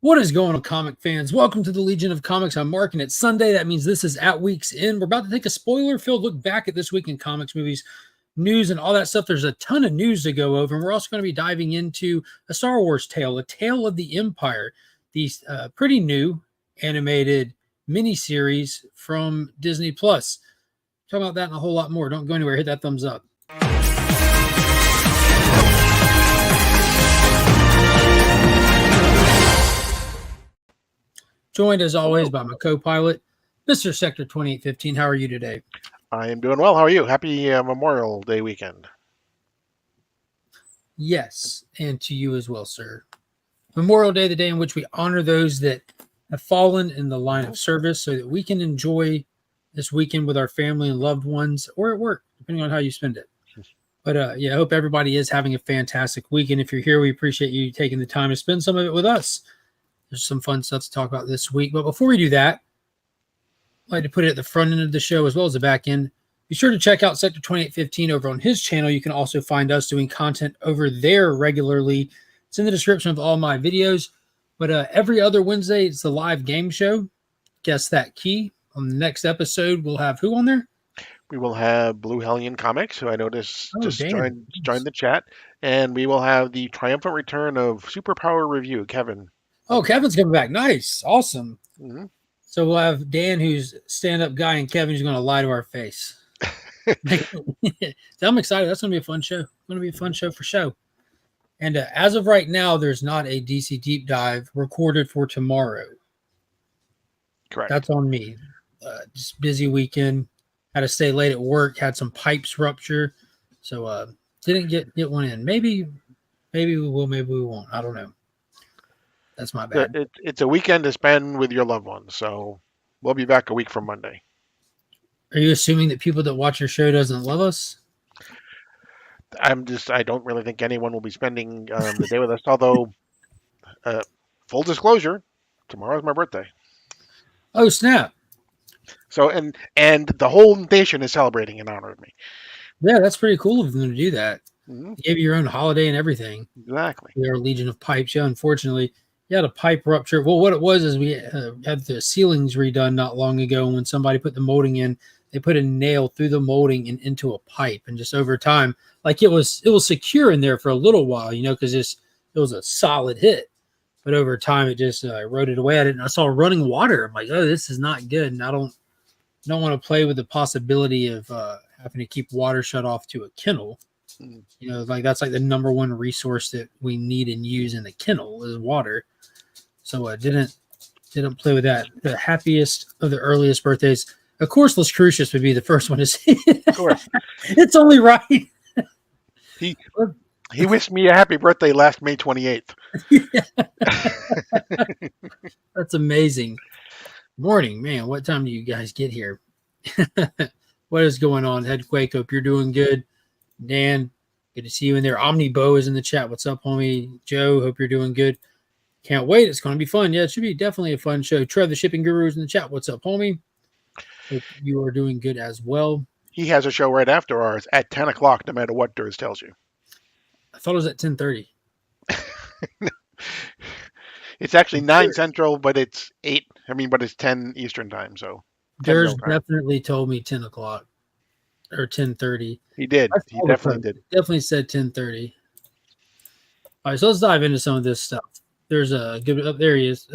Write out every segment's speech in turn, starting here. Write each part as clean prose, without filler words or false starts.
What is going on, comic fans? Welcome to the Legion of Comics. I'm Mark, and it's Sunday. That means this is At Week's End. We're about to take a spoiler-filled look back at this week in comics, movies, news, and all that stuff. There's a ton of news to go over, and we're also going to be diving into a Star Wars tale, a tale of the Empire, the pretty new animated miniseries from Disney+. Plus. Talk about that and a whole lot more. Don't go anywhere. Hit that thumbs up. Joined as always by my co-pilot, Mr. Sector 2815. How are you today? I am doing well. How are you? Happy Memorial Day weekend. Yes, and to you as well, sir. Memorial Day, the day in which we honor those that have fallen in the line of service so that we can enjoy this weekend with our family and loved ones or at work, depending on how you spend it. But I hope everybody is having a fantastic weekend. If you're here, we appreciate you taking the time to spend some of it with us. There's some fun stuff to talk about this week. But before we do that, I'd like to put it at the front end of the show as well as the back end. Be sure to check out Sector 2815 over on his channel. You can also find us doing content over there regularly. It's in the description of all my videos. But every other Wednesday, it's the live game show. Guess that key. On the next episode, we'll have who on there? We will have Blue Hellion Comics, who I noticed just damn. joined the chat. And we will have the triumphant return of Superpower Review, Kevin. Oh, Kevin's coming back. Nice. Awesome. Mm-hmm. So we'll have Dan, who's stand-up guy, and Kevin, who's going to lie to our face. I'm excited. That's going to be a fun show. It's going to be a fun show for show. And as of right now, there's not a DC Deep Dive recorded for tomorrow. Correct. That's on me. Just busy weekend. Had to stay late at work. Had some pipes rupture. So didn't get one in. Maybe we will. Maybe we won't. I don't know. That's my bad. It's a weekend to spend with your loved ones, so we'll be back a week from Monday. Are you assuming that people that watch your show doesn't love us? I don't really think anyone will be spending the day with us, although, full disclosure, tomorrow's my birthday. Oh, snap. So, and the whole nation is celebrating in honor of me. Yeah, that's pretty cool of them to do that. Mm-hmm. You gave you your own holiday and everything. Exactly. We are a Legion of Pipes. Yeah, unfortunately, you had a pipe rupture. Well, what it was is we had the ceilings redone not long ago. And when somebody put the molding in, they put a nail through the molding and into a pipe. And just over time, like it was secure in there for a little while, because it was a solid hit. But over time, it just eroded away at it. And I saw running water. I'm like, oh, this is not good. And I don't want to play with the possibility of having to keep water shut off to a kennel. That's like the number one resource that we need and use in the kennel is water. So I didn't play with that. The happiest of the earliest birthdays. Of course, Las Crucius would be the first one to see it. Of course. It's only right. He wished me a happy birthday last May 28th. That's amazing. Morning, man. What time do you guys get here? What is going on? Headquake, hope you're doing good. Dan, good to see you in there. Omnibo is in the chat. What's up, homie? Joe, hope you're doing good. Can't wait. It's going to be fun. Yeah, it should be definitely a fun show. Trev, the shipping guru, is in the chat. What's up, homie? Hope you are doing good as well. He has a show right after ours at 10 o'clock, no matter what Durs tells you. I thought it was at 10:30. It's actually 9 Central, but it's 8. But it's 10 Eastern time. So Durs definitely told me 10 o'clock or 10:30. He did. He definitely did. Definitely said 10:30. All right, so let's dive into some of this stuff. There's a good up there. He is.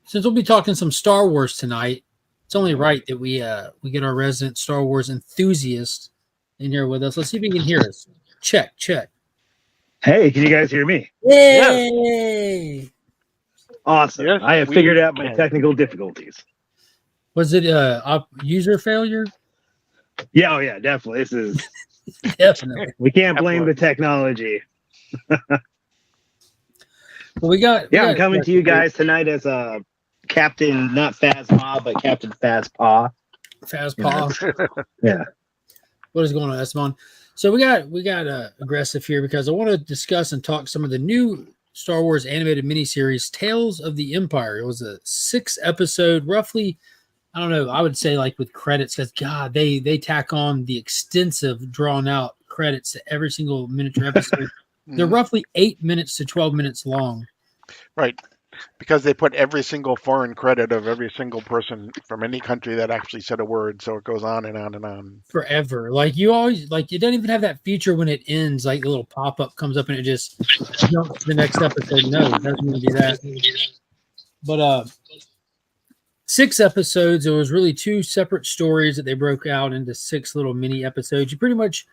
Since we'll be talking some Star Wars tonight, it's only right that we get our resident Star Wars enthusiast in here with us. Let's see if he can hear us. Check. Hey, can you guys hear me? Yay! Yes. Awesome. Yes, I have figured out my technical difficulties. Was it user failure? Yeah, oh yeah, definitely. This is definitely. We can't blame the technology. Well, I'm coming to you guys tonight as a Captain, not Phasma, but Captain Phaspaw. Phaspaw. Yeah. What is going on, Esteban? So we got aggressive here because I want to discuss and talk some of the new Star Wars animated miniseries, Tales of the Empire. It was a 6-episode, roughly, I don't know, I would say like with credits, because God, they tack on the extensive drawn out credits to every single miniature episode. They're roughly 8 minutes to 12 minutes long. Right. Because they put every single foreign credit of every single person from any country that actually said a word, so it goes on and on and on. Forever. Like you always like you don't even have that feature when it ends, like the little pop-up comes up and it just jumps to the next episode. No, it doesn't even do that. But 6 episodes, it was really 2 separate stories that they broke out into 6 little mini episodes. You pretty much,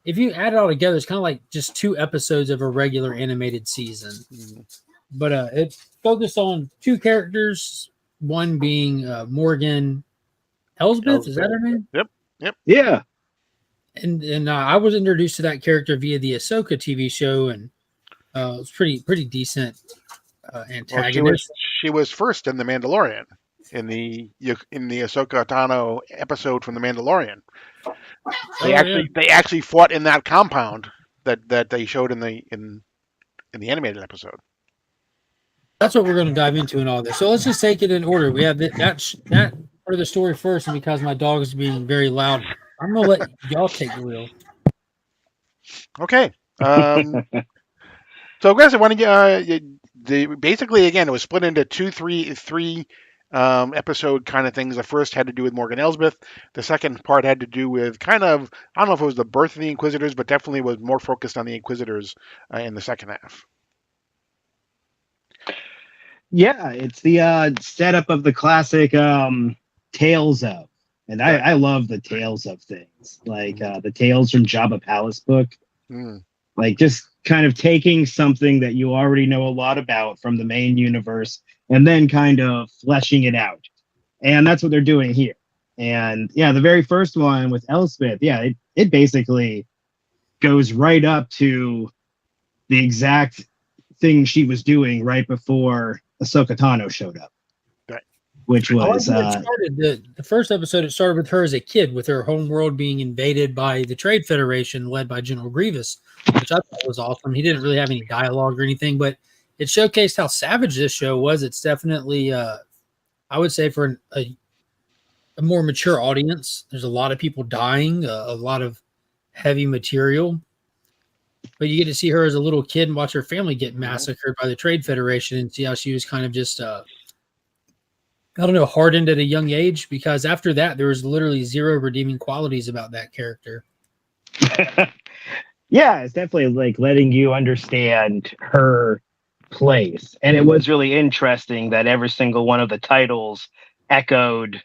if you add it all together, it's kind of like just 2 episodes of a regular animated season. But it focused on 2 characters, one being Morgan Elsbeth. Is that her name? Yep. Yeah. And I was introduced to that character via the Ahsoka TV show, and it was pretty decent antagonist. Well, she was first in The Mandalorian, in the Ahsoka Tano episode from The Mandalorian. They actually fought in that compound that they showed in the animated episode. That's what we're going to dive into in all this. So let's just take it in order. We have that part of the story first, and because my dog is being very loud, I'm going to let y'all take the wheel. Okay. So, Aggressive, why don't you, basically, again, it was split into three episode kind of things. The first had to do with Morgan Elsbeth. The second part had to do with kind of, I don't know if it was the birth of the Inquisitors, but definitely was more focused on the Inquisitors in the second half. Yeah, it's the setup of the classic Tales of. And I love the Tales of things. Like the Tales from Jabba Palace book. Like just kind of taking something that you already know a lot about from the main universe and then kind of fleshing it out. And that's what they're doing here. And yeah, the very first one with Elspeth, yeah, it basically goes right up to the exact thing she was doing right before Ahsoka Tano showed up. Right. Which was the first episode, it started with her as a kid, with her home world being invaded by the Trade Federation led by General Grievous, which I thought was awesome. He didn't really have any dialogue or anything, but it showcased how savage this show was. It's definitely, I would say, for a more mature audience. There's a lot of people dying, a lot of heavy material. But you get to see her as a little kid and watch her family get massacred by the Trade Federation and see how she was kind of just, I don't know, hardened at a young age, because after that, there was literally 0 redeeming qualities about that character. Yeah, it's definitely like letting you understand her place. And it was really interesting that every single one of the titles echoed,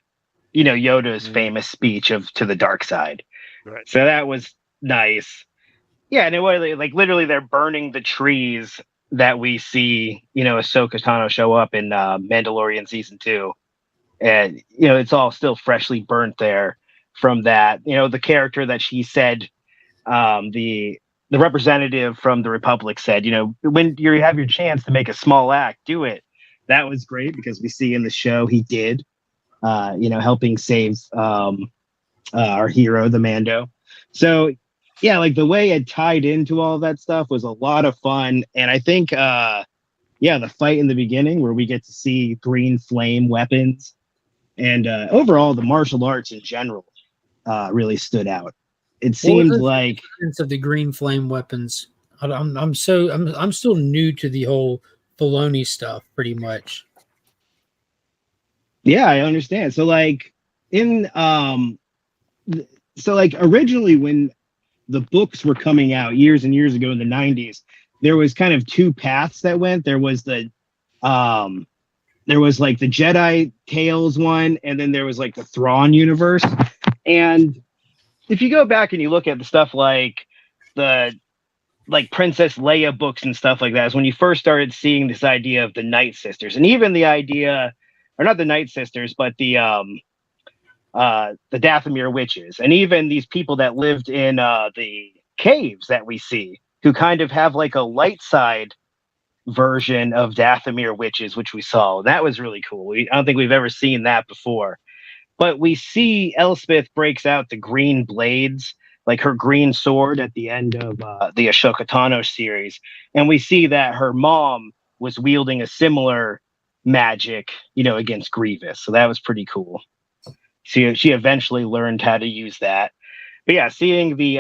Yoda's famous speech of "to the dark side." Right. So that was nice. Yeah, and it was like literally they're burning the trees that we see, Ahsoka Tano show up in Mandalorian season 2. And, it's all still freshly burnt there from that. The character that she said, the representative from the Republic said, when you have your chance to make a small act, do it. That was great because we see in the show he did, helping save our hero, the Mando. So, yeah, like the way it tied into all that stuff was a lot of fun. And I think, the fight in the beginning where we get to see green flame weapons and overall the martial arts in general really stood out. It seemed like of the green flame weapons. I'm still new to the whole Filoni stuff, pretty much. Yeah, I understand. So like originally when the books were coming out years and years ago in the 90s, there was kind of 2 paths that went. There was like the Jedi Tales one, and then there was like the Thrawn universe. And if you go back and you look at the stuff like the Princess Leia books and stuff like that, is when you first started seeing this idea of the Night Sisters, and even the idea, or not the Night Sisters, but the Dathomir witches, and even these people that lived in the caves that we see, who kind of have like a light side version of Dathomir witches, which we saw. And that was really cool. I don't think we've ever seen that before. But we see Elspeth breaks out the green blades, like her green sword at the end of the Ahsoka Tano series. And we see that her mom was wielding a similar magic, against Grievous. So that was pretty cool. She eventually learned how to use that. But yeah, seeing the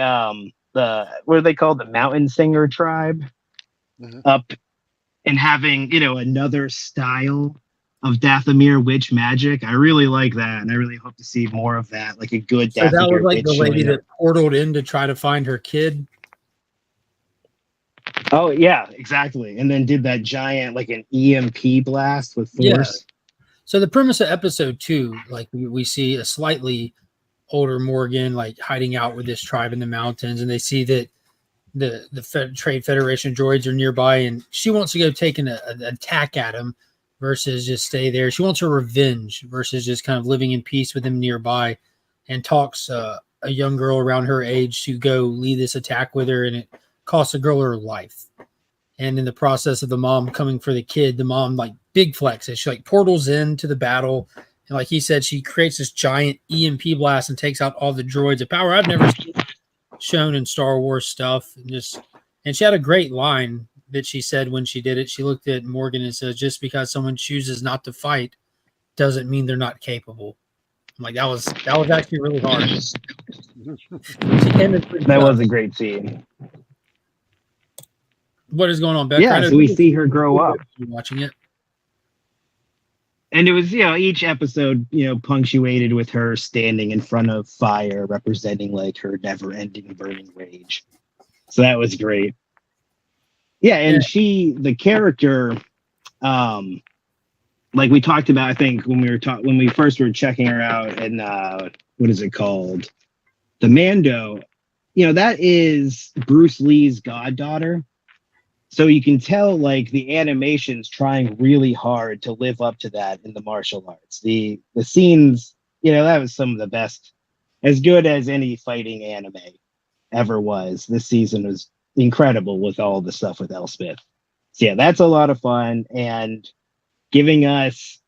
what are they called? The Mountain Singer tribe. up and having, another style of Dathomir witch magic. I really like that, and I really hope to see more of that, like a good So that was Dathomir like witch the lady showing up. that portaled in to try to find her kid. Oh yeah, exactly. And then did that giant, like an EMP blast with force. Yeah. So the premise of episode 2, like we see a slightly older Morgan like hiding out with this tribe in the mountains, and they see that the Trade Federation droids are nearby, and she wants to go take an attack at him versus just stay there. She wants her revenge versus just kind of living in peace with him nearby, and talks a young girl around her age to go lead this attack with her, and it costs the girl her life. And in the process of the mom coming for the kid, the mom like big flexes. She like portals into the battle. And like he said, she creates this giant EMP blast and takes out all the droids. A power I've never seen shown in Star Wars stuff. And she had a great line that she said when she did it. She looked at Morgan and says, "Just because someone chooses not to fight doesn't mean they're not capable." I'm like, that was actually really hard. She came in pretty That tough. was a great scene. What is going on, Becker? Yeah, so we see her grow up. Watching it. And it was, each episode, punctuated with her standing in front of fire, representing like her never-ending burning rage. So that was great. Yeah, and the character, like we talked about, I think when we first were checking her out, and what is it called, the Mando, that is Bruce Lee's goddaughter. So you can tell, like, the animation's trying really hard to live up to that in the martial arts. The scenes, that was some of the best, as good as any fighting anime ever was. This season was incredible with all the stuff with Elspeth. So yeah, that's a lot of fun, and giving us,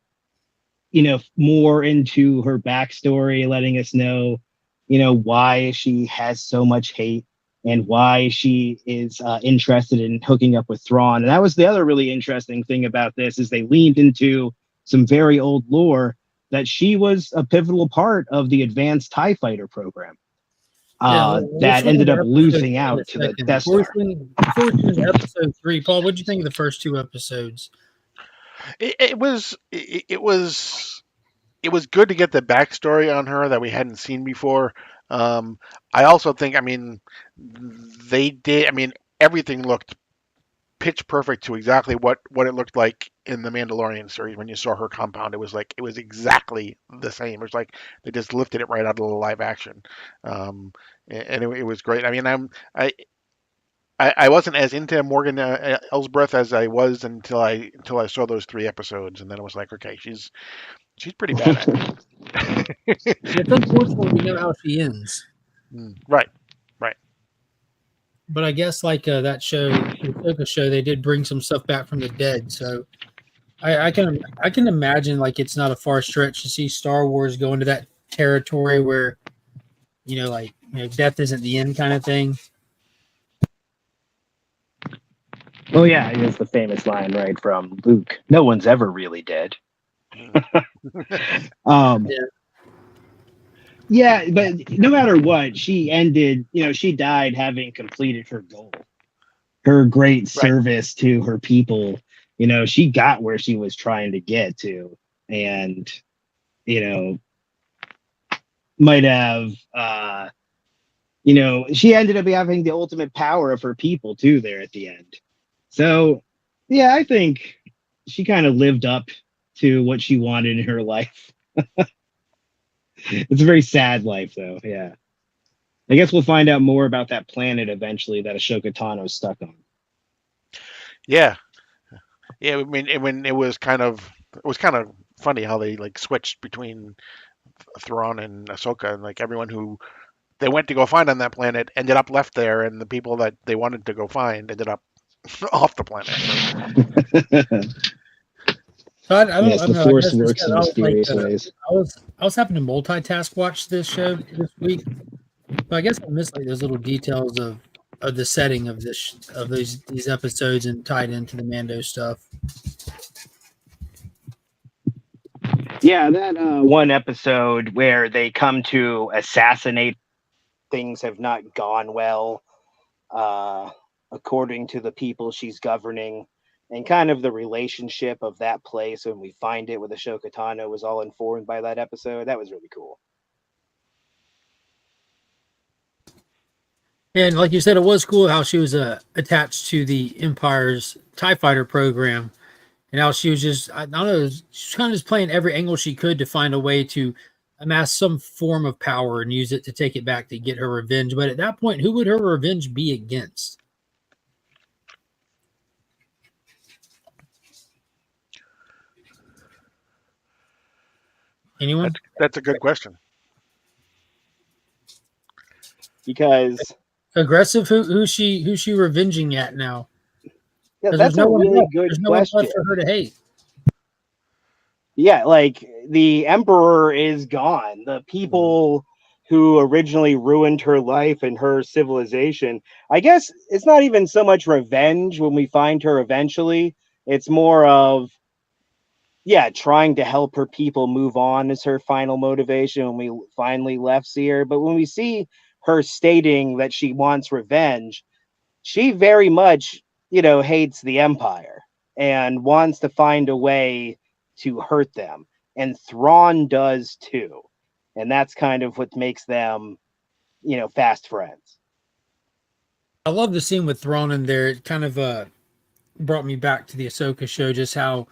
more into her backstory, letting us know, why she has so much hate and why she is interested in hooking up with Thrawn. And that was the other really interesting thing about this, is they leaned into some very old lore that she was a pivotal part of the advanced TIE fighter program that ended up losing out to the Death Star. Before we swing to episode 3, Paul, what did you think of the first 2 episodes? It was good to get the backstory on her that we hadn't seen before. I also think, everything looked pitch perfect to exactly what it looked like in the Mandalorian series. When you saw her compound, it was exactly the same. It was like they just lifted it right out of the live action, and it was great. I wasn't as into Morgan Elsbeth as I was until I saw those 3 episodes, and then it was like, okay, she's pretty bad. It's unfortunate we know how she ends. Right. But I guess like that show, the Ahsoka show, they did bring some stuff back from the dead. So I can imagine like it's not a far stretch to see Star Wars go into that territory where death isn't the end kind of thing. Oh yeah, it's the famous line, right, from Luke: "No one's ever really dead." Yeah, but no matter what, she ended, she died having completed her goal, her great service to her people. She got where she was trying to get to, and, might have, she ended up having the ultimate power of her people too there at the end. So, yeah, I think she kind of lived up to what she wanted in her life. It's a very sad life, though. Yeah. I guess we'll find out more about that planet eventually that Ahsoka Tano's stuck on. Yeah. When it was kind of funny how they like switched between Thrawn and Ahsoka, and like everyone who they went to go find on that planet ended up left there, and the people that they wanted to go find ended up off the planet. So I don't know. The Force works in mysterious ways. I was having to multitask watch this show this week, but I guess I missed like those little details of the setting of these episodes and tied into the Mando stuff. Yeah, that one episode where they come to assassinate, things have not gone well. according to the people she's governing, and kind of the relationship of that place when we find it with Ashoka Tano was all informed by that episode. That was really cool. And like you said, it was cool how she was attached to the Empire's TIE fighter program, and how she was just, I don't know, she's kind of just playing every angle she could to find a way to amass some form of power and use it to take it back to get her revenge. But at that point, who would her revenge be against? Anyone? That's a good question. Because Aggressive? Who's she revenging at now? yeah, 'Cause that's a really left. good There's no one question. left for her to hate. Yeah, like the Emperor is gone. The people who originally ruined her life and her civilization, I guess it's not even so much revenge when we find her eventually. It's more of, yeah, trying to help her people move on is her final motivation when we finally left see her. But when we see her stating that she wants revenge, she very much, hates the Empire and wants to find a way to hurt them. And Thrawn does too. And that's kind of what makes them, fast friends. I love the scene with Thrawn in there. It kind of brought me back to the Ahsoka show, just how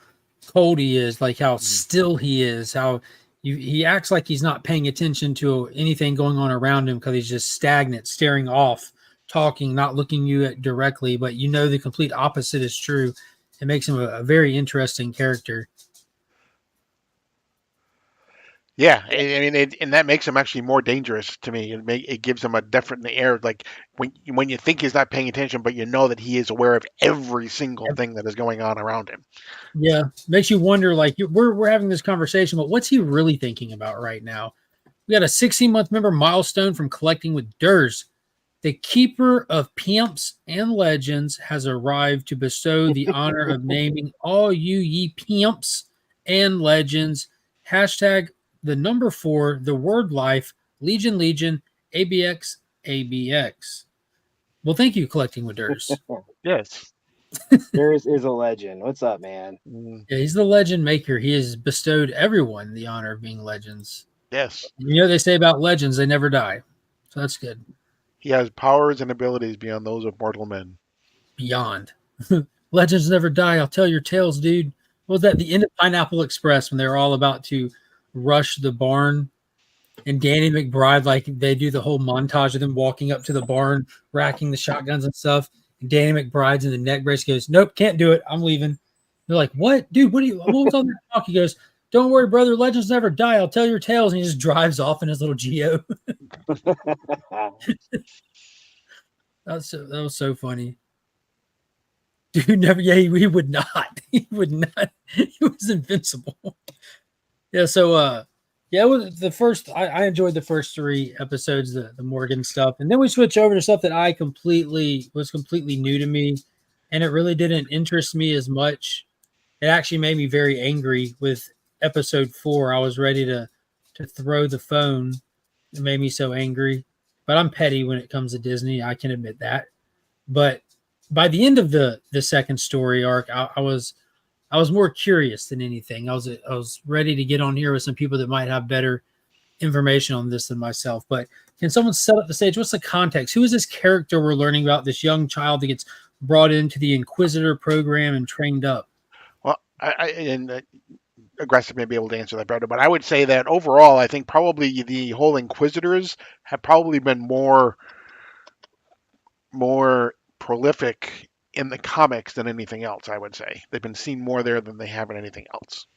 cold he is, like how still he is, how he acts like he's not paying attention to anything going on around him because he's just stagnant, staring off, talking, not looking you at directly. But the complete opposite is true. It makes him a very interesting character. Yeah, I mean, and that makes him actually more dangerous to me. It gives him a different air, like when you think he's not paying attention, but you know that he is aware of every single thing that is going on around him. Yeah, makes you wonder. Like we're having this conversation, but what's he really thinking about right now? We got a 16-month member milestone from collecting with Durs. The keeper of pimps and legends has arrived to bestow the honor of naming all you ye pimps and legends. Hashtag the number 4, the word life, Legion, ABX, ABX. Well, thank you, Collecting with Durs. Yes. Durs is a legend. What's up, man? Yeah, he's the legend maker. He has bestowed everyone the honor of being legends. Yes. They say about legends, they never die. So that's good. He has powers and abilities beyond those of mortal men. Beyond. Legends never die. I'll tell your tales, dude. What was that? The end of Pineapple Express when they were all about to rush the barn, and Danny McBride, like they do the whole montage of them walking up to the barn, racking the shotguns and stuff. And Danny McBride's in the neck brace, goes, "Nope, can't do it. I'm leaving." They're like, "What, dude? What was all that talk?" He goes, "Don't worry, brother. Legends never die. I'll tell your tales." And he just drives off in his little Geo. That was so funny. Dude, never. Yeah, he would not. He would not. He was invincible. Yeah. So, yeah, it was the first. I enjoyed the first 3 episodes, the Morgan stuff, and then we switch over to stuff that was completely new to me, and it really didn't interest me as much. It actually made me very angry with episode 4. I was ready to throw the phone. It made me so angry. But I'm petty when it comes to Disney. I can admit that. But by the end of the second story arc, I was more curious than anything. I was ready to get on here with some people that might have better information on this than myself. But can someone set up the stage? What's the context? Who is this character we're learning about? This young child that gets brought into the Inquisitor program and trained up. Well, Aggressive may be able to answer that better, but I would say that overall, I think probably the whole Inquisitors have probably been more prolific in the comics than anything else. I would say they've been seen more there than they have in anything else.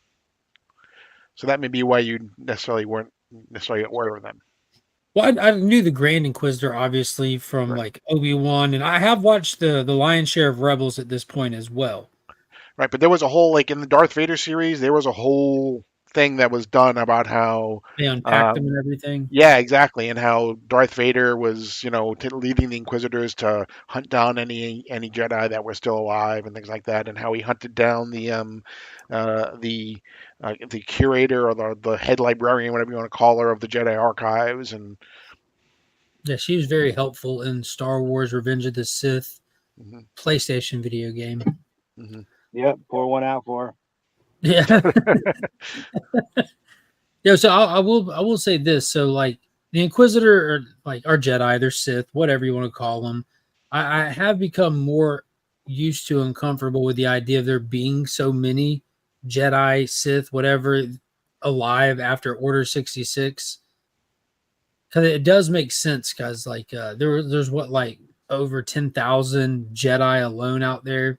So that may be why you weren't necessarily aware of them. Well, I knew the Grand Inquisitor obviously from like Obi-Wan, and I have watched the lion's share of Rebels at this point as well. Right, but there was a whole, like in the Darth Vader series, there was a whole thing that was done about how they unpacked them and everything. Yeah, exactly, and how Darth Vader was, leading the Inquisitors to hunt down any Jedi that were still alive and things like that, and how he hunted down the curator or the head librarian, whatever you want to call her, of the Jedi archives, and yeah, she was very helpful in Star Wars: Revenge of the Sith. Mm-hmm. PlayStation video game. Mm-hmm. Yep, pour one out for her. Yeah. Yeah, so I will say this. So like the Inquisitor, or like our Jedi, they're Sith, whatever you want to call them. I have become more used to and comfortable with the idea of there being so many Jedi, Sith, whatever, alive after Order 66. Because it does make sense, guys. Like there's what, like over 10,000 Jedi alone out there,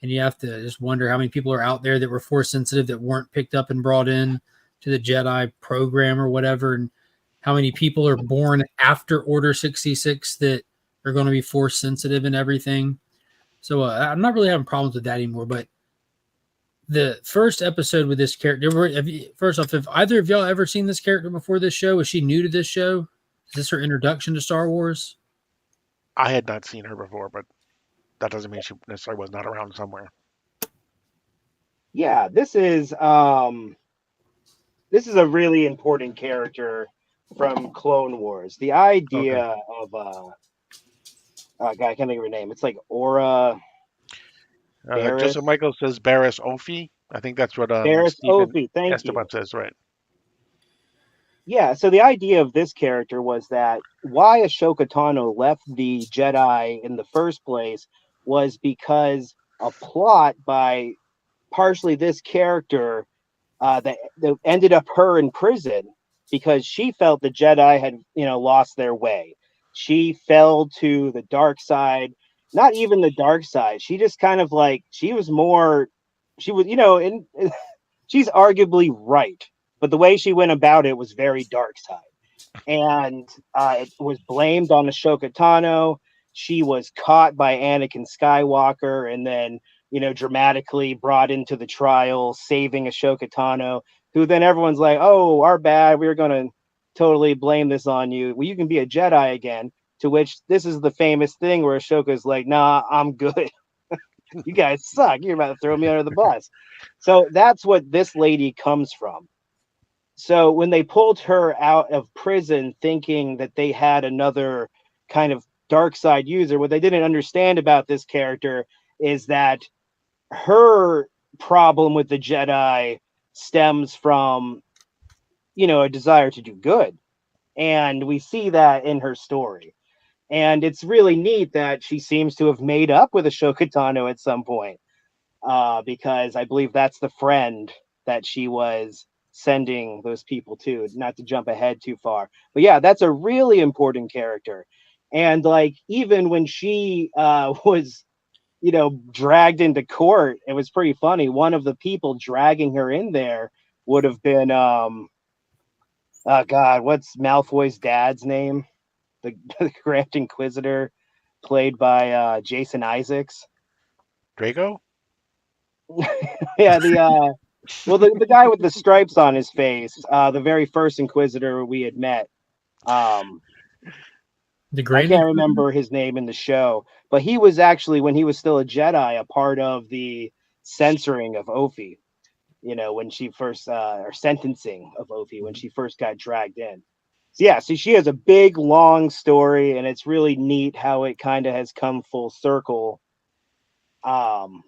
and you have to just wonder how many people are out there that were force sensitive that weren't picked up and brought in to the Jedi program or whatever, and how many people are born after Order 66 that are going to be force sensitive and everything. So I'm not really having problems with that anymore. But the first episode with this character, first off, have either of y'all ever seen this character before this show? Is she new to this show? Is this her introduction to Star Wars? I had not seen her before, but that doesn't mean she necessarily was not around somewhere. Yeah, this is a really important character from Clone Wars. The idea of God, I can't think of her name. It's like Aura Barriss. Joseph Michael says Barriss Ophi. I think that's what Barriss Stephen Ophi, thank Esteban you. says, right? Yeah, so the idea of this character was that why Ahsoka Tano left the Jedi in the first place was because a plot by partially this character that ended up her in prison because she felt the Jedi had, lost their way. She fell to the dark side, not even the dark side. She just kind of like, she was, she's arguably right, but the way she went about it was very dark side. And it was blamed on Ahsoka Tano. She was caught by Anakin Skywalker and then, dramatically brought into the trial, saving Ahsoka Tano, who then everyone's like, oh, our bad. We're going to totally blame this on you. Well, you can be a Jedi again. To which this is the famous thing where Ahsoka's like, nah, I'm good. You guys suck. You're about to throw me under the bus. So that's what this lady comes from. So when they pulled her out of prison thinking that they had another kind of dark side user, what they didn't understand about this character is that her problem with the Jedi stems from, a desire to do good. And we see that in her story. And it's really neat that she seems to have made up with Ahsoka Tano at some point, because I believe that's the friend that she was sending those people to, not to jump ahead too far. But yeah, that's a really important character. And like, even when she was, dragged into court, it was pretty funny. One of the people dragging her in there would have been, oh God, what's Malfoy's dad's name? The Grand Inquisitor, played by Jason Isaacs. Draco? Yeah, the guy with the stripes on his face, the very first Inquisitor we had met. The I Grand can't Inquisitor? remember his name in the show, but he was actually, when he was still a Jedi, a part of the censoring of Ophi. When she first, or sentencing of Ophi when she first got dragged in. So yeah, so she has a big, long story, and it's really neat how it kind of has come full circle. And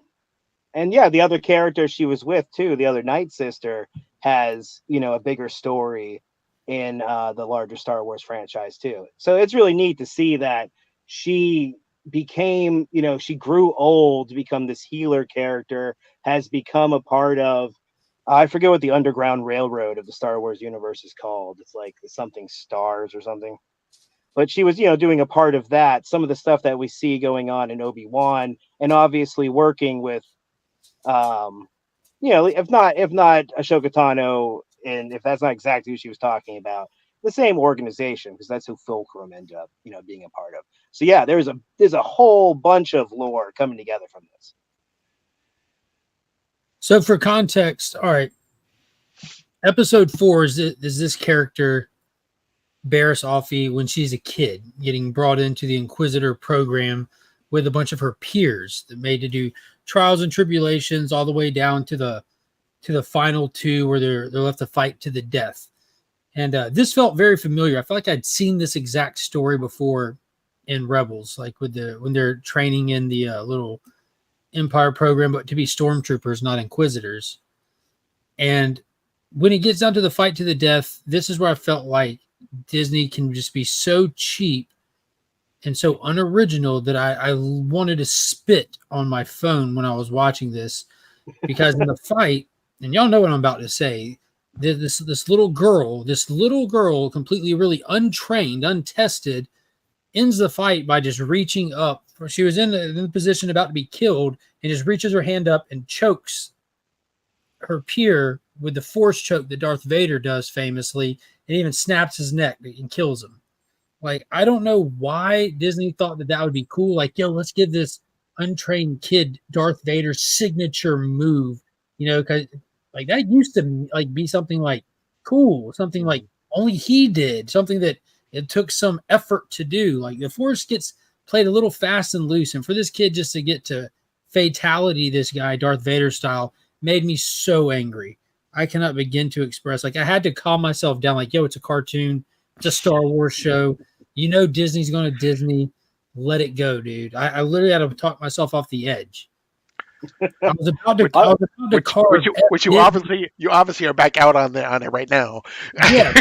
yeah, the other character she was with too, the other Night Sister, has a bigger story in the larger Star Wars franchise too. So it's really neat to see that she became, she grew old to become this healer character, has become a part of, I forget what the Underground Railroad of the Star Wars universe is called. It's like something Stars or something. But she was, doing a part of that. Some of the stuff that we see going on in Obi-Wan, and obviously working with, if not Ahsoka Tano, and if that's not exactly who she was talking about, the same organization, because that's who Fulcrum ended up, being a part of. So yeah, there's a whole bunch of lore coming together from this. So for context, all right, episode 4 is this character Barriss Offee when she's a kid getting brought into the Inquisitor program with a bunch of her peers that made to do trials and tribulations all the way down to the final 2 where they're left to fight to the death. And this felt very familiar. I felt like I'd seen this exact story before in Rebels, like when they're training in the little Empire program, but to be stormtroopers, not Inquisitors. And when it gets down to the fight to the death, this is where I felt like Disney can just be so cheap and so unoriginal that I wanted to spit on my phone when I was watching this, because in the fight, and y'all know what I'm about to say, this little girl, completely really untrained, untested, ends the fight by just reaching up. She was in the position about to be killed and just reaches her hand up and chokes her peer with the force choke that Darth Vader does famously, and even snaps his neck and kills him. Like, I don't know why Disney thought that would be cool. Like, yo, let's give this untrained kid Darth Vader's signature move, because like that used to like be something like cool, something like only he did, something that it took some effort to do. Like the Force gets played a little fast and loose, and for this kid just to get to fatality this guy Darth Vader style made me so angry. I cannot begin to express. Like, I had to calm myself down. Like, yo, it's a cartoon, it's a Star Wars show. Disney's going to Disney. Let it go, dude. I literally had to talk myself off the edge. I was about to carve. Which you obviously are back out on it right now. Yeah,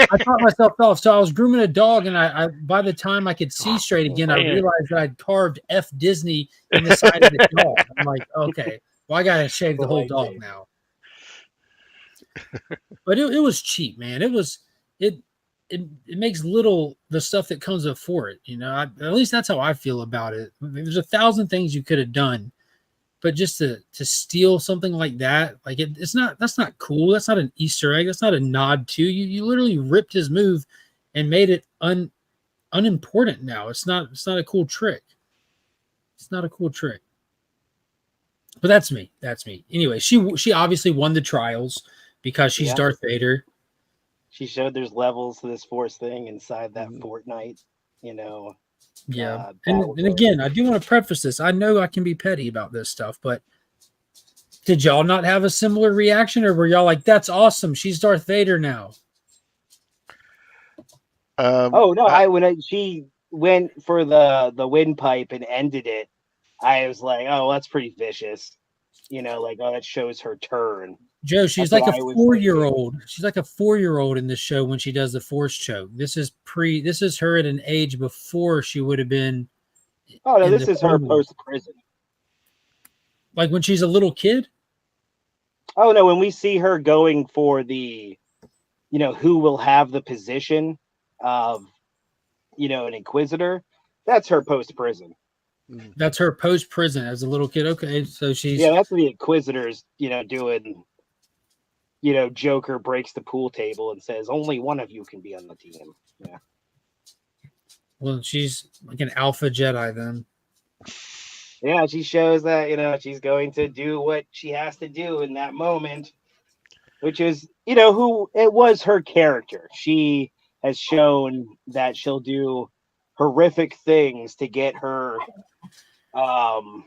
I taught myself off. So I was grooming a dog, and I by the time I could see straight again, I realized that I'd carved F Disney in the side of the dog. I'm like, okay, well, I gotta shave the whole dog now. But it was cheap, man. It makes little the stuff that comes before it. At least that's how I feel about it. There's 1,000 things you could have done, but just to steal something like that, like that's not cool. That's not an Easter egg. That's not a nod to you. You literally ripped his move and made it unimportant now. It's not a cool trick. It's not a cool trick. But that's me. Anyway, she obviously won the trials because she's Darth Vader. She showed there's levels to this Force thing inside that Fortnite, Yeah. And again, I do want to preface this. I know I can be petty about this stuff, but did y'all not have a similar reaction, or were y'all like, that's awesome, she's Darth Vader now? When she went for the windpipe and ended it, I was like, oh, that's pretty vicious. That shows her turn. Joe, she's like a 4-year-old. She's like a 4-year-old in this show when she does the Force choke. This is her at an age before she would have been. Oh no, this is her post prison. Like when she's a little kid? Oh no, when we see her going for the, who will have the position of, an Inquisitor, that's her post prison. That's her post prison as a little kid. Okay, so she's that's the Inquisitors, doing. Joker breaks the pool table and says, only one of you can be on the team. Yeah. Well, she's like an alpha Jedi then. Yeah, she shows that, she's going to do what she has to do in that moment, which is, who it was her character. She has shown that she'll do horrific things to get her, to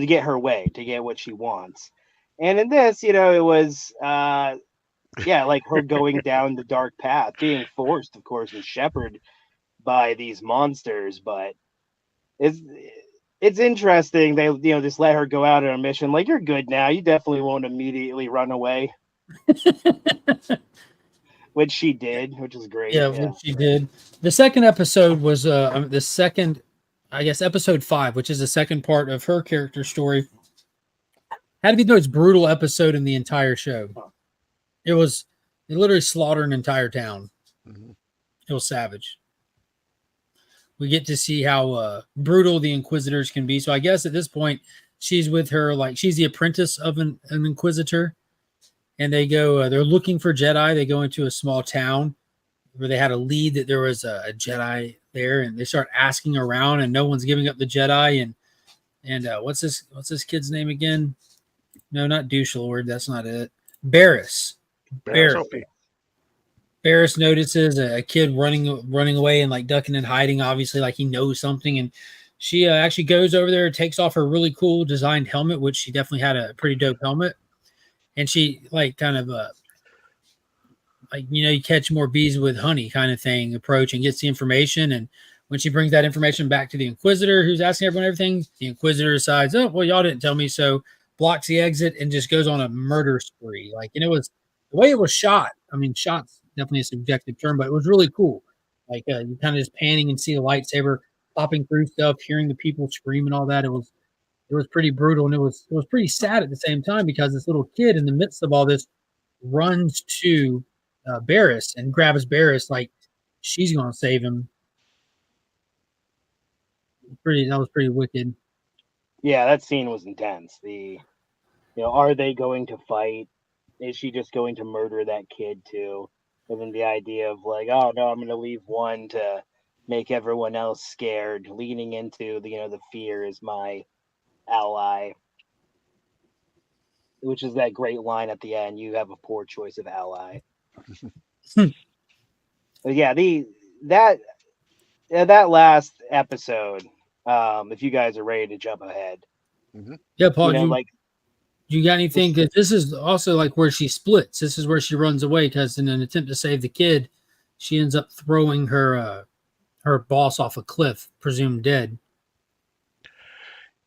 get her way, to get what she wants. And in this, it was, like her going down the dark path, being forced, of course, and shepherded by these monsters. But it's interesting. They, just let her go out on a mission. Like, you're good now. You definitely won't immediately run away. Which she did, which is great. Yeah, which she did. The second episode was episode 5, which is the second part of her character story. Had to be the most brutal episode in the entire show. It literally slaughtered an entire town. Mm-hmm. It was savage. We get to see how brutal the Inquisitors can be. So I guess at this point, she's with her, like she's the apprentice of an Inquisitor. And they go, they're looking for Jedi. They go into a small town where they had a lead that there was a Jedi there. And they start asking around and no one's giving up the Jedi. And what's this kid's name again? No, not Douche Lord. That's not it. Barris. Barris notices a kid running away and like ducking and hiding, obviously like he knows something. And she actually goes over there and takes off her really cool designed helmet, which she definitely had a pretty dope helmet. And she like kind of like, you catch more bees with honey kind of thing approach and gets the information. And when she brings that information back to the Inquisitor, who's asking everyone everything, the Inquisitor decides, oh, well, y'all didn't tell me. So blocks the exit and just goes on a murder spree. Like, and it was the way it was shot. I mean, shot's definitely a subjective term, but it was really cool. Like, you kind of just panning and see a lightsaber popping through stuff, hearing the people scream and all that. It was pretty brutal, and it was pretty sad at the same time because this little kid in the midst of all this runs to Barris and grabs Barris like she's going to save him. That was pretty wicked. Yeah, that scene was intense. Are they going to fight? Is she just going to murder that kid too? And then the idea of like, oh no, I'm going to leave one to make everyone else scared, leaning into the fear is my ally, which is that great line at the end. You have a poor choice of ally. But yeah, that last episode. If you guys are ready to jump ahead, yeah, Paul, like. You got anything? Because this is also like where she splits. This is where she runs away because in an attempt to save the kid, she ends up throwing her boss off a cliff, presumed dead.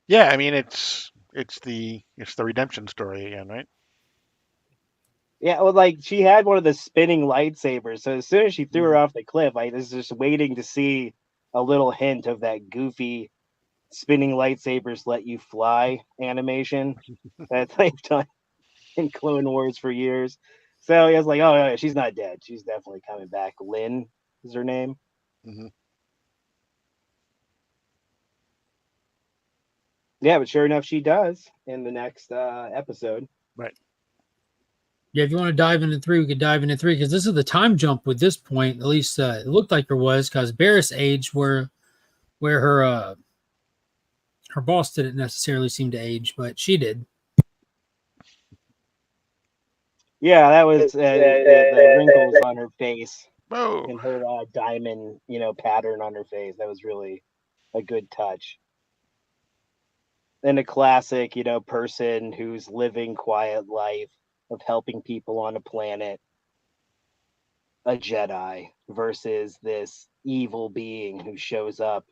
Yeah, I mean it's the redemption story again, right? Yeah, well, like she had one of the spinning lightsabers, so as soon as she threw her off the cliff, I was just waiting to see a little hint of that goofy spinning lightsabers let you fly animation that they've done in Clone Wars for years. So I was like, oh yeah, she's not dead. She's definitely coming back. Lynn is her name. Mm-hmm. Yeah, but sure enough, she does in the next episode. Right. Yeah, if you want to dive into 3, we could dive into 3 because this is the time jump with this point. At least it looked like there was because Barris aged where her boss didn't necessarily seem to age, but she did. Yeah, that was the wrinkles on her face Oh. and her diamond, pattern on her face. That was really a good touch. And a classic, person who's living quiet life of helping people on a planet, a Jedi versus this evil being who shows up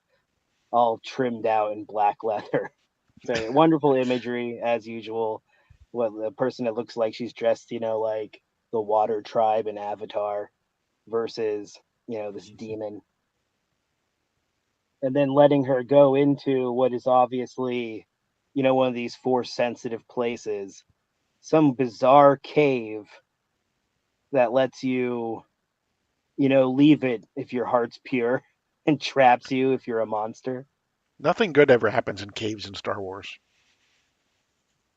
all trimmed out in black leather. So wonderful imagery as usual. What the person that looks like she's dressed, like the Water Tribe in Avatar versus, this demon. And then letting her go into what is obviously, one of these Force sensitive places, some bizarre cave that lets you, leave it if your heart's pure and traps you if you're a monster. Nothing good ever happens in caves in Star Wars.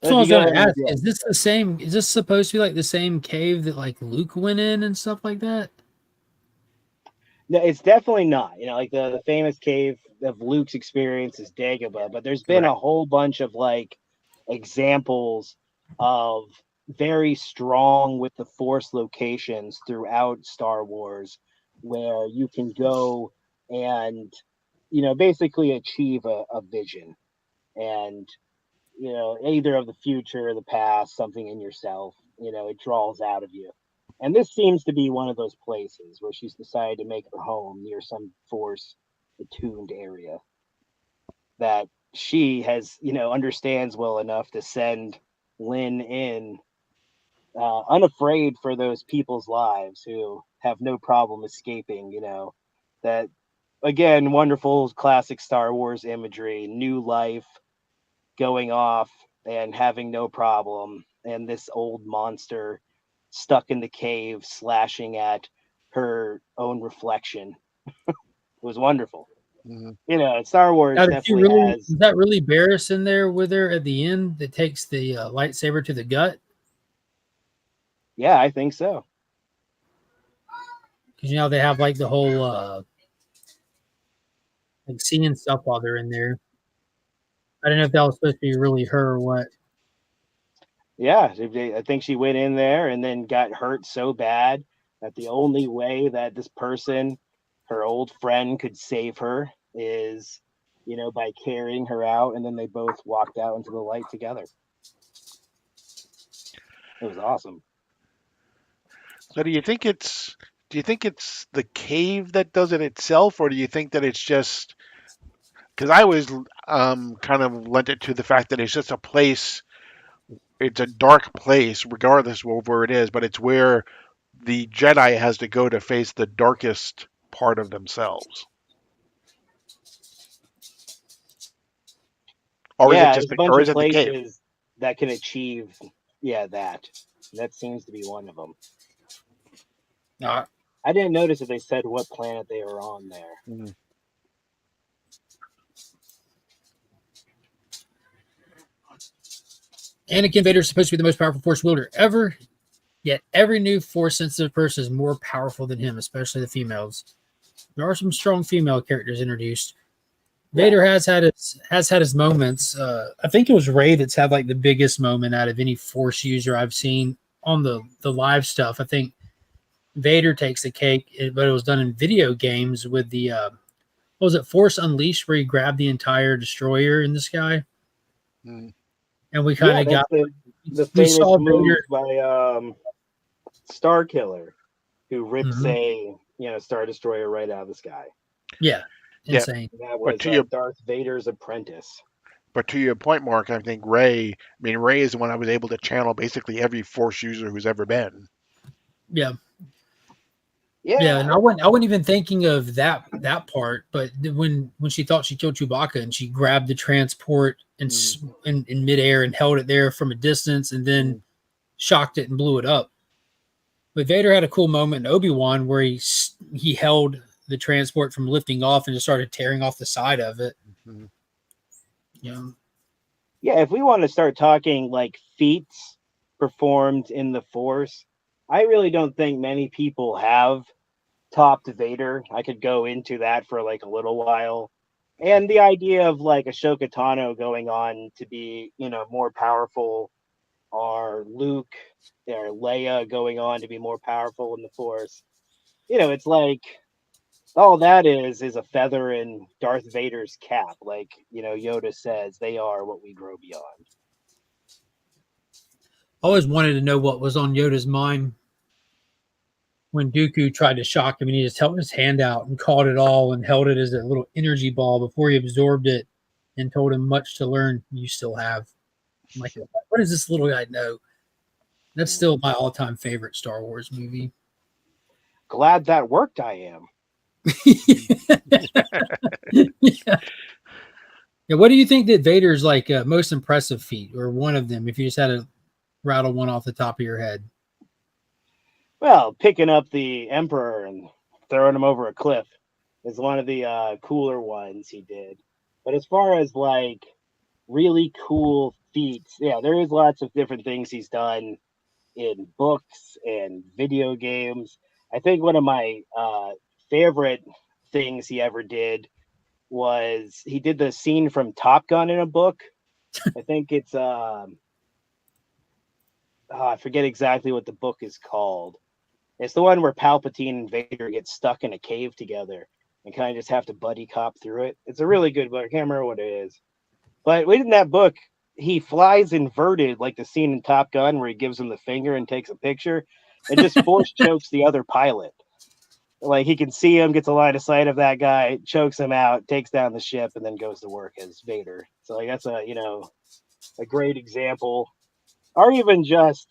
So I was going to ask, is this the same? Is this supposed to be like the same cave that like Luke went in and stuff like that? No, it's definitely not. Like the famous cave of Luke's experience is Dagobah, but there's been a whole bunch of like examples of very strong with the Force locations throughout Star Wars where you can go and, basically achieve a vision and, either of the future or the past, something in yourself, it draws out of you. And this seems to be one of those places where she's decided to make her home near some Force attuned area that she has, understands well enough to send Lynn in, unafraid for those people's lives who have no problem escaping, that again, wonderful classic Star Wars imagery, new life going off and having no problem. And this old monster stuck in the cave slashing at her own reflection. It was wonderful. Mm-hmm. Star Wars definitely has. Is that really Barris in there with her at the end that takes the lightsaber to the gut? Yeah, I think so. Because they have like the whole like seeing stuff while they're in there. I don't know if that was supposed to be really her or what. Yeah, I think she went in there and then got hurt so bad that the only way that this person, her old friend, could save her is, by carrying her out, and then they both walked out into the light together. It was awesome. So do you think it's the cave that does it itself, or do you think that it's just because I was kind of lent it to the fact that it's just a place. It's a dark place, regardless of where it is, but it's where the Jedi has to go to face the darkest part of themselves. Or is it Yeah, just there's a bunch or of is it the cave? places that can achieve, that. That seems to be one of them. Uh, I didn't notice if they said what planet they were on there. Mm. Anakin Vader is supposed to be the most powerful Force wielder ever, yet every new Force sensitive person is more powerful than him, especially the females. There are some strong female characters introduced. Vader has had his moments. I think it was Rey that's had like the biggest moment out of any Force user I've seen on the live stuff. I think Vader takes the cake, but it was done in video games with the what was it, Force Unleashed, where he grabbed the entire destroyer in the sky, Mm. and we kind Yeah, of that's got the we famous saw move Vader. by Star Killer, who rips Mhm. a Star Destroyer right out of the sky. Yeah, Yeah, insane. That but was to your Darth Vader's apprentice. point, Mark, I think Ray. I mean, Ray is the one I was able to channel basically every Force user who's ever been. Yeah, Yeah, yeah, and I wasn't even thinking of that part, but when she thought she killed Chewbacca and she grabbed the transport in midair and held it there from a distance and then shocked it and blew it up. But Vader had a cool moment in Obi-Wan where he held the transport from lifting off and just started tearing off the side of it. Mm-hmm. You know, yeah. If we want to start talking like feats performed in the Force, I really don't think many people have topped Vader. I could go into that for like a little while. And the idea of like Ashoka Tano going on to be, more powerful, or Luke or Leia going on to be more powerful in the Force. It's like all that is a feather in Darth Vader's cap. Like, Yoda says, they are what we grow beyond. I always wanted to know what was on Yoda's mind when Dooku tried to shock him and he just held his hand out and caught it all and held it as a little energy ball before he absorbed it and told him much to learn you still have. I'm like, what does this little guy know? That's still my all-time favorite Star Wars movie. Glad that worked, I am. Yeah. Yeah, what do you think that Vader's like most impressive feat, or one of them, if you just had to rattle one off the top of your head? Well, picking up the Emperor and throwing him over a cliff is one of the cooler ones he did. But as far as like really cool feats, yeah, there is lots of different things he's done in books and video games. I think one of my favorite things he ever did was he did the scene from Top Gun in a book. I think it's I forget exactly what the book is called. It's the one where Palpatine and Vader get stuck in a cave together and kind of just have to buddy cop through it. It's a really good book. I can't remember what it is. But in that book, he flies inverted, like the scene in Top Gun where he gives him the finger and takes a picture, and just force chokes the other pilot. Like he can see him, gets a line of sight of that guy, chokes him out, takes down the ship, and then goes to work as Vader. So like that's a great example. Or even just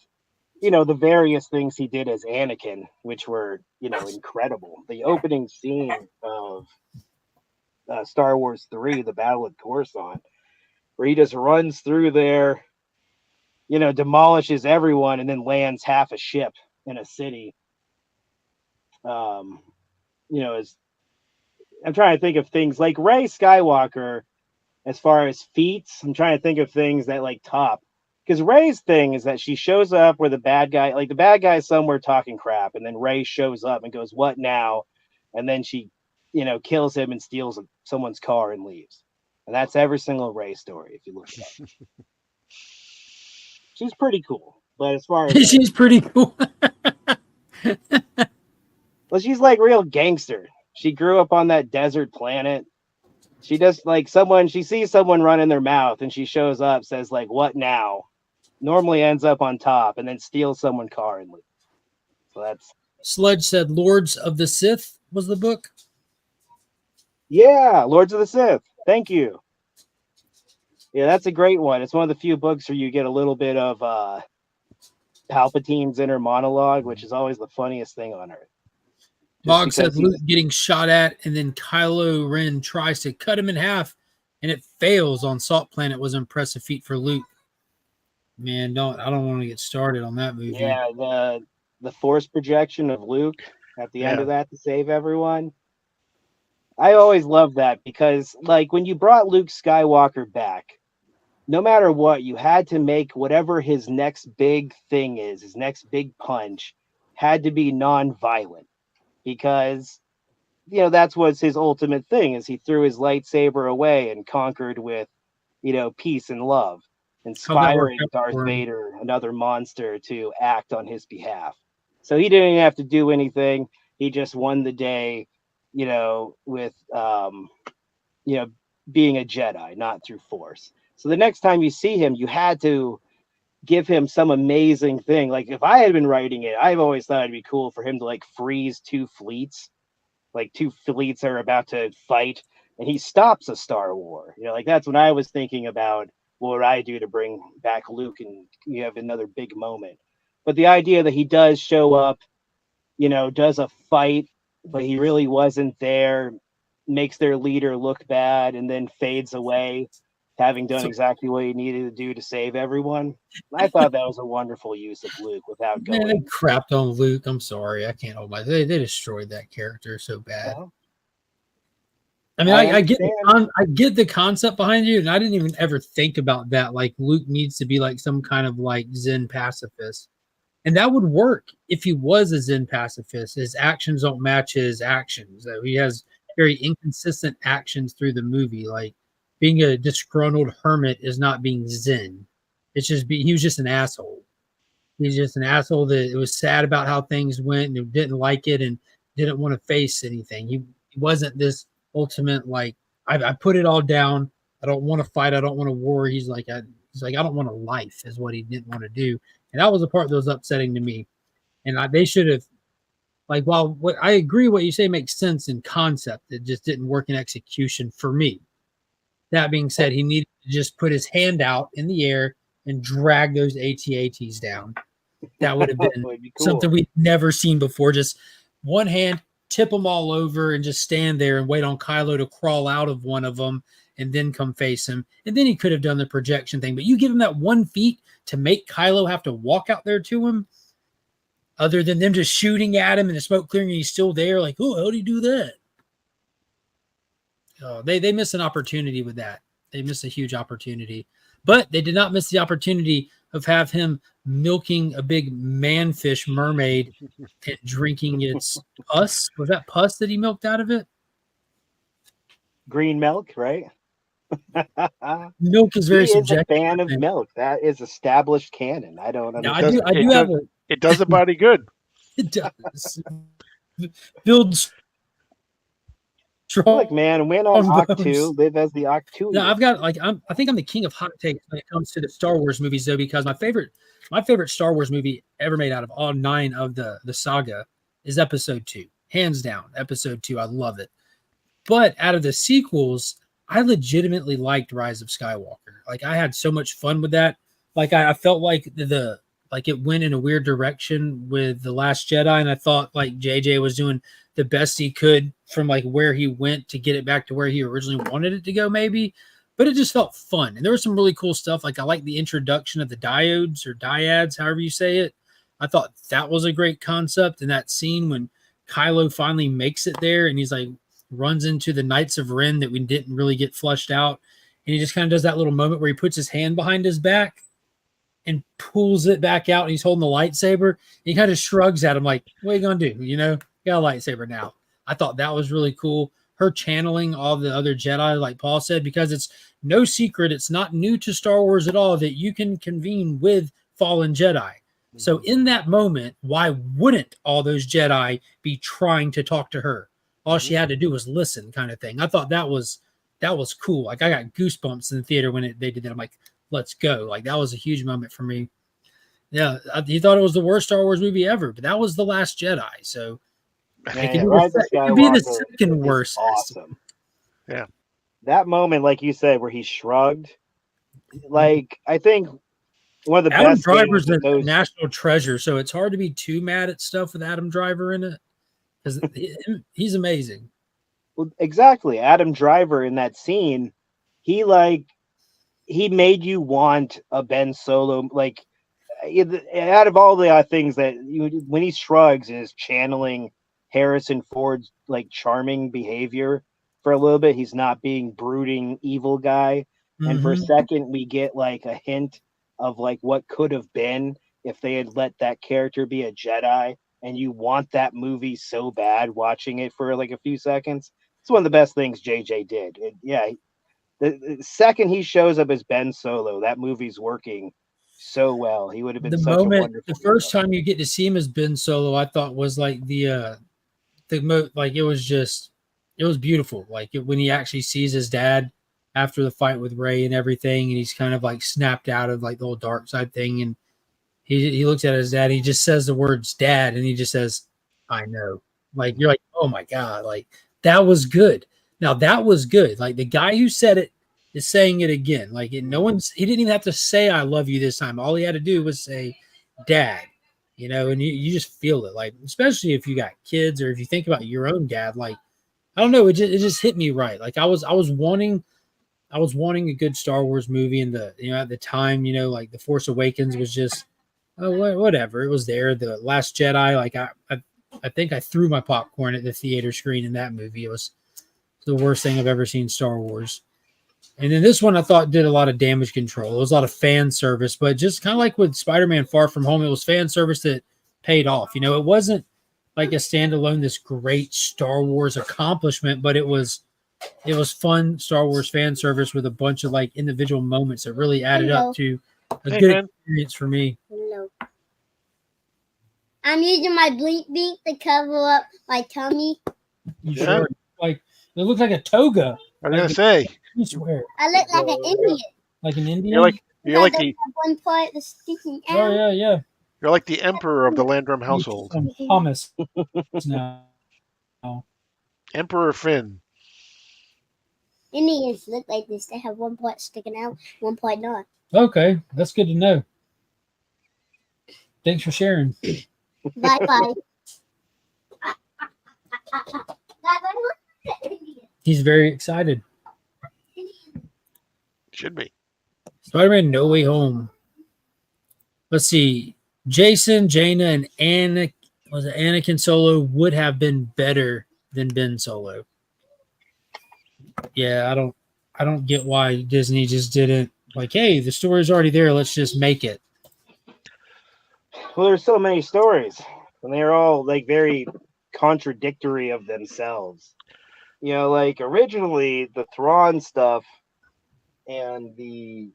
the various things he did as Anakin, which were incredible. The opening scene of Star Wars 3, The Battle of Coruscant, where he just runs through there, demolishes everyone, and then lands half a ship in a city. As I'm trying to think of things like Rey Skywalker, as far as feats. I'm trying to think of things that like top. Because Rey's thing is that she shows up where the bad guy's somewhere talking crap, and then Rey shows up and goes, "What now?" And then she, kills him and steals someone's car and leaves. And that's every single Rey story if you look it up. She's pretty cool, but as far as She's pretty cool. well, she's like real gangster. She grew up on that desert planet. She does like she sees someone running their mouth and she shows up, says like, "What now?" Normally ends up on top and then steals someone's car and leaves. So that's Sludge said Lords of the Sith was the book. yeah, Lords of the Sith. Thank you. Yeah, that's a great one. It's one of the few books where you get a little bit of Palpatine's inner monologue, which is always the funniest thing on earth. Bog said Luke getting shot at, and then Kylo Ren tries to cut him in half, and it fails on Salt Planet. Was an impressive feat for Luke. Man, I don't want to get started on that movie. Yeah, the force projection of Luke at the end of that to save everyone. I always loved that because, like, when you brought Luke Skywalker back, no matter what, you had to make whatever his next big thing is, his next big punch, had to be non-violent. Because, you know, that's what's his ultimate thing, is he threw his lightsaber away and conquered with, you know, peace and love, inspiring Darth Vader, another monster, to act on his behalf. So he didn't have to do anything. He just won the day, you know, with, you know, being a Jedi, not through force. So the next time you see him, you had to give him some amazing thing. Like, if I had been writing it, I've always thought it'd be cool for him to, like, freeze two fleets. Like, two fleets are about to fight, and he stops a Star War. You know, like, that's when I was thinking about what would I do to bring back Luke and you have another big moment. But the idea that he does show up, you know, does a fight, but he really wasn't there, makes their leader look bad, and then fades away, having done exactly what he needed to do to save everyone. I thought that was a wonderful use of Luke without going. Man, they crapped on Luke. I'm sorry. I can't hold my... They destroyed that character so bad. Well, I mean, I get the concept behind you, and I didn't even ever think about that. Like, Luke needs to be like some kind of like Zen pacifist. And that would work if he was a Zen pacifist. His actions don't match his actions. He has very inconsistent actions through the movie. Like, being a disgruntled hermit is not being Zen. It's just he was just an asshole. He's just an asshole that was sad about how things went and didn't like it and didn't want to face anything. He wasn't this ultimate, like, I put it all down. I don't want to fight. I don't want to war. He's like, I don't want a life, is what he didn't want to do. And that was the part that was upsetting to me. And they should have, like, while what I agree what you say makes sense in concept, it just didn't work in execution for me. That being said, he needed to just put his hand out in the air and drag those AT-ATs down. That would have been be cool. Something we've never seen before. Just one hand, tip them all over, and just stand there and wait on Kylo to crawl out of one of them and then come face him. And then he could have done the projection thing. But you give him that 1 feet to make Kylo have to walk out there to him, other than them just shooting at him and the smoke clearing and he's still there. Like, oh, how do you do that? Oh, they missed an opportunity with that. They missed a huge opportunity. But they did not miss the opportunity of have him milking a big manfish mermaid and drinking its pus. Was that pus that he milked out of it? Green milk, right? Milk is very subjective. He is a fan of milk. That is established canon. I don't understand. It does the body good. It does. Builds strong. Look, man, win on Octu, live as the Octu. No, I've got I think I'm the king of hot takes when it comes to the Star Wars movies, though, because my favorite Star Wars movie ever made out of all 9 of the saga is Episode 2, hands down. Episode 2, I love it. But out of the sequels, I legitimately liked Rise of Skywalker. Like, I had so much fun with that. Like, I felt like it went in a weird direction with The Last Jedi, and I thought like JJ was doing the best he could from like where he went to get it back to where he originally wanted it to go, maybe. But it just felt fun, and there was some really cool stuff. Like, I like the introduction of the diodes or dyads, however you say it. I thought that was a great concept, and that scene when Kylo finally makes it there, and he's like runs into the Knights of Ren that we didn't really get flushed out, and he just kind of does that little moment where he puts his hand behind his back and pulls it back out, and he's holding the lightsaber. And he kind of shrugs at him like, what are you going to do? You know, you got a lightsaber now. I thought that was really cool. Her channeling all the other Jedi, like Paul said, because it's no secret, it's not new to Star Wars at all that you can convene with fallen Jedi. So in that moment, why wouldn't all those Jedi be trying to talk to her? All she had to do was listen, kind of thing. I thought that was cool. Like, I got goosebumps in the theater when they did that. I'm like, let's go. Like, that was a huge moment for me. Yeah, he thought it was the worst Star Wars movie ever, but that was The Last Jedi. So Man, Rise of it could be the Skywalker second is worst. awesome. Yeah. That moment, like you said, where he shrugged, like I think one of the Adam best Driver's things with a those. national treasure, so it's hard to be too mad at stuff with Adam Driver in it because he's amazing. Well, exactly, Adam Driver in that scene, he he made you want a Ben Solo. Like out of all the things that when he shrugs and is channeling Harrison Ford's like charming behavior for a little bit, he's not being brooding evil guy. And for a second, we get like a hint of like what could have been if they had let that character be a Jedi. And you want that movie so bad watching it for like a few seconds. It's one of the best things JJ did. The second he shows up as Ben Solo, that movie's working so well. He would have been The such a moment, wonderful. the first time you get to see him as Ben Solo, I thought was like like it was beautiful. Like when he actually sees his dad after the fight with Rey and everything, and he's kind of like snapped out of like the whole dark side thing, and he looks at his dad. He just says the words "dad," and he just says, "I know." Like you're like, oh my god, like that was good. Now that was good. Like the guy who said it is saying it again. Like he didn't even have to say "I love you" this time. All he had to do was say "dad." And you just feel it. Like especially if you got kids or if you think about your own dad. Like I don't know, it just hit me right. Like I was wanting a good Star Wars movie, and at the time, like The Force Awakens was just whatever. It was there. The Last Jedi, like I think I threw my popcorn at the theater screen in that movie. It was the worst thing I've ever seen Star Wars. And then this one I thought did a lot of damage control. It was a lot of fan service, but just kind of like with Spider-Man Far From Home, it was fan service that paid off. It wasn't like a standalone, this great Star Wars accomplishment, but it was fun Star Wars fan service with a bunch of like individual moments that really added up to a good experience for me. Hello. I'm using my blink beak to cover up my tummy. You sure? Like it looks like a toga. I was gonna say. I swear. I look like an Indian. Like an Indian? You're like the one part that's sticking out. Oh yeah. You're like the emperor of the Landrum household. Hummus. No. Emperor Finn. Indians look like this. They have one part sticking out, one part not. Okay, that's good to know. Thanks for sharing. Bye bye. He's very excited. Should be. Spider-Man No Way Home. Let's see. Jason, Jaina, and Anakin Solo would have been better than Ben Solo. Yeah, I don't get why Disney just didn't like, hey, the story's already there, let's just make it. Well, there's so many stories, and they're all like very contradictory of themselves. Like originally the Thrawn stuff and the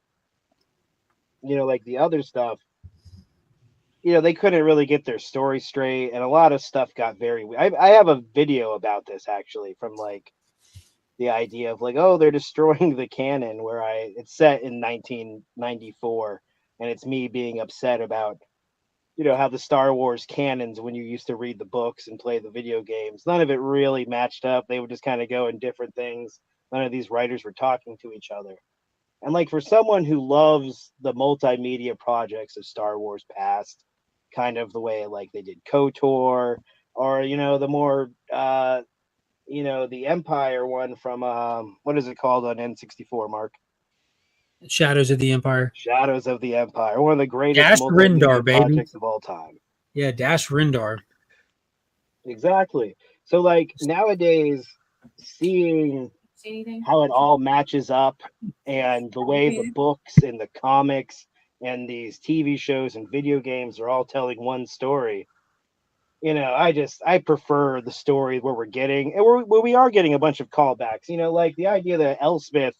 like the other stuff, they couldn't really get their story straight, and a lot of stuff got very I have a video about this actually, from like the idea of like, oh, they're destroying the canon, where it's set in 1994, and it's me being upset about how the Star Wars canons, when you used to read the books and play the video games, none of it really matched up. They would just kind of go in different things. None of these writers were talking to each other. And like for someone who loves the multimedia projects of Star Wars past, kind of the way like they did KOTOR, or the more the Empire one from what is it called on N64, Mark? Shadows of the Empire. Shadows of the Empire, one of the greatest Dash Rendar, projects of all time. Yeah, Dash Rendar. Exactly. So like nowadays, seeing how it all matches up, and the way the books and the comics and these TV shows and video games are all telling one story. I prefer the story where we're getting, and where we are getting a bunch of callbacks. Like the idea that Elspeth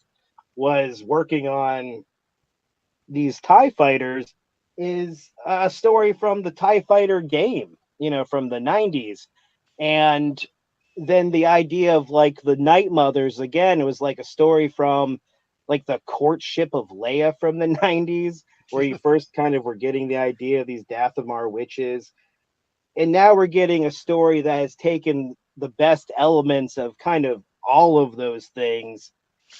was working on these TIE fighters is a story from the TIE fighter game, from the 90s. And then the idea of like the Night Mothers, again, it was like a story from like the courtship of Leia from the 90s, where you first kind of were getting the idea of these Dathomar witches. And now we're getting a story that has taken the best elements of kind of all of those things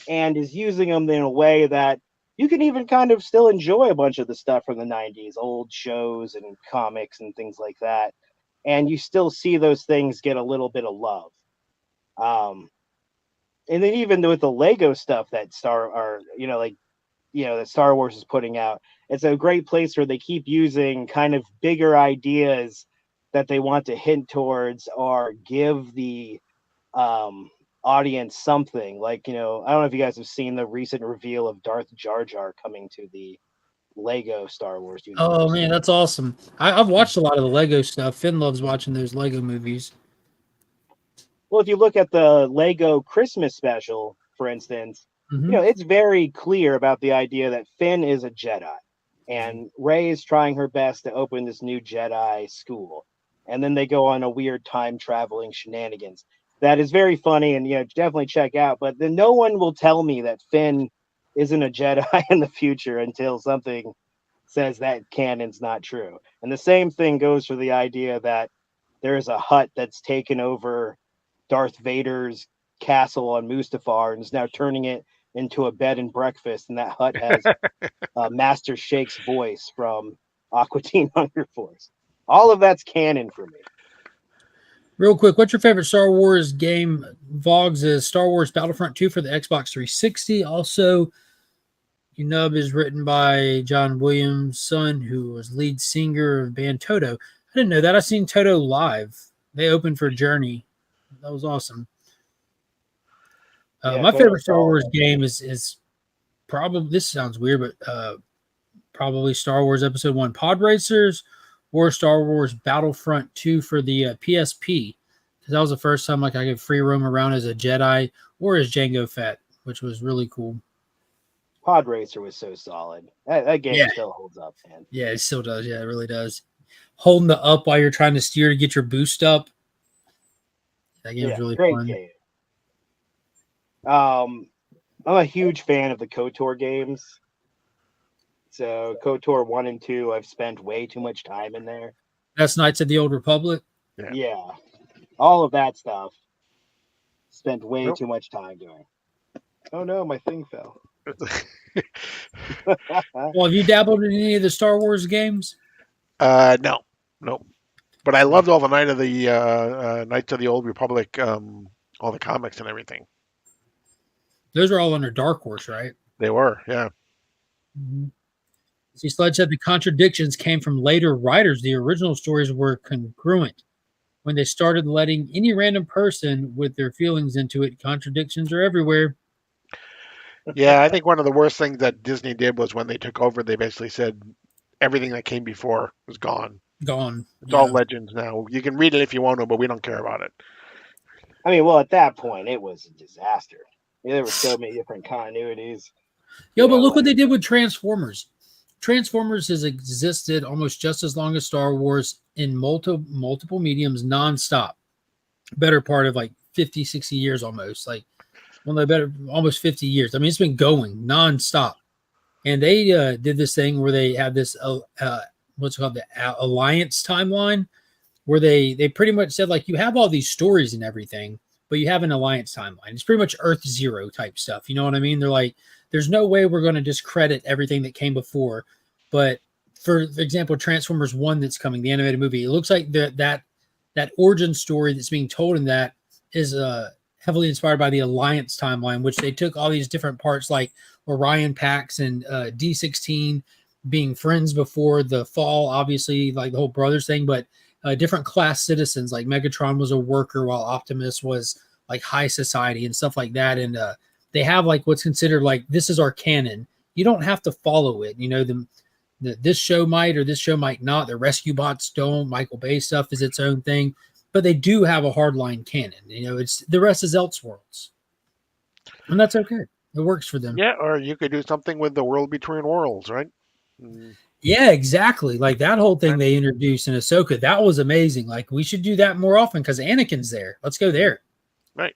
and is using them in a way that you can even kind of still enjoy a bunch of the stuff from the 90s, old shows and comics and things like that. And you still see those things get a little bit of love. And then even with the Lego stuff that that Star Wars is putting out, it's a great place where they keep using kind of bigger ideas that they want to hint towards or give the audience something. Like, I don't know if you guys have seen the recent reveal of Darth Jar Jar coming to the Lego Star Wars universe. Oh man, that's awesome. I've watched a lot of the Lego stuff. Finn loves watching those Lego movies. Well, if you look at the Lego Christmas special, for instance, it's very clear about the idea that Finn is a Jedi and Rey is trying her best to open this new Jedi school. And then they go on a weird time traveling shenanigans. That is very funny and definitely check out. But then no one will tell me that Finn isn't a Jedi in the future until something says that canon's not true. And the same thing goes for the idea that there is a hut that's taken over Darth Vader's castle on Mustafar and is now turning it into a bed and breakfast. And that hut has Master Shake's voice from Aqua Teen Hunger Force. All of that's canon for me. Real quick, what's your favorite Star Wars game? Vogs is Star Wars Battlefront 2 for the Xbox 360. Also, Unub is written by John Williams' son, who was lead singer of band Toto. I didn't know that. I've seen Toto live. They opened for Journey. That was awesome. My favorite Star Wars game is probably, this sounds weird, but probably Star Wars Episode 1 Pod Racers or Star Wars Battlefront 2 for the PSP. Because that was the first time I could free roam around as a Jedi or as Jango Fett, which was really cool. Pod Racer was so solid. That game still holds up, man. Yeah, it still does. Yeah, it really does. Holding the up while you're trying to steer to get your boost up. That game's really great fun. Game. I'm a huge fan of the KOTOR games. So KOTOR 1 and 2, I've spent way too much time in there. That's Knights of the Old Republic. Yeah. All of that stuff. Spent way too much time doing. Oh no, my thing fell. Well, have you dabbled in any of the Star Wars games? No. But I loved all the Knights of the Old Republic, all the comics and everything. Those are all under Dark Horse, right? They were, yeah. Mm-hmm. See, Sledge said the contradictions came from later writers. The original stories were congruent. When they started letting any random person with their feelings into it, contradictions are everywhere. Yeah, I think one of the worst things that Disney did was when they took over, they basically said everything that came before was gone. Gone. It's all legends now. You can read it if you want to, but we don't care about it. I mean, well, at that point, it was a disaster. There were so many different continuities. But look what they did with Transformers. Transformers has existed almost just as long as Star Wars in multiple mediums nonstop. Better part of 50, 60 years almost. Almost 50 years. I mean, it's been going nonstop. And they did this thing where they had this, what's called the Alliance timeline, where they pretty much said, you have all these stories and everything, but you have an Alliance timeline. It's pretty much Earth Zero type stuff. You know what I mean? They're like, there's no way we're going to discredit everything that came before. But for example, Transformers 1 that's coming, the animated movie, it looks like that origin story that's being told in that is heavily inspired by the Alliance timeline, which they took all these different parts like Orion Pax and D16 being friends before the fall, obviously, the whole brothers thing, but different class citizens, like Megatron was a worker while Optimus was high society and stuff like that. And they have what's considered this is our canon. You don't have to follow it. This show might or this show might not. The Rescue Bots don't. Michael Bay stuff is its own thing, but they do have a hardline canon. It's the rest is Elseworlds, and that's okay. It works for them. Yeah, or you could do something with the World Between Worlds, right? Yeah, exactly. That whole thing they introduced in Ahsoka, that was amazing. We should do that more often because Anakin's there. Let's go there. Right.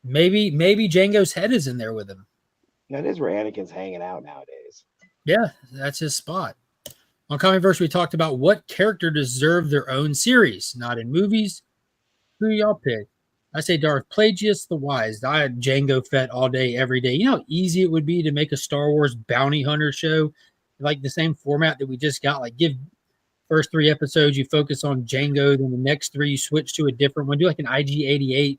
Maybe Jango's head is in there with him. That is where Anakin's hanging out nowadays. Yeah, that's his spot. On Comic-Verse, we talked about what character deserved their own series, not in movies. Who y'all pick? I say Darth Plagueis the Wise. I had Jango Fett all day, every day. You know how easy it would be to make a Star Wars bounty hunter show, like the same format that we just got. Like, give first 3 episodes you focus on Jango, then the next 3 you switch to a different one. Do like an IG-88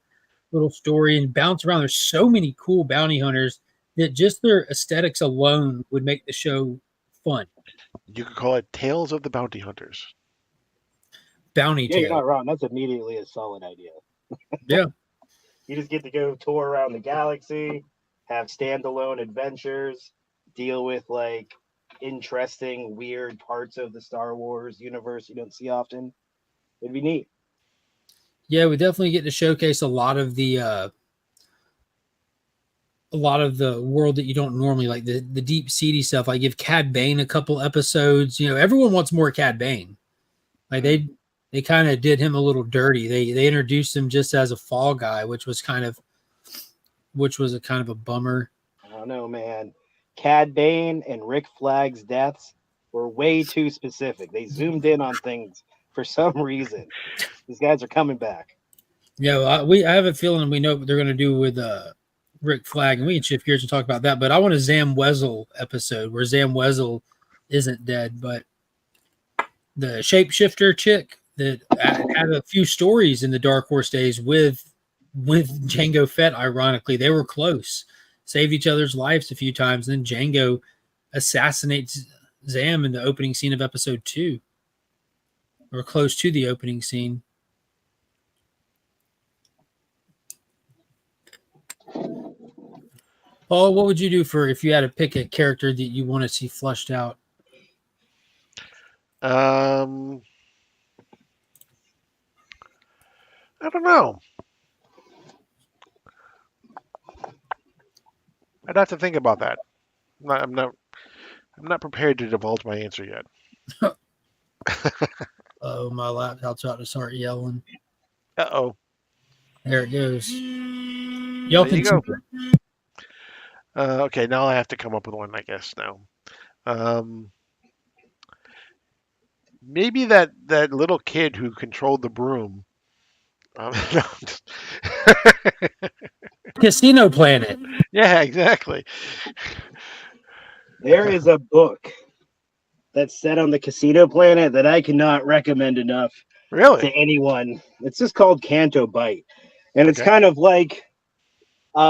little story and bounce around. There's so many cool bounty hunters that just their aesthetics alone would make the show fun. You could call it Tales of the Bounty Hunters. Bounty Yeah, you're Tale. not wrong. That's immediately a solid idea. Yeah. You just get to go tour around the galaxy, have standalone adventures, deal with like interesting, weird parts of the Star Wars universe you don't see often. It'd be neat. Yeah, we definitely get to showcase a lot of the world that you don't normally like, the deep seedy stuff. Like give Cad Bane a couple episodes. You know, everyone wants more Cad Bane. Like they kind of did him a little dirty. They introduced him just as a fall guy, which was a kind of a bummer. I don't know, man. Cad Bane and Rick Flag's deaths were way too specific. They zoomed in on things for some reason. These guys are coming back. Yeah, I have a feeling we know what they're going to do with Rick Flag, and we can shift gears and talk about that. But I want a Zam Wesell episode where Zam Wesell isn't dead, but the shapeshifter chick that had a few stories in the Dark Horse days with Jango Fett. Ironically, they were close, saved each other's lives a few times. And then Jango assassinates Zam in the opening scene of episode 2, or close to the opening scene. Paul, what would you do if you had to pick a character that you want to see flushed out? I don't know. I'd have to think about that. I'm not prepared to divulge my answer yet. Oh, my laptop's about to start yelling. Uh-oh. There it goes. Y'all There you can go. Okay, now I have to come up with one, I guess, now. Maybe that little kid who controlled the broom. No, Casino Planet. yeah, exactly. There is a book that's set on the Casino Planet that I cannot recommend enough to Really? anyone. It's just called Canto Bite. And it's Okay. kind of like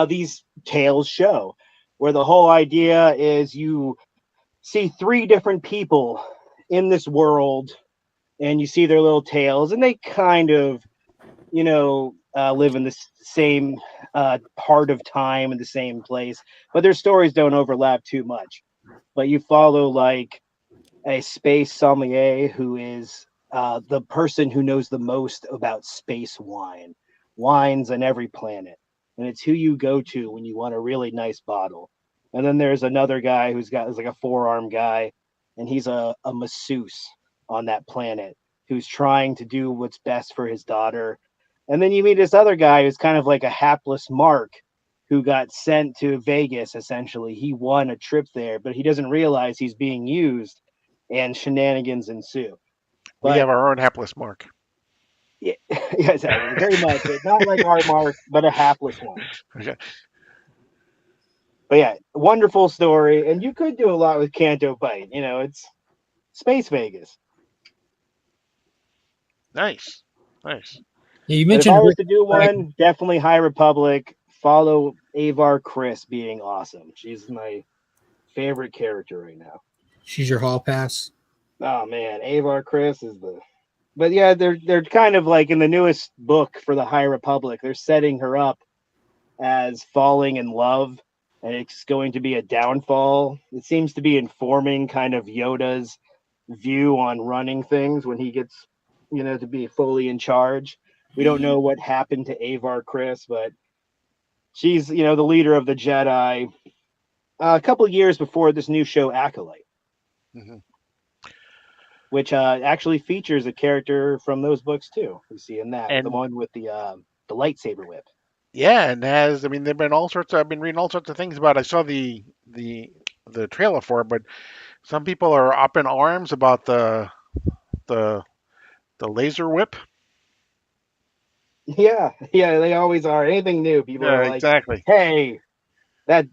these tales show, where the whole idea is you see 3 different people in this world and you see their little tales, and they kind of, live in the same part of time in the same place, but their stories don't overlap too much. But you follow like a space sommelier who is the person who knows the most about space wines on every planet. And it's who you go to when you want a really nice bottle. And then there's another guy is like a forearm guy, and he's a masseuse on that planet who's trying to do what's best for his daughter. And then you meet this other guy who's kind of like a hapless mark who got sent to Vegas, essentially. He won a trip there, but he doesn't realize he's being used, and shenanigans ensue. We But have our own hapless mark. yeah, yes, very much. Not like our mark, but a hapless one. Okay. But yeah, wonderful story. And you could do a lot with Canto Bite. It's Space Vegas. Nice. Yeah, you But if mentioned I was Rick to do Flag. one, definitely High Republic. Follow Avar Chris being awesome. She's my favorite character right now. She's your hall pass. Oh man, Avar Chris is the. But yeah, they're kind of like in the newest book for the High Republic. They're setting her up as falling in love, and it's going to be a downfall. It seems to be informing kind of Yoda's view on running things when he gets, to be fully in charge. We don't know what happened to Avar Chris, but she's, the leader of the Jedi a couple of years before this new show, Acolyte, hmm which actually features a character from those books too. We see in that, And the one with the lightsaber whip. yeah, and they've been all sorts. I've been reading all sorts of things about. I saw the the trailer for it, but some people are up in arms about the laser whip. Yeah, yeah, they always are. Anything new, people Yeah, are like, exactly. "Hey, that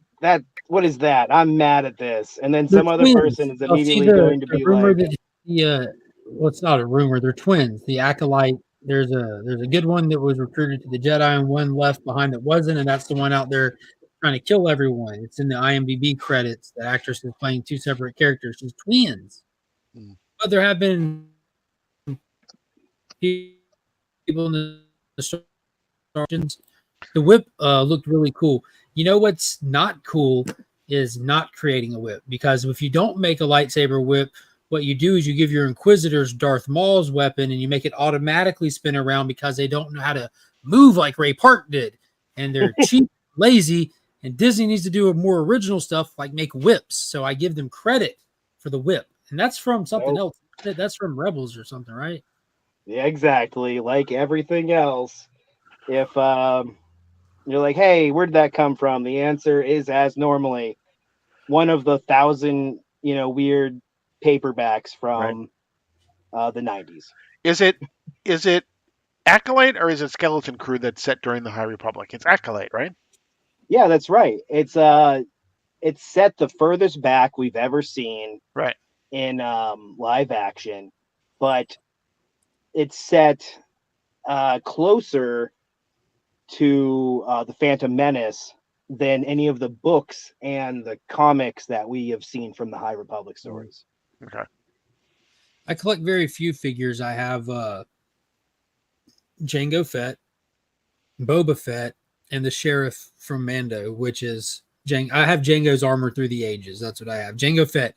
what is that? I'm mad at this." And then They're some other twins. person is I'll see immediately going to the be rumor like, that well, it's not a rumor. They're twins. The acolyte. There's a good one that was recruited to the Jedi, and one left behind that wasn't, and that's the one out there trying to kill everyone. It's in the IMDb credits. The actress is playing two separate characters. She's twins. Hmm. But there have been people in the Star Wars. The whip looked really cool. You know what's not cool is not creating a whip, because if you don't make a lightsaber whip, what you do is you give your Inquisitors Darth Maul's weapon and you make it automatically spin around because they don't know how to move like Ray Park did, and they're cheap, lazy, and Disney needs to do more original stuff like make whips. So I give them credit for the whip, and that's from something Nope. else. That's from Rebels or something, right? "Yeah, exactly, like everything else." If you're like, "Hey, where did that come from?" The answer is, as normally, one of the 1,000, weird paperbacks Right. from the 90s. Is it Acolyte or is it Skeleton Crew that's set during the High Republic? It's Acolyte, right? Yeah, that's right. It's set the furthest back we've ever seen Right. in live action, but it's set closer to the Phantom Menace than any of the books and the comics that we have seen from the High Republic stories. Okay. I collect very few figures. I have Jango Fett, Boba Fett, and the Sheriff from Mando, which is I have Jango's armor through the ages. That's what I have. Jango Fett,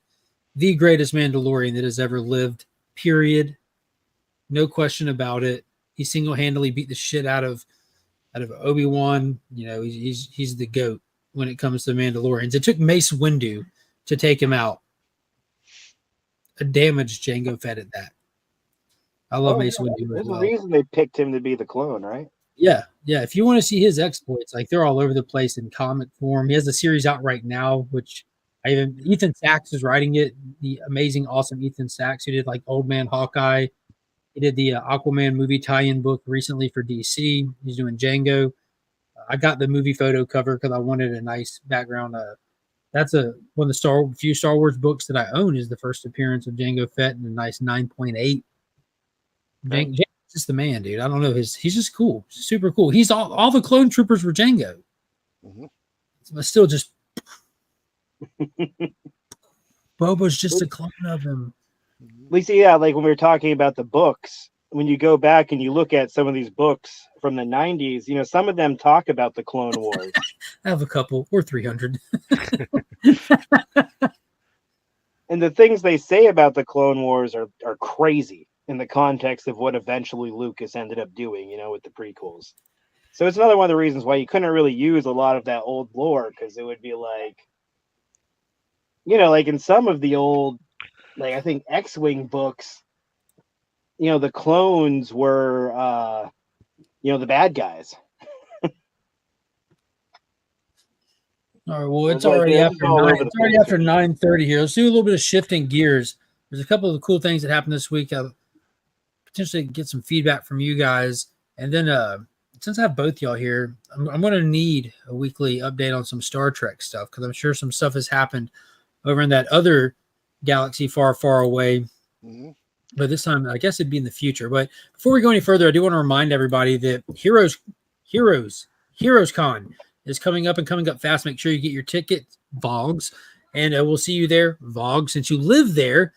the greatest Mandalorian that has ever lived. Period. No question about it. He single-handedly beat the shit out of Obi-Wan. You know, he's the GOAT when it comes to Mandalorians. It took Mace Windu to take him out. A damaged Jango Fett at that. I love Mace Windu as There's well. a reason they picked him to be the clone, right? Yeah. If you want to see his exploits, like they're all over the place in comic form. He has a series out right now, which Ethan Sachs is writing it. The amazing, awesome Ethan Sachs, who did like Old Man Hawkeye. He did the Aquaman movie tie-in book recently for DC. He's doing Django. I got the movie photo cover because I wanted a nice background. That's one of the few Star Wars books that I own. Is the first appearance of Jango Fett in a nice 9.8. Jango's just the man, dude. I don't know he's just cool, super cool. He's all the clone troopers were Jango, but still just Boba's just a clone of him. Lisa, yeah, like when we were talking about the books, when you go back and you look at some of these books from the 90s, some of them talk about the Clone Wars. I have a couple or 300. And the things they say about the Clone Wars are crazy in the context of what eventually Lucas ended up doing, with the prequels. So it's another one of the reasons why you couldn't really use a lot of that old lore, because it would be like, like in some of the old, like I think X-Wing books, the clones were, the bad guys. All right, well, it's already after 9:30 here. Let's do a little bit of shifting gears. There's a couple of cool things that happened this week. I'll potentially get some feedback from you guys, and then since I have both y'all here, I'm going to need a weekly update on some Star Trek stuff, because I'm sure some stuff has happened over in that other galaxy far, far away. But this time, I guess it'd be in the future. But before we go any further, I do want to remind everybody that Heroes Con is coming up fast. Make sure you get your ticket, Vogs, and we'll see you there, Vogs. Since you live there,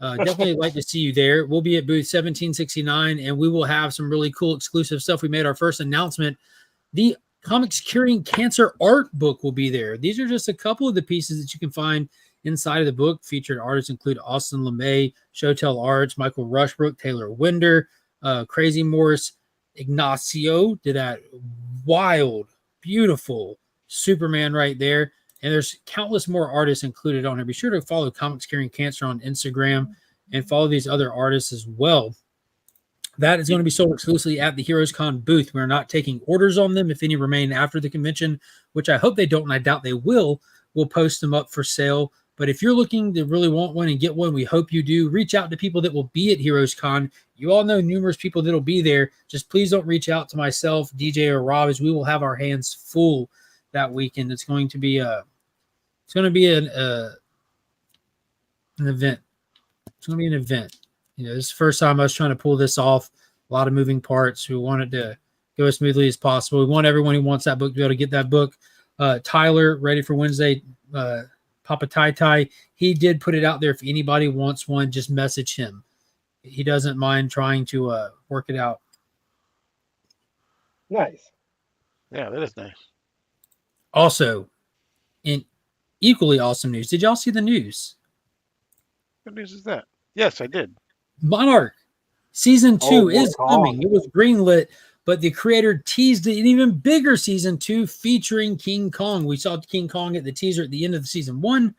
definitely like to see you there. We'll be at booth 1769, and we will have some really cool exclusive stuff. We made our first announcement. The Comics Curing Cancer art book will be there. These are just a couple of the pieces that you can find inside of the book. Featured artists include Austin LeMay, Showtell Arts, Michael Rushbrook, Taylor Winder, Crazy Morris, Ignacio did that wild, beautiful Superman right there. And there's countless more artists included on here. Be sure to follow Comics Curing Cancer on Instagram and follow these other artists as well. That is going to be sold exclusively at the Heroes Con booth. We're not taking orders on them. If any remain after the convention, which I hope they don't, and I doubt they will we'll post them up for sale. But if you're looking to really want one and get one, we hope you do. Reach out to people that will be at Heroes Con. You all know numerous people that will be there. Just please don't reach out to myself, DJ, or Rob, as we will have our hands full that weekend. It's going to be an event. It's going to be an event. This is the first time I was trying to pull this off. A lot of moving parts. We wanted to go as smoothly as possible. We want everyone who wants that book to be able to get that book. Tyler, ready for Wednesday. Papa Tai Tai, he did put it out there. If anybody wants one, just message him. He doesn't mind trying to work it out. Nice. Yeah, that is nice. Also, in equally awesome news, did y'all see the news? What news is that? Yes, I did. Monarch season 2 is wow. coming. It was greenlit, but the creator teased an even bigger season 2 featuring King Kong. We saw King Kong at the teaser at the end of the season 1.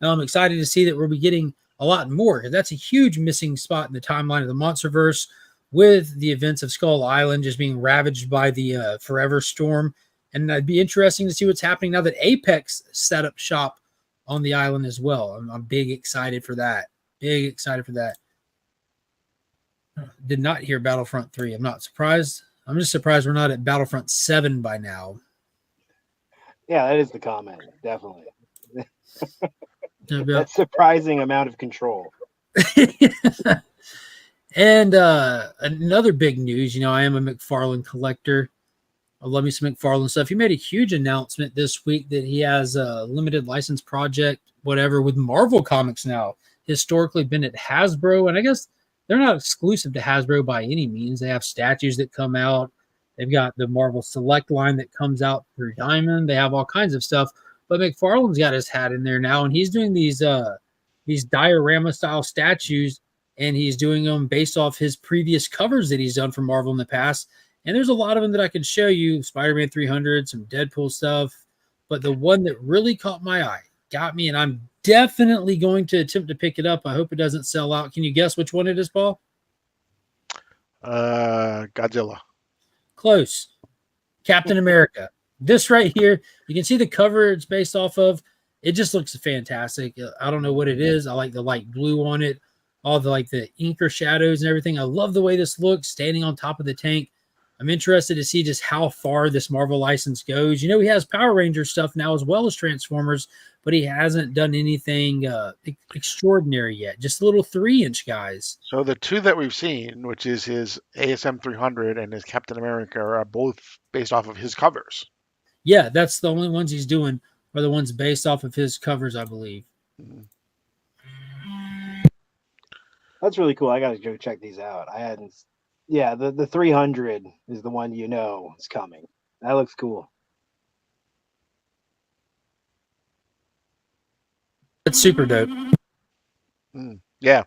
And I'm excited to see that we'll be getting a lot more, because that's a huge missing spot in the timeline of the Monsterverse, with the events of Skull Island just being ravaged by the Forever Storm. And it'd be interesting to see what's happening now that Apex set up shop on the island as well. I'm big excited for that. Big excited for that. Did not hear Battlefront 3. I'm not surprised. I'm just surprised we're not at Battlefront 7 by now. Yeah, that is the comment. Definitely. Yeah. That's surprising amount of control. And another big news, I am a McFarlane collector. I love me some McFarlane stuff. He made a huge announcement this week that he has a limited license project, whatever, with Marvel Comics now. Historically been at Hasbro, and I guess they're not exclusive to Hasbro by any means. They have statues that come out. They've got the Marvel Select line that comes out through Diamond. They have all kinds of stuff. But McFarlane's got his hat in there now, and he's doing these diorama-style statues, and he's doing them based off his previous covers that he's done for Marvel in the past. And there's a lot of them that I can show you, Spider-Man 300, some Deadpool stuff. But the one that really caught my eye, got me, and I'm definitely going to attempt to pick it up. I hope it doesn't sell out. Can you guess which one it is, Paul? Godzilla. Close. Captain America. This right here, you can see the cover it's based off of. It just looks fantastic. I don't know what it is. I like the light blue on it, all the the inker shadows and everything. I love the way this looks, standing on top of the tank. I'm interested to see just how far this Marvel license goes. He has Power Ranger stuff now as well as Transformers, but he hasn't done anything extraordinary yet. Just little 3-inch guys. So the two that we've seen, which is his ASM 300 and his Captain America, are both based off of his covers. Yeah, that's the only ones he's doing are the ones based off of his covers, I believe. Mm-hmm. That's really cool. I got to go check these out. I hadn't. Yeah, the 300 is the one is coming. That looks cool. It's super dope. Yeah.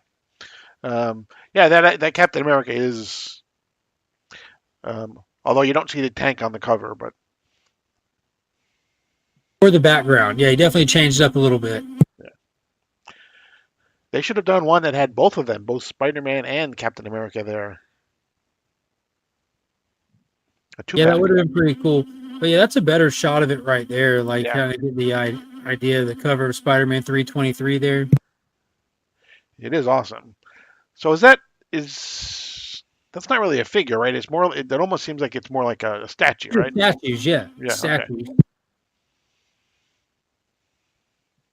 That Captain America is, although you don't see the tank on the cover, but. Or the background. Yeah, he definitely changed it up a little bit. Yeah. They should have done one that had both of them, both Spider-Man and Captain America there. Yeah, that would have been pretty cool. But yeah, that's a better shot of it right there. Kind of get the idea of the cover of Spider-Man 323 there. It is awesome. So that's not really a figure, right? It's more. That almost seems like it's more like a statue, right? Statues, yeah. Yeah. Statues. Okay.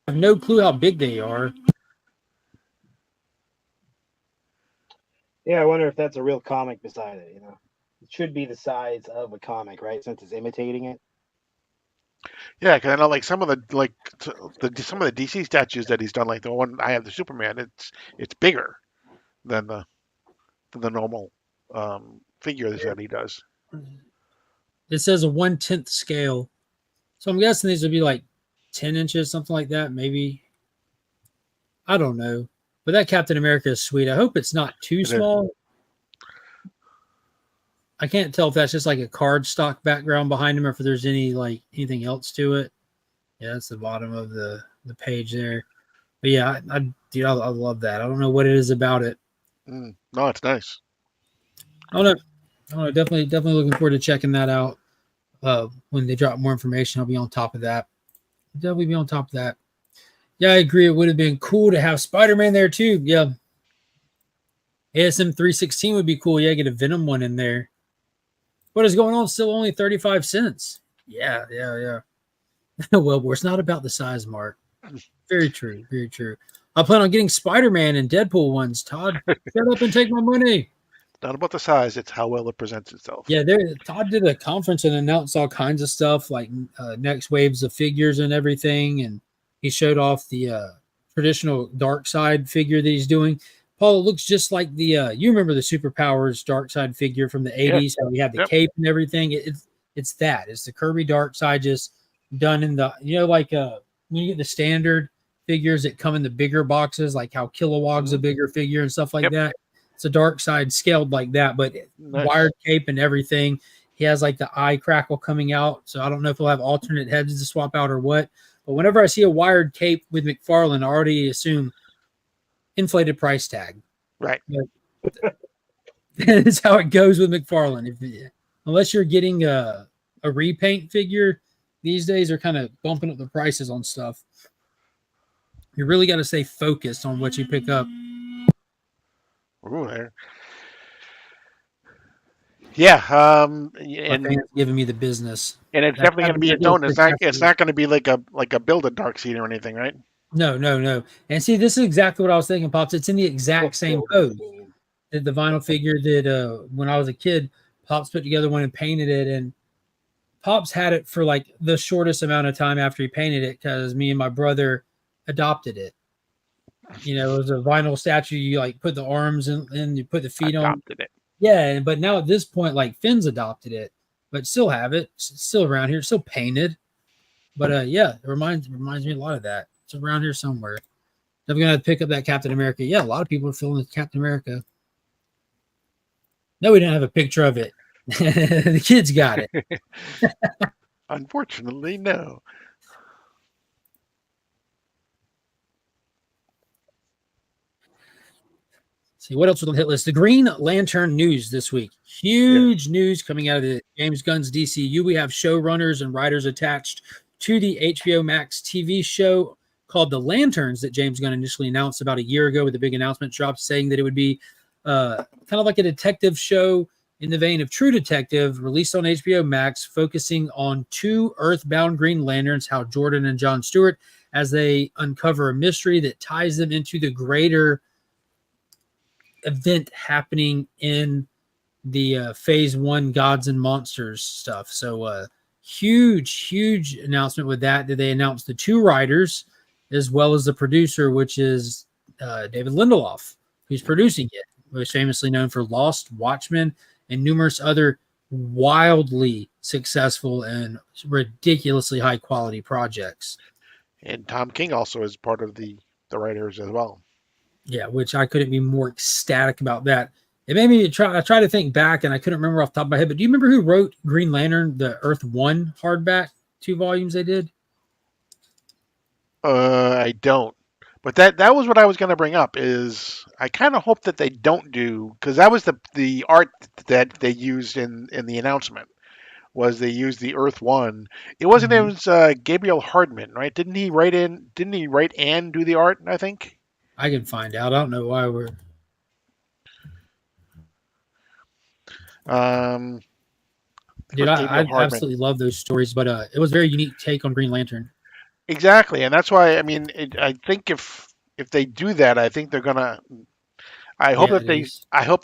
I have no clue how big they are. Yeah, I wonder if that's a real comic beside it. It should be the size of a comic, right? Since it's imitating it. Yeah, because I know some of the some of the DC statues that he's done, like the one I have, the Superman, it's bigger than the normal figures that he does. It says a 1/10 scale, so I'm guessing these would be 10 inches, something like that, maybe. I don't know, but that Captain America is sweet. I hope it's not too small. I can't tell if that's just a card stock background behind him or if there's any anything else to it. Yeah, that's the bottom of the page there. But yeah, I love that. I don't know what it is about it. No, it's nice. I don't know. Definitely looking forward to checking that out. When they drop more information, I'll be on top of that. definitely be on top of that. Yeah, I agree. It would have been cool to have Spider-Man there too. Yeah. ASM 316 would be cool. Yeah, get a Venom one in there. What is going on? Still only 35 cents. Yeah. Well, it's not about the size, Mark. Very true. Very true. I plan on getting Spider-Man and Deadpool ones. Todd, shut up and take my money. It's not about the size; it's how well it presents itself. Yeah, Todd did a conference and announced all kinds of stuff like next waves of figures and everything, and he showed off the traditional Dark Side figure that he's doing. Paul, it looks just like the you remember the Superpowers Dark Side figure from the 80s, how we had the cape and everything. It's that. It's the Kirby Dark Side just done in the like when you get the standard figures that come in the bigger boxes, like how Kilowog's a bigger figure and stuff like that. It's a Dark Side scaled like that, but wired cape and everything. He has like the eye crackle coming out, so I don't know if he'll have alternate heads to swap out or what. But whenever I see a wired cape with McFarlane, I already assume inflated price tag. Right. That's how it goes with McFarlane. Unless you're getting a repaint figure, these days are kind of bumping up the prices on stuff. You really got to stay focused on what you pick up. Ooh, there. Yeah, And fans giving me the business, and it's definitely going to be its own. It's not going to be like a build a dark seed or anything, right? No. And see, this is exactly what I was thinking, Pops. It's in the exact same pose. The vinyl figure that when I was a kid, Pops put together one and painted it, and Pops had it for like the shortest amount of time after he painted it because me and my brother adopted it. It was a vinyl statue. You like put the arms in and you put the feet adopted it. Yeah, but now at this point, like Finn's adopted it, but still have it. It's still around here, still painted. But yeah, it reminds me a lot of that. It's around here somewhere. I'm gonna pick up that Captain America. Yeah, a lot of people are feeling the Captain America. No, we didn't have a picture of it. The kids got it. Unfortunately, no. See what else was on the hit list. The Green Lantern news this week. Huge news coming out of the James Gunn's DCU. We have showrunners and writers attached to the HBO Max TV show called The Lanterns that James Gunn initially announced about a year ago with a big announcement drop saying that it would be kind of like a detective show in the vein of True Detective, released on HBO Max, focusing on two Earthbound Green Lanterns, Hal Jordan and John Stewart, as they uncover a mystery that ties them into the greater event happening in the phase 1 Gods and Monsters stuff. So huge announcement with that they announced the two writers as well as the producer, which is David Lindelof, who's producing it, most famously known for Lost, Watchmen, and numerous other wildly successful and ridiculously high quality projects. And Tom King also is part of the writers as well. Yeah, which I couldn't be more ecstatic about that. It made me I tried to think back, and I couldn't remember off the top of my head, but do you remember who wrote Green Lantern, the Earth 1 hardback, 2 volumes they did? I don't. But that was what I was going to bring up, is I kind of hope that they don't do, because that was the art that they used in the announcement, was they used the Earth 1. It wasn't, it was Gabriel Hardman, right? Didn't he write and do the art, I think? I can find out. I don't know why we're. Dude, I absolutely love those stories, but it was a very unique take on Green Lantern. Exactly, and that's why I think if they do that, I think they're gonna. I hope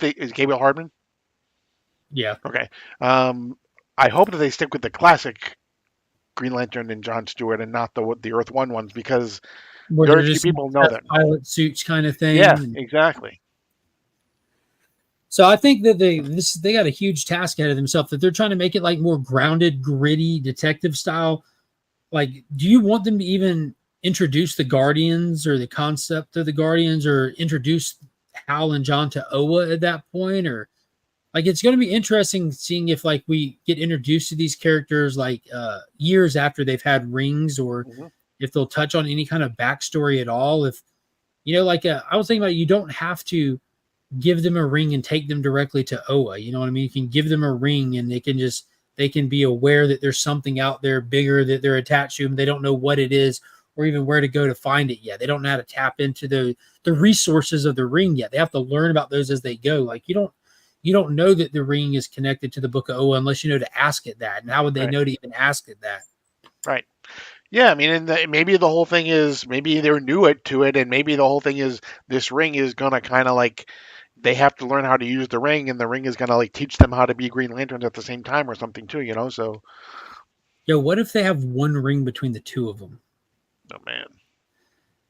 is Gabriel Hardman. Yeah. Okay. I hope that they stick with the classic Green Lantern and John Stewart and not the Earth 1 ones, because very few people know that pilot suits kind of thing. Yeah, exactly. So I think that they got a huge task ahead of themselves, that they're trying to make it like more grounded, gritty detective style. Like, do you want them to even introduce the Guardians or the concept of the Guardians, or introduce Hal and John to Oa at that point? Or like, it's going to be interesting seeing if like we get introduced to these characters like years after they've had rings, or if they'll touch on any kind of backstory at all. If like I was thinking about, you don't have to give them a ring and take them directly to Oa. You know what I mean? You can give them a ring and they can just they can be aware that there's something out there bigger that they're attached to, and they don't know what it is or even where to go to find it yet. They don't know how to tap into the resources of the ring yet. They have to learn about those as they go. Like you don't know that the ring is connected to the Book of Oa unless you know to ask it that. And how would they know to even ask it that? Right. Yeah, I mean, and maybe the whole thing is maybe they're new to it, and maybe the whole thing is this ring is gonna kind of like they have to learn how to use the ring, and the ring is gonna like teach them how to be Green Lanterns at the same time or something too, So, What if they have one ring between the two of them? oh man.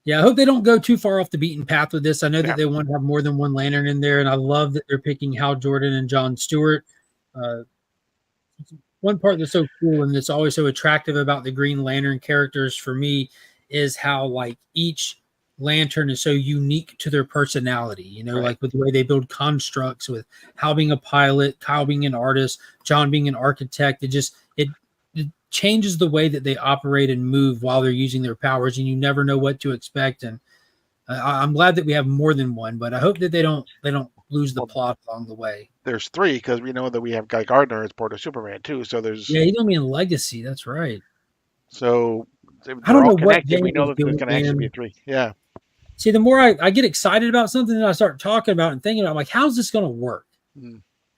Yeah, I hope they don't go too far off the beaten path with this. I know that they want to have more than one Lantern in there, and I love that they're picking Hal Jordan and John Stewart. One part that's so cool and that's always so attractive about the Green Lantern characters for me is how like each Lantern is so unique to their personality. Like with the way they build constructs, with Hal being a pilot, Kyle being an artist, John being an architect. It changes the way that they operate and move while they're using their powers, and you never know what to expect. And I'm glad that we have more than one, but I hope that they don't lose the plot along the way. There's 3 because we know that we have Guy Gardner as part of Superman too. So there's he's gonna be in Legacy. That's right. So I don't know what connected. James We know that is there's doing, going to actually be 3. Yeah. See, the more I get excited about something, and I start talking about it and thinking about, I'm like, how's this going to work?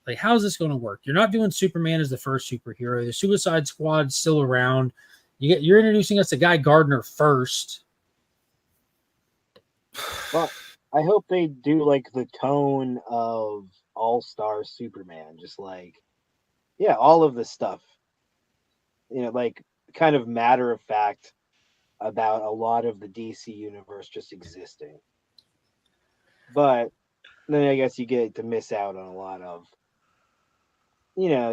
Like, how's this going to work? You're not doing Superman as the first superhero. The Suicide Squad's still around. You're introducing us to Guy Gardner first. Well, I hope they do like the tone of All-Star Superman, just like, yeah, all of this stuff, like kind of matter of fact about a lot of the DC universe just existing. But then I guess you get to miss out on a lot of,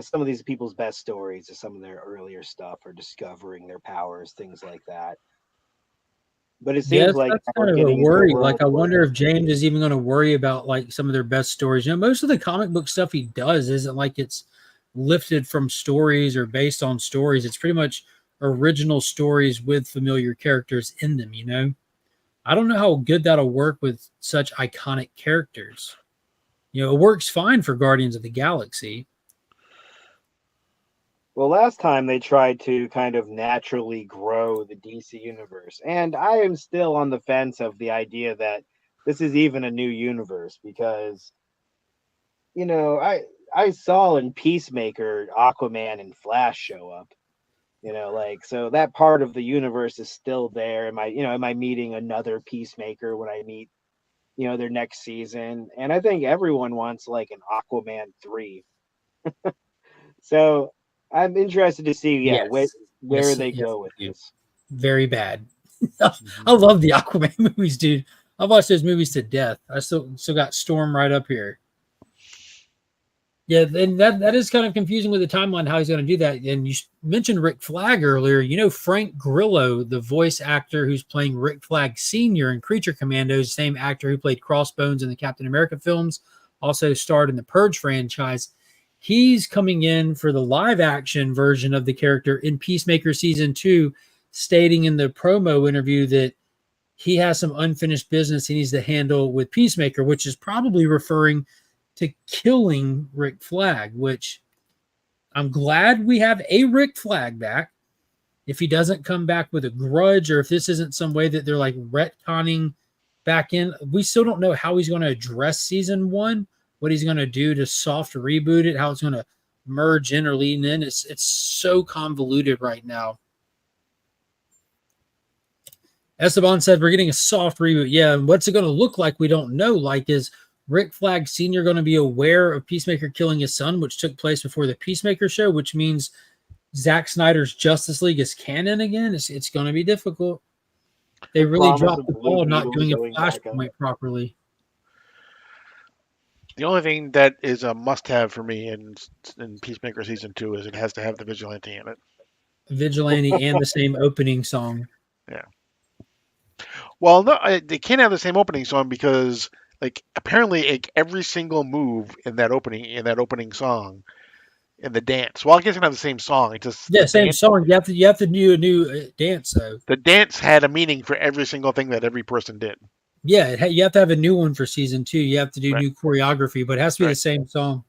some of these people's best stories or some of their earlier stuff or discovering their powers, things like that. But it seems like that's kind of a worry. Like, I wonder if James is even going to worry about like some of their best stories. Most of the comic book stuff he does isn't like it's lifted from stories or based on stories. It's pretty much original stories with familiar characters in them. I don't know how good that'll work with such iconic characters. It works fine for Guardians of the Galaxy. Well, last time they tried to kind of naturally grow the DC universe, and I am still on the fence of the idea that this is even a new universe because, I saw in Peacemaker Aquaman and Flash show up, so that part of the universe is still there. Am I meeting another Peacemaker when I meet, their next season? And I think everyone wants like an Aquaman 3. So I'm interested to see, where they go with this. Very bad. I love the Aquaman movies, dude. I've watched those movies to death. I still got Storm right up here. Yeah, and that is kind of confusing with the timeline, how he's going to do that. And you mentioned Rick Flag earlier. Frank Grillo, the voice actor who's playing Rick Flag Sr. in Creature Commandos, same actor who played Crossbones in the Captain America films, also starred in the Purge franchise. He's coming in for the live action version of the character in Peacemaker Season 2, stating in the promo interview that he has some unfinished business he needs to handle with Peacemaker, which is probably referring to killing Rick Flag, which I'm glad we have a Rick Flag back. If he doesn't come back with a grudge, or if this isn't some way that they're like retconning back in, we still don't know how he's going to address Season 1, what he's going to do to soft reboot it, how it's going to merge in or lean in. It's so convoluted right now. Esteban said we're getting a soft reboot. Yeah, and what's it going to look like? We don't know. Like, is Rick Flag Sr. going to be aware of Peacemaker killing his son, which took place before the Peacemaker show, which means Zack Snyder's Justice League is canon again? It's going to be difficult. They really dropped the ball not doing a Flashpoint properly. The only thing that is a must-have for me in Peacemaker Season 2 is it has to have the Vigilante in it. Vigilante and the same opening song. Yeah. Well, no, they can't have the same opening song because, like, apparently, like, every single move in that opening song, in the dance. Well, I guess it can have the same song. It's just same song. You have to do a new dance though. The dance had a meaning for every single thing that every person did. Yeah, you have to have a new one for Season 2. You have to do new choreography, but it has to be the same song.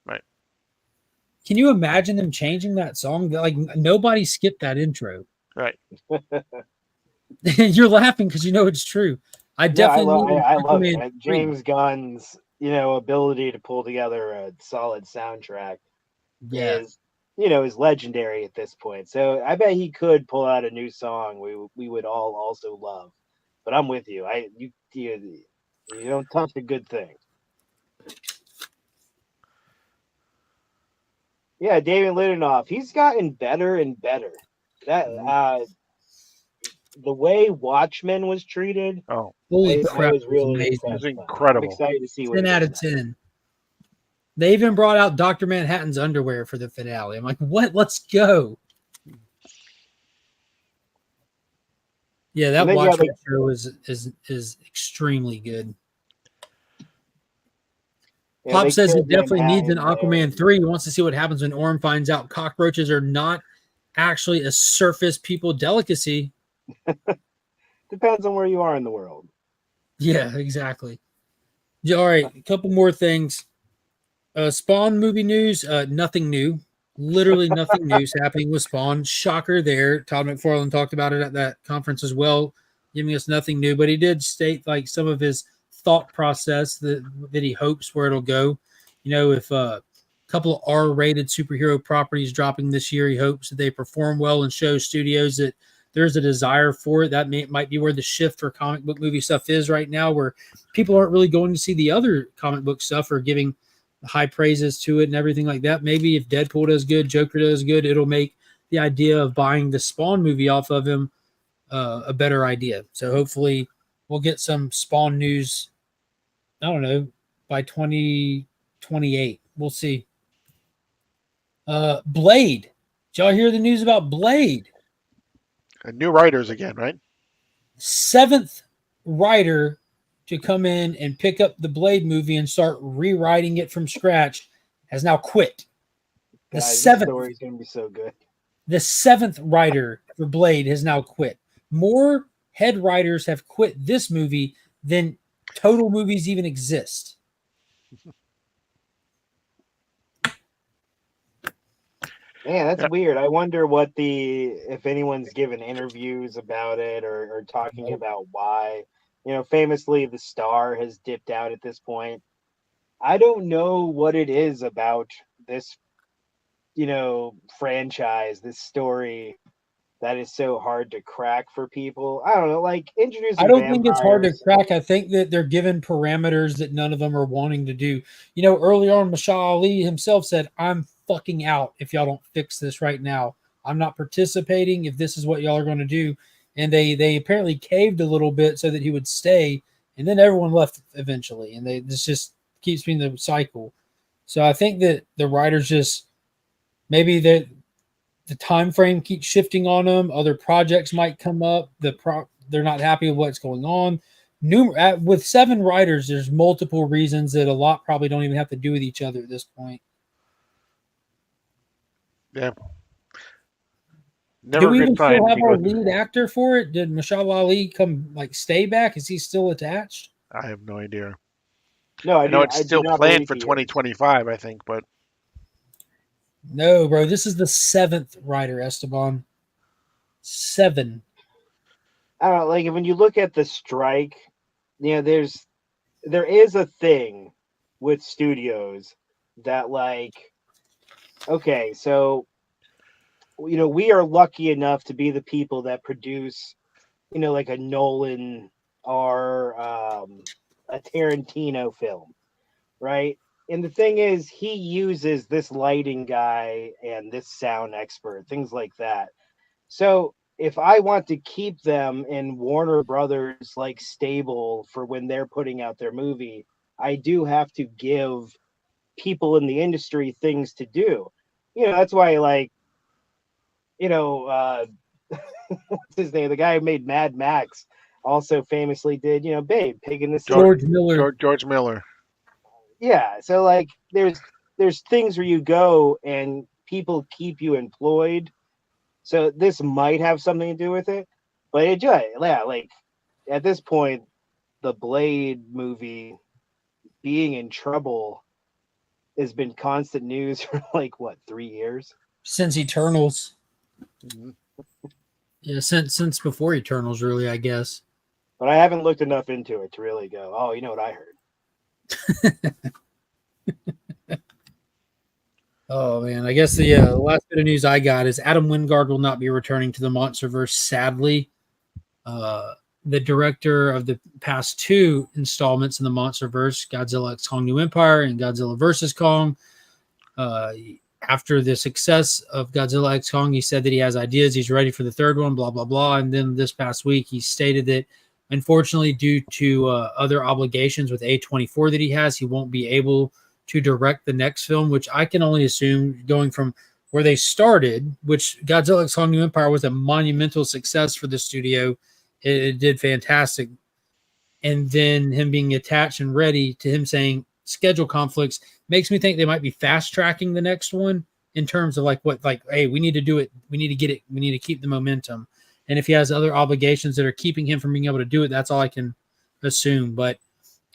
Right. Can you imagine them changing that song? Like nobody skipped that intro. Right. You're laughing because you know it's true. I No, definitely need I love it. Aquaman 3. James Gunn's, ability to pull together a solid soundtrack Yeah. is legendary at this point. So I bet he could pull out a new song we would all also love. But I'm with you. You don't touch a good thing. Yeah, David Lindelof, he's gotten better and better. That the way Watchmen was treated, Oh, Holy I crap. was It was really amazing. it was impressed by. I'm incredible. excited to see what 10 he out does of next. 10. They even brought out Dr. Manhattan's underwear for the finale. I'm like, what? Let's go. Yeah, that And then you have Watchmen show is extremely good. Pop they says he killed definitely needs an Manhattan there. Aquaman 3. He wants to see what happens when Orm finds out cockroaches are not actually a surface people delicacy. Depends on where you are in the world. Yeah, exactly. Yeah, all right, a couple more things. Spawn movie news, nothing new. Literally nothing new is happening with Spawn. Shocker there. Todd McFarlane talked about it at that conference as well, giving us nothing new. But he did state like some of his thought process that he hopes where it'll go. If a couple of R-rated superhero properties dropping this year, he hopes that they perform well and show studios that there's a desire for it. That might be where the shift for comic book movie stuff is right now, where people aren't really going to see the other comic book stuff or giving high praises to it and everything like that. Maybe if Deadpool does good, Joker does good, it'll make the idea of buying the Spawn movie off of him a better idea. So hopefully we'll get some Spawn news, I don't know, by 2028. We'll see. Blade. Did y'all hear the news about Blade? And new writers again, right? 7th writer to come in and pick up the Blade movie and start rewriting it from scratch has now quit. The Guys, this seventh, story is going to be so good. the 7th writer for Blade has now quit. More head writers have quit this movie than total movies even exist. Man, that's Yeah. weird. I wonder if anyone's given interviews about it or talking about why. Famously, the Star has dipped out at this point. I don't know what it is about this, franchise, this story that is so hard to crack for people. I don't know, like introducing I don't think it's hard to vampires. crack. I think that they're given parameters that none of them are wanting to do. Early on, Mashal Ali himself said, I'm fucking out if y'all don't fix this right now. I'm not participating if this is what y'all are going to do. And they apparently caved a little bit so that he would stay. And then everyone left eventually. And this just keeps being the cycle. So I think that the writers just maybe the time frame keeps shifting on them. Other projects might come up. They're not happy with what's going on. With 7 writers, there's multiple reasons that a lot probably don't even have to do with each other at this point. Yeah. Do Never we a even good sign. still have if you our go- lead actor for it? Did Mashal Ali stay back? Is he still attached? I have no idea. No, I know it's I do still not planned believe for he is. 2025, I think, but No, bro. This is the 7th writer, Esteban. 7. I don't know, like when you look at the strike, there is a thing with studios that okay, so we are lucky enough to be the people that produce, like a Nolan or a Tarantino film, right? And the thing is, he uses this lighting guy and this sound expert, things like that. So if I want to keep them in Warner Brothers stable for when they're putting out their movie, I do have to give people in the industry things to do. That's why what's his name? The guy who made Mad Max also famously did, Babe, Pig in the City. George Miller. George Miller. Yeah, so there's things where you go and people keep you employed. So this might have something to do with it, but at this point, the Blade movie being in trouble, has been constant news for like what 3 years. Since Eternals. Mhm. Yeah, since before Eternals, really, I guess. But I haven't looked enough into it to really go, oh, you know what I heard. Oh man, I guess the last bit of news I got is Adam Wingard will not be returning to the MonsterVerse. Sadly, the director of the past two installments in the MonsterVerse, Godzilla X Kong New Empire and Godzilla vs Kong, after the success of Godzilla X Kong, he said that he has ideas. He's ready for the third one, blah, blah, blah. And then this past week, he stated that unfortunately, due to other obligations with A24 that he has, he won't be able to direct the next film, which I can only assume going from where they started, which Godzilla X Kong New Empire was a monumental success for the studio. It did fantastic. And then him being attached and ready to him saying schedule conflicts makes me think they might be fast tracking the next one in terms of hey, we need to do it. We need to get it. We need to keep the momentum. And if he has other obligations that are keeping him from being able to do it, that's all I can assume. But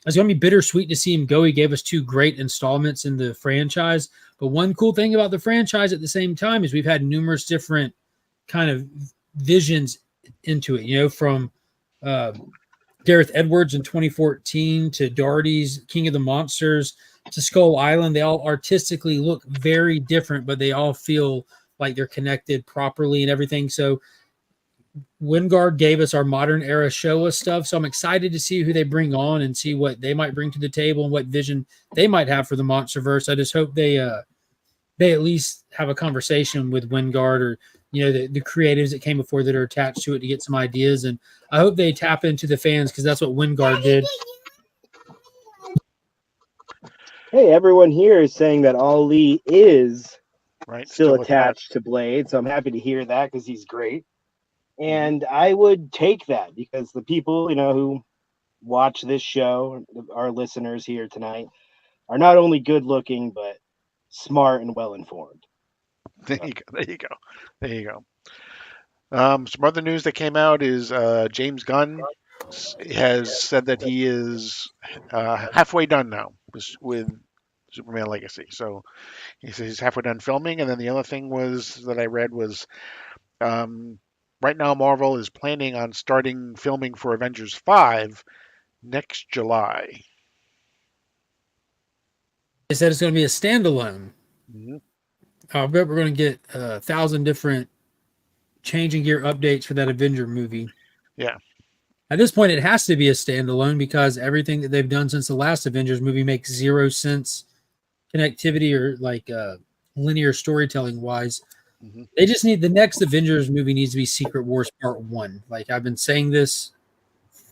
it's going to be bittersweet to see him go. He gave us two great installments in the franchise. But one cool thing about the franchise at the same time is we've had numerous different kind of visions into it, from Gareth Edwards in 2014 to Doherty's King of the Monsters to Skull Island. They all artistically look very different, but they all feel like they're connected properly and everything. So Wingard gave us our modern era Showa stuff. So I'm excited to see who they bring on and see what they might bring to the table and what vision they might have for the MonsterVerse. I just hope they at least have a conversation with Wingard or the creatives that came before that are attached to it to get some ideas. And I hope they tap into the fans because that's what Wingard did. Hey, everyone here is saying that Ali is Right. still attached to Blade, so I'm happy to hear that because he's great. And I would take that because the people, who watch this show, our listeners here tonight, are not only good looking, but smart and well informed. There you go. There you go. There you go. Some other news that came out is James Gunn has said that he is halfway done now with Superman Legacy. So he says he's halfway done filming. And then the other thing that I read was right now Marvel is planning on starting filming for Avengers 5 next July. They said it's going to be a standalone. Mm-hmm. I bet we're going to get 1,000 different changing gear updates for that Avenger movie. Yeah. At this point, it has to be a standalone because everything that they've done since the last Avengers movie makes zero sense connectivity or linear storytelling wise. Mm-hmm. They just need the next Avengers movie needs to be Secret Wars Part 1. Like I've been saying this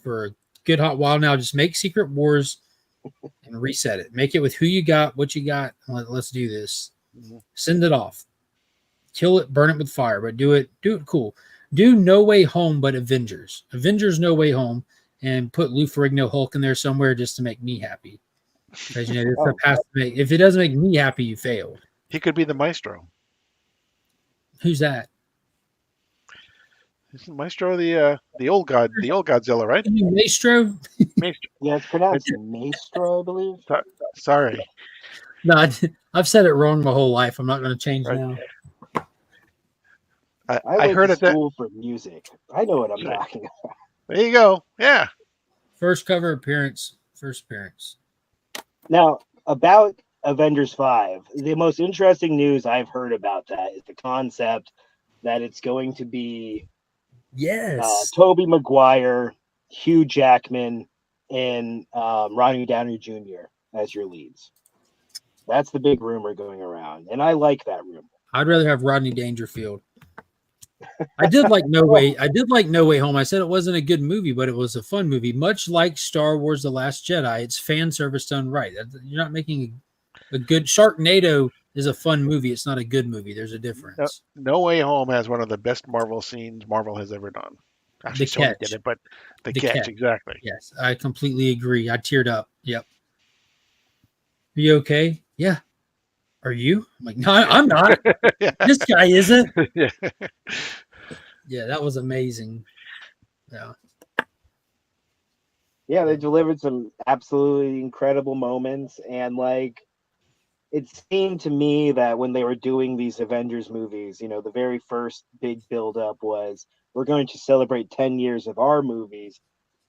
for a good hot while now. Just make Secret Wars and reset it. Make it with who you got, what you got. And let's do this. Mm-hmm. Send it off. Kill it, burn it with fire, but do it cool. Do No Way Home, but Avengers. Avengers No Way Home, and put Lou Ferrigno Hulk in there somewhere just to make me happy. Because if it doesn't make me happy, you failed. He could be the Maestro. Who's that? Isn't Maestro the old Godzilla, right? Maestro? Maestro. Yeah, it's pronounced Maestro, I believe. Sorry. No, I've said it wrong my whole life. I'm not going to change now. I went to school for music. I know what I'm talking about. There you go. Yeah. First cover appearance. First appearance. Now, about Avengers 5, the most interesting news I've heard about that is the concept that it's going to be Tobey Maguire, Hugh Jackman, and Ronnie Downey Jr. as your leads. That's the big rumor going around, and I like that rumor. I'd rather have Rodney Dangerfield. I did like No Way Home. I said it wasn't a good movie, but it was a fun movie. Much like Star Wars: The Last Jedi, it's fan service done right. You're not making a good. Sharknado is a fun movie. It's not a good movie. There's a difference. No Way Home has one of the best Marvel scenes Marvel has ever done. Actually, Sony did it, but the catch, exactly. Yes, I completely agree. I teared up. Yep. Are you okay? Yeah. Are you? I'm like, no, I'm not. This guy isn't. Yeah, that was amazing. Yeah. Yeah, they delivered some absolutely incredible moments, and it seemed to me that when they were doing these Avengers movies, the very first big buildup was we're going to celebrate 10 years of our movies.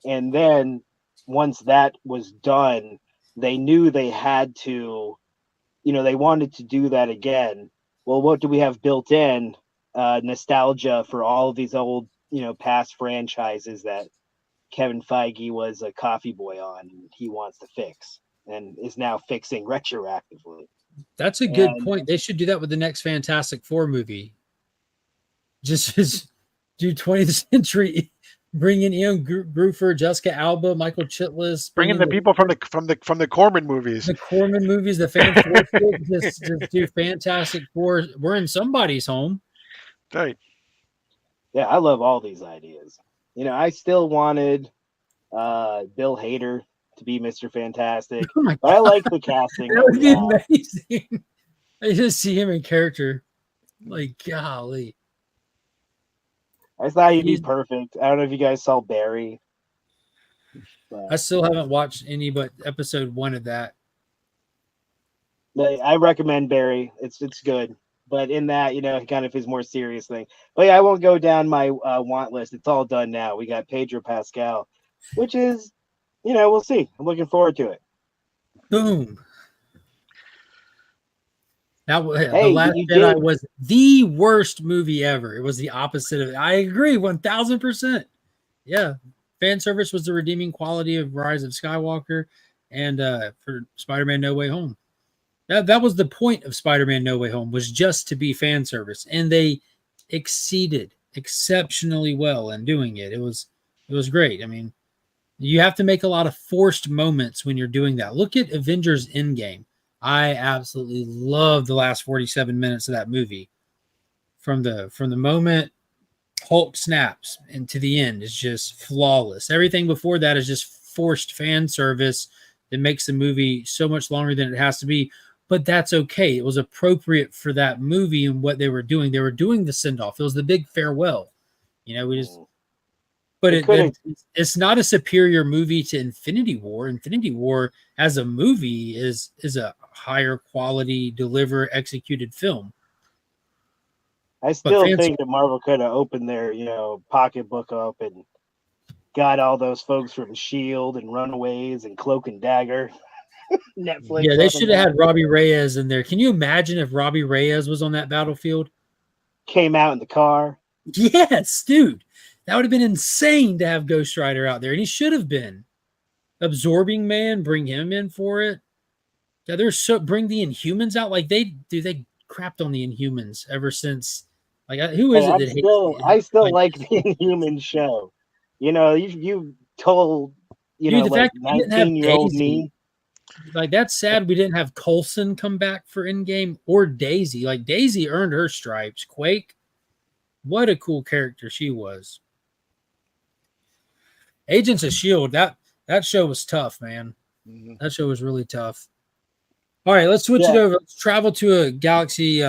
And then once that was done, they knew they had to, they wanted to do that again. Well, what do we have built in? Nostalgia for all of these old, past franchises that Kevin Feige was a coffee boy on and he wants to fix and is now fixing retroactively. That's a good And point. They should do that with the next Fantastic Four movie. Just do 20th century. Bring in Ian Groofer, Jessica Alba, Michael Chitlis. Bring in the people from the Corman movies. The Corman movies, the Fantastic. just do Fantastic Four. We're in somebody's home. Right. yeah, I love all these ideas. I still wanted Bill Hader to be Mr. Fantastic, Oh my but I like the casting. That would we be have. amazing. I just see him in character. Like, golly. I thought he'd be He's- perfect. I don't know if you guys saw Barry. I still haven't watched any but episode 1 of that. I recommend Barry. It's good. But in that, kind of his more serious thing. But yeah, I won't go down my want list. It's all done now. We got Pedro Pascal, which is, we'll see. I'm looking forward to it. Boom. That The Hey, Last you Jedi did. was the worst movie ever. It was the opposite of it. I agree 1000%. Yeah. Fan service was the redeeming quality of Rise of Skywalker and for Spider-Man No Way Home. That was the point of Spider-Man No Way Home, was just to be fan service. And they exceeded exceptionally well in doing it. It was great. I mean, you have to make a lot of forced moments when you're doing that. Look at Avengers Endgame. I absolutely love the last 47 minutes of that movie. From the moment Hulk snaps and to the end is just flawless. Everything before that is just forced fan service that makes the movie so much longer than it has to be. But that's okay. It was appropriate for that movie and what they were doing. They were doing the send off. It was the big farewell. But it's not a superior movie to Infinity War. Infinity War as a movie is a higher quality, executed film. I still think that Marvel could have opened their, pocketbook up and got all those folks from S.H.I.E.L.D. and Runaways and Cloak and Dagger. Netflix. Yeah, they should have had Robbie Reyes in there. Can you imagine if Robbie Reyes was on that battlefield? Came out in the car. Yes, dude. That would have been insane to have Ghost Rider out there, and he should have been. Absorbing Man, bring him in for it. Yeah, bring the Inhumans out. Like they crapped on the Inhumans ever since. Like, who is it that hates? I still like the Inhumans show. You told dude, the fact 19-year-old me. Like, that's sad we didn't have Coulson come back for Endgame or Daisy. Like, Daisy earned her stripes. Quake, what a cool character she was. Agents of S.H.I.E.L.D., that show was tough, man. Mm-hmm. That show was really tough. All right, let's switch it over. Let's travel to a galaxy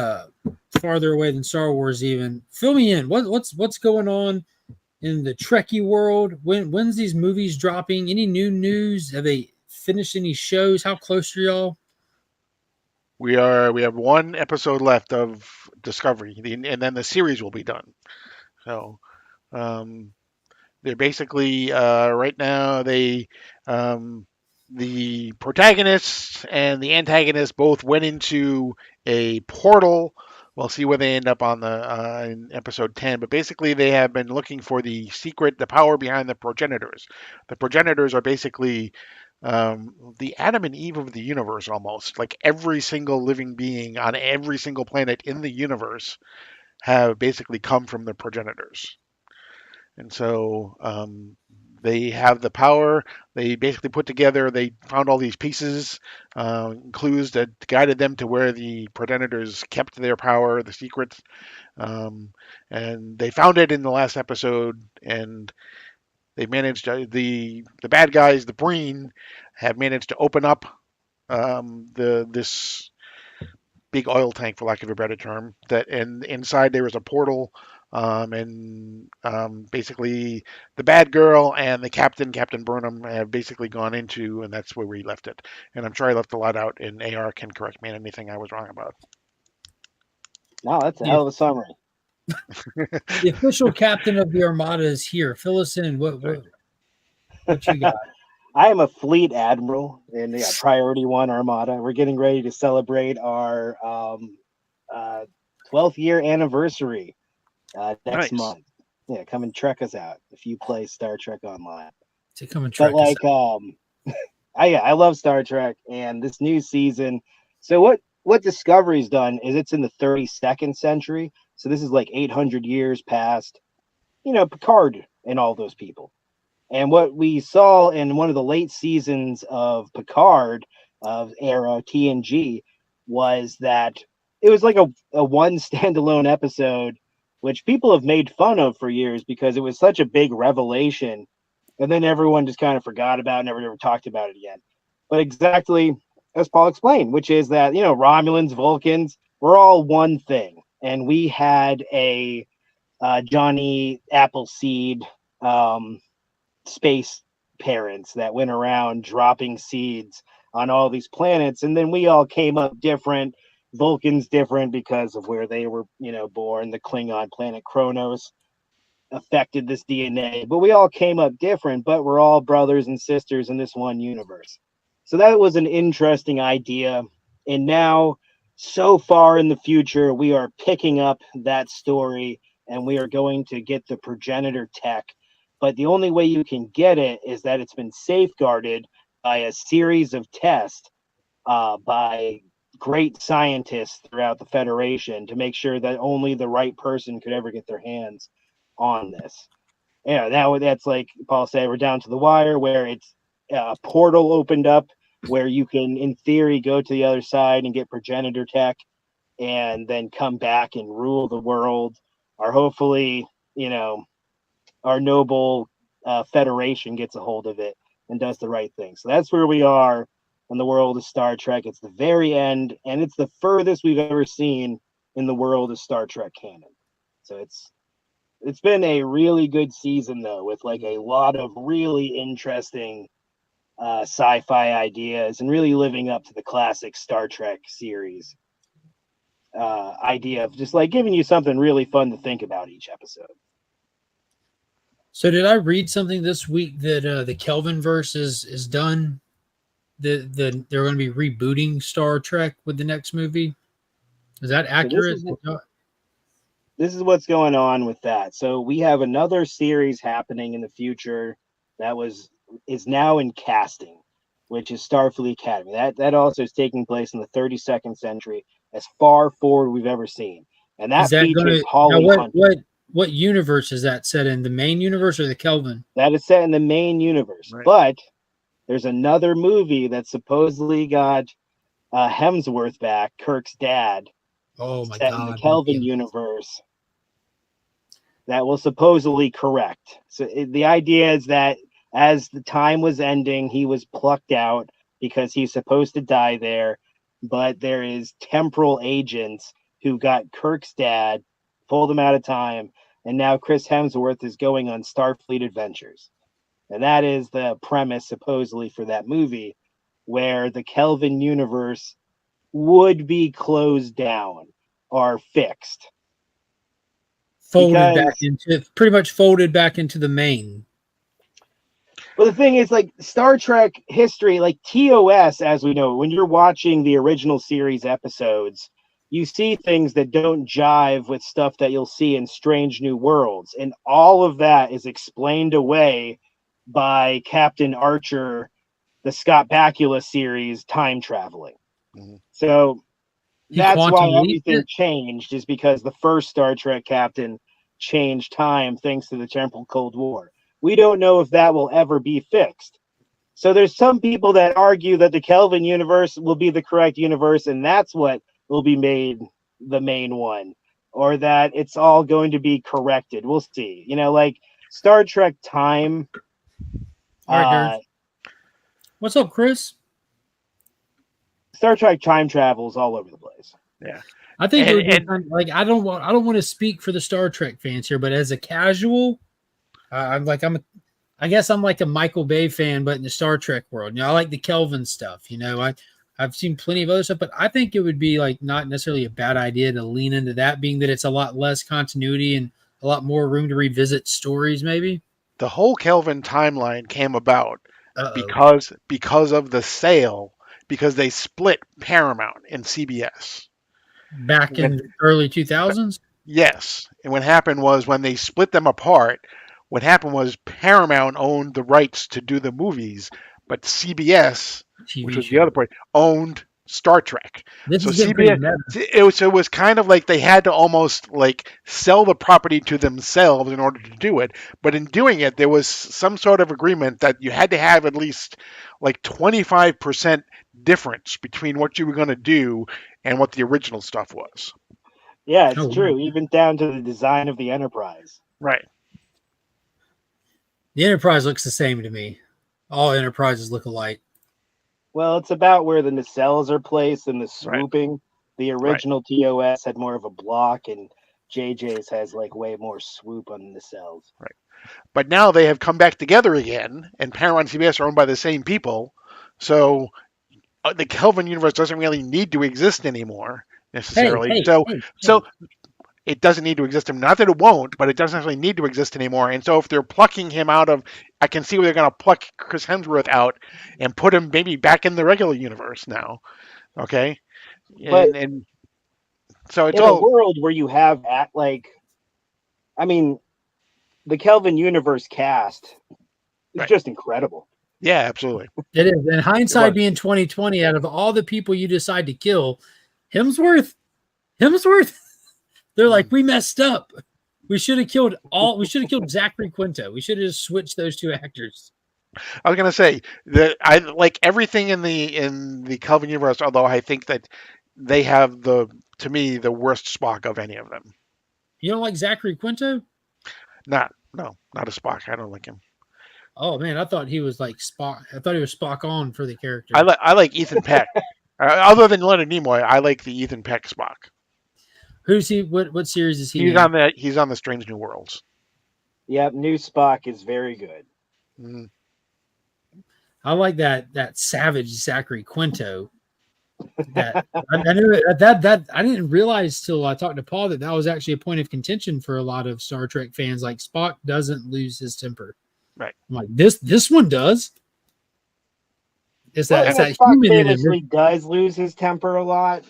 farther away than Star Wars even. Fill me in. What's going on in the Trekkie world? When's these movies dropping? Any new news? Have they finished any shows? How close are y'all? We have one episode left of Discovery, and then the series will be done. So they're basically right now the protagonists and the antagonists both went into a portal. We'll see where they end up on in episode 10. But basically, they have been looking for the power behind the progenitors. The progenitors are basically the Adam and Eve of the universe, almost. Like every single living being on every single planet in the universe have basically come from the progenitors. And so they have the power. They basically they found all these pieces, clues that guided them to where the progenitors kept their power, the secrets. And they found it in the last episode, and they managed the bad guys, the Breen, have managed to open up this big oil tank, for lack of a better term. And inside there was a portal and basically the bad girl and the Captain Burnham, have basically gone into, and that's where we left it. And I'm sure I left a lot out, and AR can correct me on anything I was wrong about. No, that's a Yeah. hell of a summary. The official captain of the Armada is here. Fill us in. What you got? I am a fleet admiral in the Priority One Armada. We're getting ready to celebrate our 12th year anniversary next Nice. month. Yeah, come and check us out if you play Star Trek Online. To come and But track us like, out. I love Star Trek and this new season. So what Discovery's done is it's in the 32nd century. So this is like 800 years past, Picard and all those people. And what we saw in one of the late seasons of Picard of era TNG was that it was like a one standalone episode, which people have made fun of for years because it was such a big revelation. And then everyone just kind of forgot about it, never talked about it again. But exactly as Paul explained, which is that, Romulans, Vulcans, we're all one thing. And we had a Johnny Appleseed space parents that went around dropping seeds on all these planets, and then we all came up different. Vulcans different because of where they were, born. The Klingon planet Kronos affected this DNA, but we all came up different, but we're all brothers and sisters in this one universe. So that was an interesting idea. And now, so far in the future, we are picking up that story and we are going to get the progenitor tech. But the only way you can get it is that it's been safeguarded by a series of tests by great scientists throughout the Federation to make sure that only the right person could ever get their hands on this. Yeah, now that's like Paul said, we're down to the wire where it's a portal opened up where you can, in theory, go to the other side and get progenitor tech and then come back and rule the world, or hopefully, our noble Federation gets a hold of it and does the right thing. So that's where we are in the world of Star Trek. It's the very end, and it's the furthest we've ever seen in the world of Star Trek canon. So it's been a really good season, though, with like a lot of really interesting sci-fi ideas and really living up to the classic Star Trek series idea of just like giving you something really fun to think about each episode. So did I read something this week that the Kelvin verse is done? They're going to be rebooting Star Trek with the next movie. Is that accurate? This is what's going on with that. So we have another series happening in the future that is now in casting, which is Starfleet Academy. That also is taking place in the 32nd century, as far forward we've ever seen. And that features Holly Hunter. What universe is that set in? The main universe or the Kelvin? That is set in the main universe. Right. But there's another movie that supposedly got Hemsworth back, Kirk's dad. Oh my set God! In the Kelvin universe. That will supposedly correct. So the idea is that as the time was ending, he was plucked out because he's supposed to die there. But there is temporal agents who got Kirk's dad, pulled him out of time, and now Chris Hemsworth is going on Starfleet adventures. And that is the premise, supposedly, for that movie, where the Kelvin universe would be closed down or fixed. Pretty much folded back into the main. Well, the thing is, like Star Trek history, like TOS, as we know, when you're watching the original series episodes, you see things that don't jive with stuff that you'll see in Strange New Worlds. And all of that is explained away by Captain Archer, the Scott Bakula series, time traveling. Mm-hmm. So that's why everything changed, is because the first Star Trek captain changed time thanks to the Temporal Cold War. We don't know if that will ever be fixed. So there's some people that argue that the Kelvin universe will be the correct universe, and that's what will be made the main one, or that it's all going to be corrected. We'll see. Like Star Trek time. All right, what's up, Chris? Star Trek time travels all over the place. Yeah. I think it would be And like I don't want to speak for the Star Trek fans here, but as a casual, I guess I'm like a Michael Bay fan, but in the Star Trek world. I like the Kelvin stuff. I've seen plenty of other stuff, but I think it would be like not necessarily a bad idea to lean into that, being that it's a lot less continuity and a lot more room to revisit stories, maybe. the whole Kelvin timeline came about Uh-oh. because of the sale, because they split Paramount and CBS. Back in the early 2000s? Yes. And what happened was when they split them apart, what happened was Paramount owned the rights to do the movies, but CBS, which TV was the show. other part, owned Star Trek. This So is getting pretty CBS, meta. it was kind of like they had to almost like sell the property to themselves in order to do it. But in doing it, there was some sort of agreement that you had to have at least like 25% difference between what you were going to do and what the original stuff was. Yeah, it's Oh, true. wow. Even down to the design of the Enterprise. Right. The Enterprise looks the same to me. All Enterprises look alike. Well, it's about where the nacelles are placed and the Right. swooping. The original TOS had more of a block, and JJ's has like way more swoop on the nacelles. Right. But now they have come back together again, and Paramount and CBS are owned by the same people. So the Kelvin universe doesn't really need to exist anymore necessarily. So it doesn't need to exist. Not that it won't, but it doesn't actually need to exist anymore. And so if they're plucking him out of, I can see where they're going to pluck Chris Hemsworth out and put him maybe back in the regular universe now. Okay. But And so it's in a all world where you have I mean, the Kelvin universe cast is Right. just incredible. yeah, absolutely. It is. And hindsight was. being 2020, out of all the people you decide to kill, Hemsworth, they're like, we messed up. We should have killed Zachary Quinto. We should have just switched those two actors. I was gonna say that I like everything in the Kelvin universe, although I think that they have to me the worst Spock of any of them. You don't like Zachary Quinto? Not a Spock. I don't like him. Oh man, I thought he was like Spock. I thought he was Spock on for the character. I like Ethan Peck. Other than Leonard Nimoy, I like the Ethan Peck Spock. Who's he? What series is he? He's on the Strange New Worlds. Yep, new Spock is very good. Mm. I like that savage Zachary Quinto. That I knew that I didn't realize till I talked to Paul that was actually a point of contention for a lot of Star Trek fans. Like Spock doesn't lose his temper. Right. I'm like this one does. It's that Spock human in famously it. does lose his temper a lot.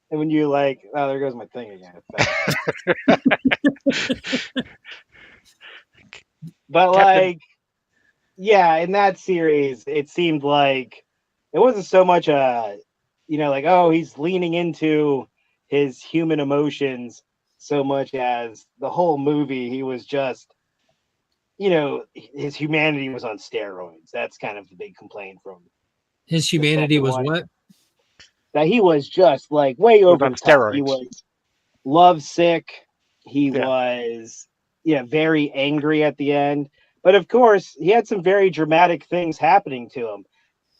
And when you like, oh, there goes my thing again. But like, yeah, in that series, it seemed like it wasn't so much like, oh, he's leaning into his human emotions so much as the whole movie, he was just, his humanity was on steroids. That's kind of the big complaint from his humanity was one. what? That he was just like way over the top. Steroids. He was lovesick. He was very angry at the end. But of course, he had some very dramatic things happening to him.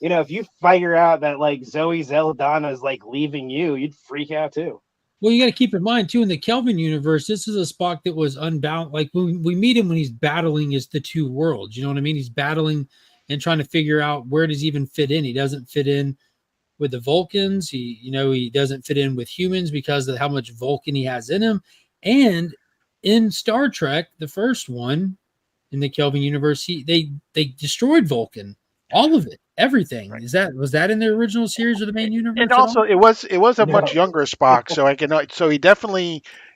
If you figure out that like Zoe Zeldana is like leaving you, you'd freak out too. Well, you got to keep in mind too, in the Kelvin universe, this is a Spock that was unbound. Like when we meet him when he's battling the two worlds. You know what I mean? He's battling and trying to figure out where does he even fit in. He doesn't fit in with the Vulcans. He doesn't fit in with humans because of how much Vulcan he has in him. And in Star Trek, the first one in the Kelvin universe, they destroyed Vulcan, all of it, everything. Right. Was that in the original series of the main universe? And also, it was a much younger Spock,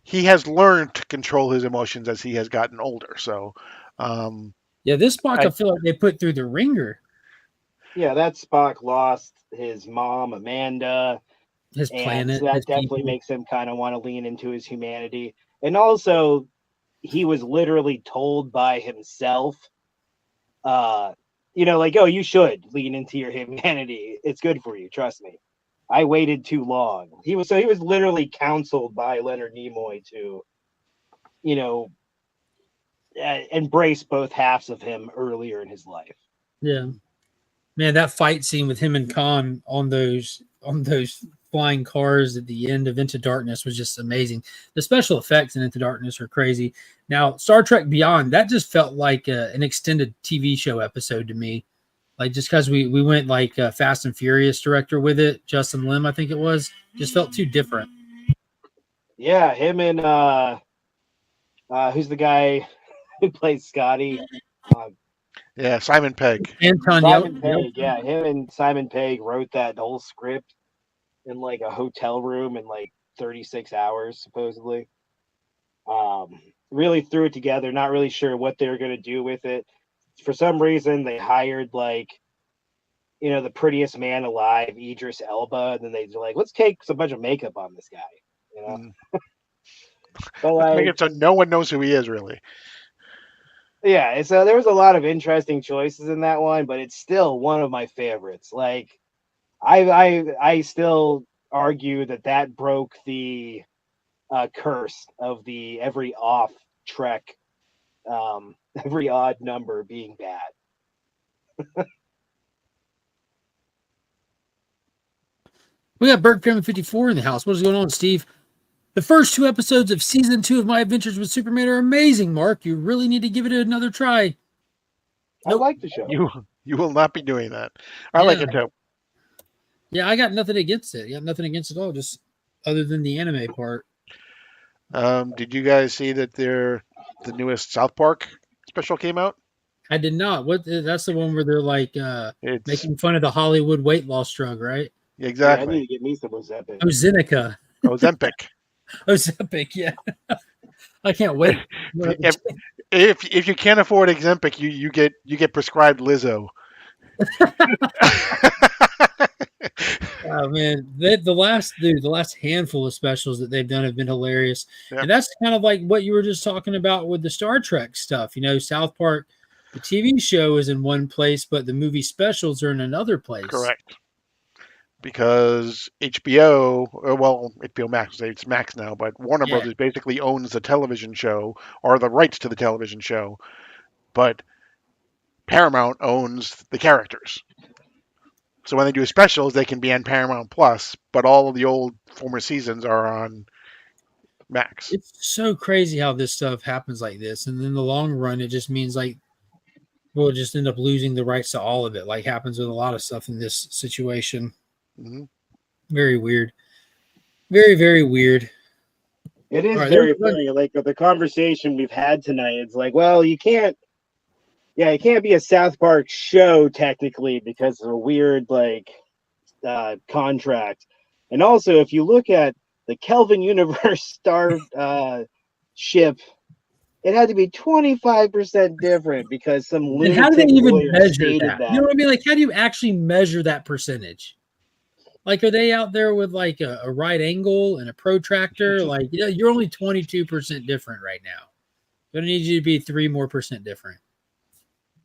he has learned to control his emotions as he has gotten older. So, this Spock I feel like they put through the ringer. Yeah, that Spock lost his mom, Amanda, his planet. So that definitely makes him kind of want to lean into his humanity. And also, he was literally told by himself, oh, you should lean into your humanity. It's good for you. Trust me. I waited too long. He was literally counseled by Leonard Nimoy to, embrace both halves of him earlier in his life. Yeah. Man, that fight scene with him and Khan on those flying cars at the end of Into Darkness was just amazing. The special effects in Into Darkness are crazy. Now, Star Trek Beyond, that just felt like an extended TV show episode to me. Like, just because we went like Fast and Furious director with it, Justin Lim, I think it was, just felt too different. Yeah, him and who's the guy who plays Scotty? Yeah, Simon Pegg. Anton Simon Yelchin. Pegg. Yeah, him and Simon Pegg wrote that whole script in like a hotel room in like 36 hours, supposedly. Really threw it together. Not really sure what they were going to do with it. For some reason, they hired like, the prettiest man alive, Idris Elba, and then they're like, let's take a bunch of makeup on this guy. But Let's make like, it so no one knows who he is, really. yeah, so there was a lot of interesting choices in that one, but it's still one of my favorites. Like, I still argue that broke the curse of the every off Trek, every odd number being bad. We got Burke Family 54 in the house. What is going on, Steve? The first 2 episodes of season 2 of My Adventures with Superman are amazing, Mark. You really need to give it another try. I like the show. You will not be doing that. I like it too. Yeah, I got nothing against it. I got nothing against it at all, just other than the anime part. Did you guys see that the newest South Park special came out? I did not. That's the one where they're like It's making fun of the Hollywood weight loss drug, right? exactly. Yeah, I need to get me some Ozempic. Ozempic. Ozempic. Ozempic, yeah. I can't wait. If you can't afford Ozempic, you get prescribed Lizzo. Oh man, the last handful of specials that they've done have been hilarious, Yeah. and that's kind of like what you were just talking about with the Star Trek stuff. South Park, the TV show is in one place, but the movie specials are in another place. Correct. Because HBO Max, it's Max now, but Warner Yeah. Brothers basically owns the television show or the rights to the television show, but Paramount owns the characters. So when they do specials, they can be on Paramount Plus, but all of the old former seasons are on Max. It's so crazy how this stuff happens like this, and in the long run, it just means like we'll just end up losing the rights to all of it, like happens with a lot of stuff in this situation. Mm-hmm. Very weird. Very, very weird. It is All right, very funny. Like the conversation we've had tonight, it's like, well, you can't be a South Park show technically because of a weird contract. And also, if you look at the Kelvin Universe star ship, it had to be 25% different because some And lunatic how do they even lawyer measure stated that? You know what I mean? Like, how do you actually measure that percentage? Like, are they out there with like a right angle and a protractor? Like, you're only 22% different right now. Gonna need you to be 3% more different.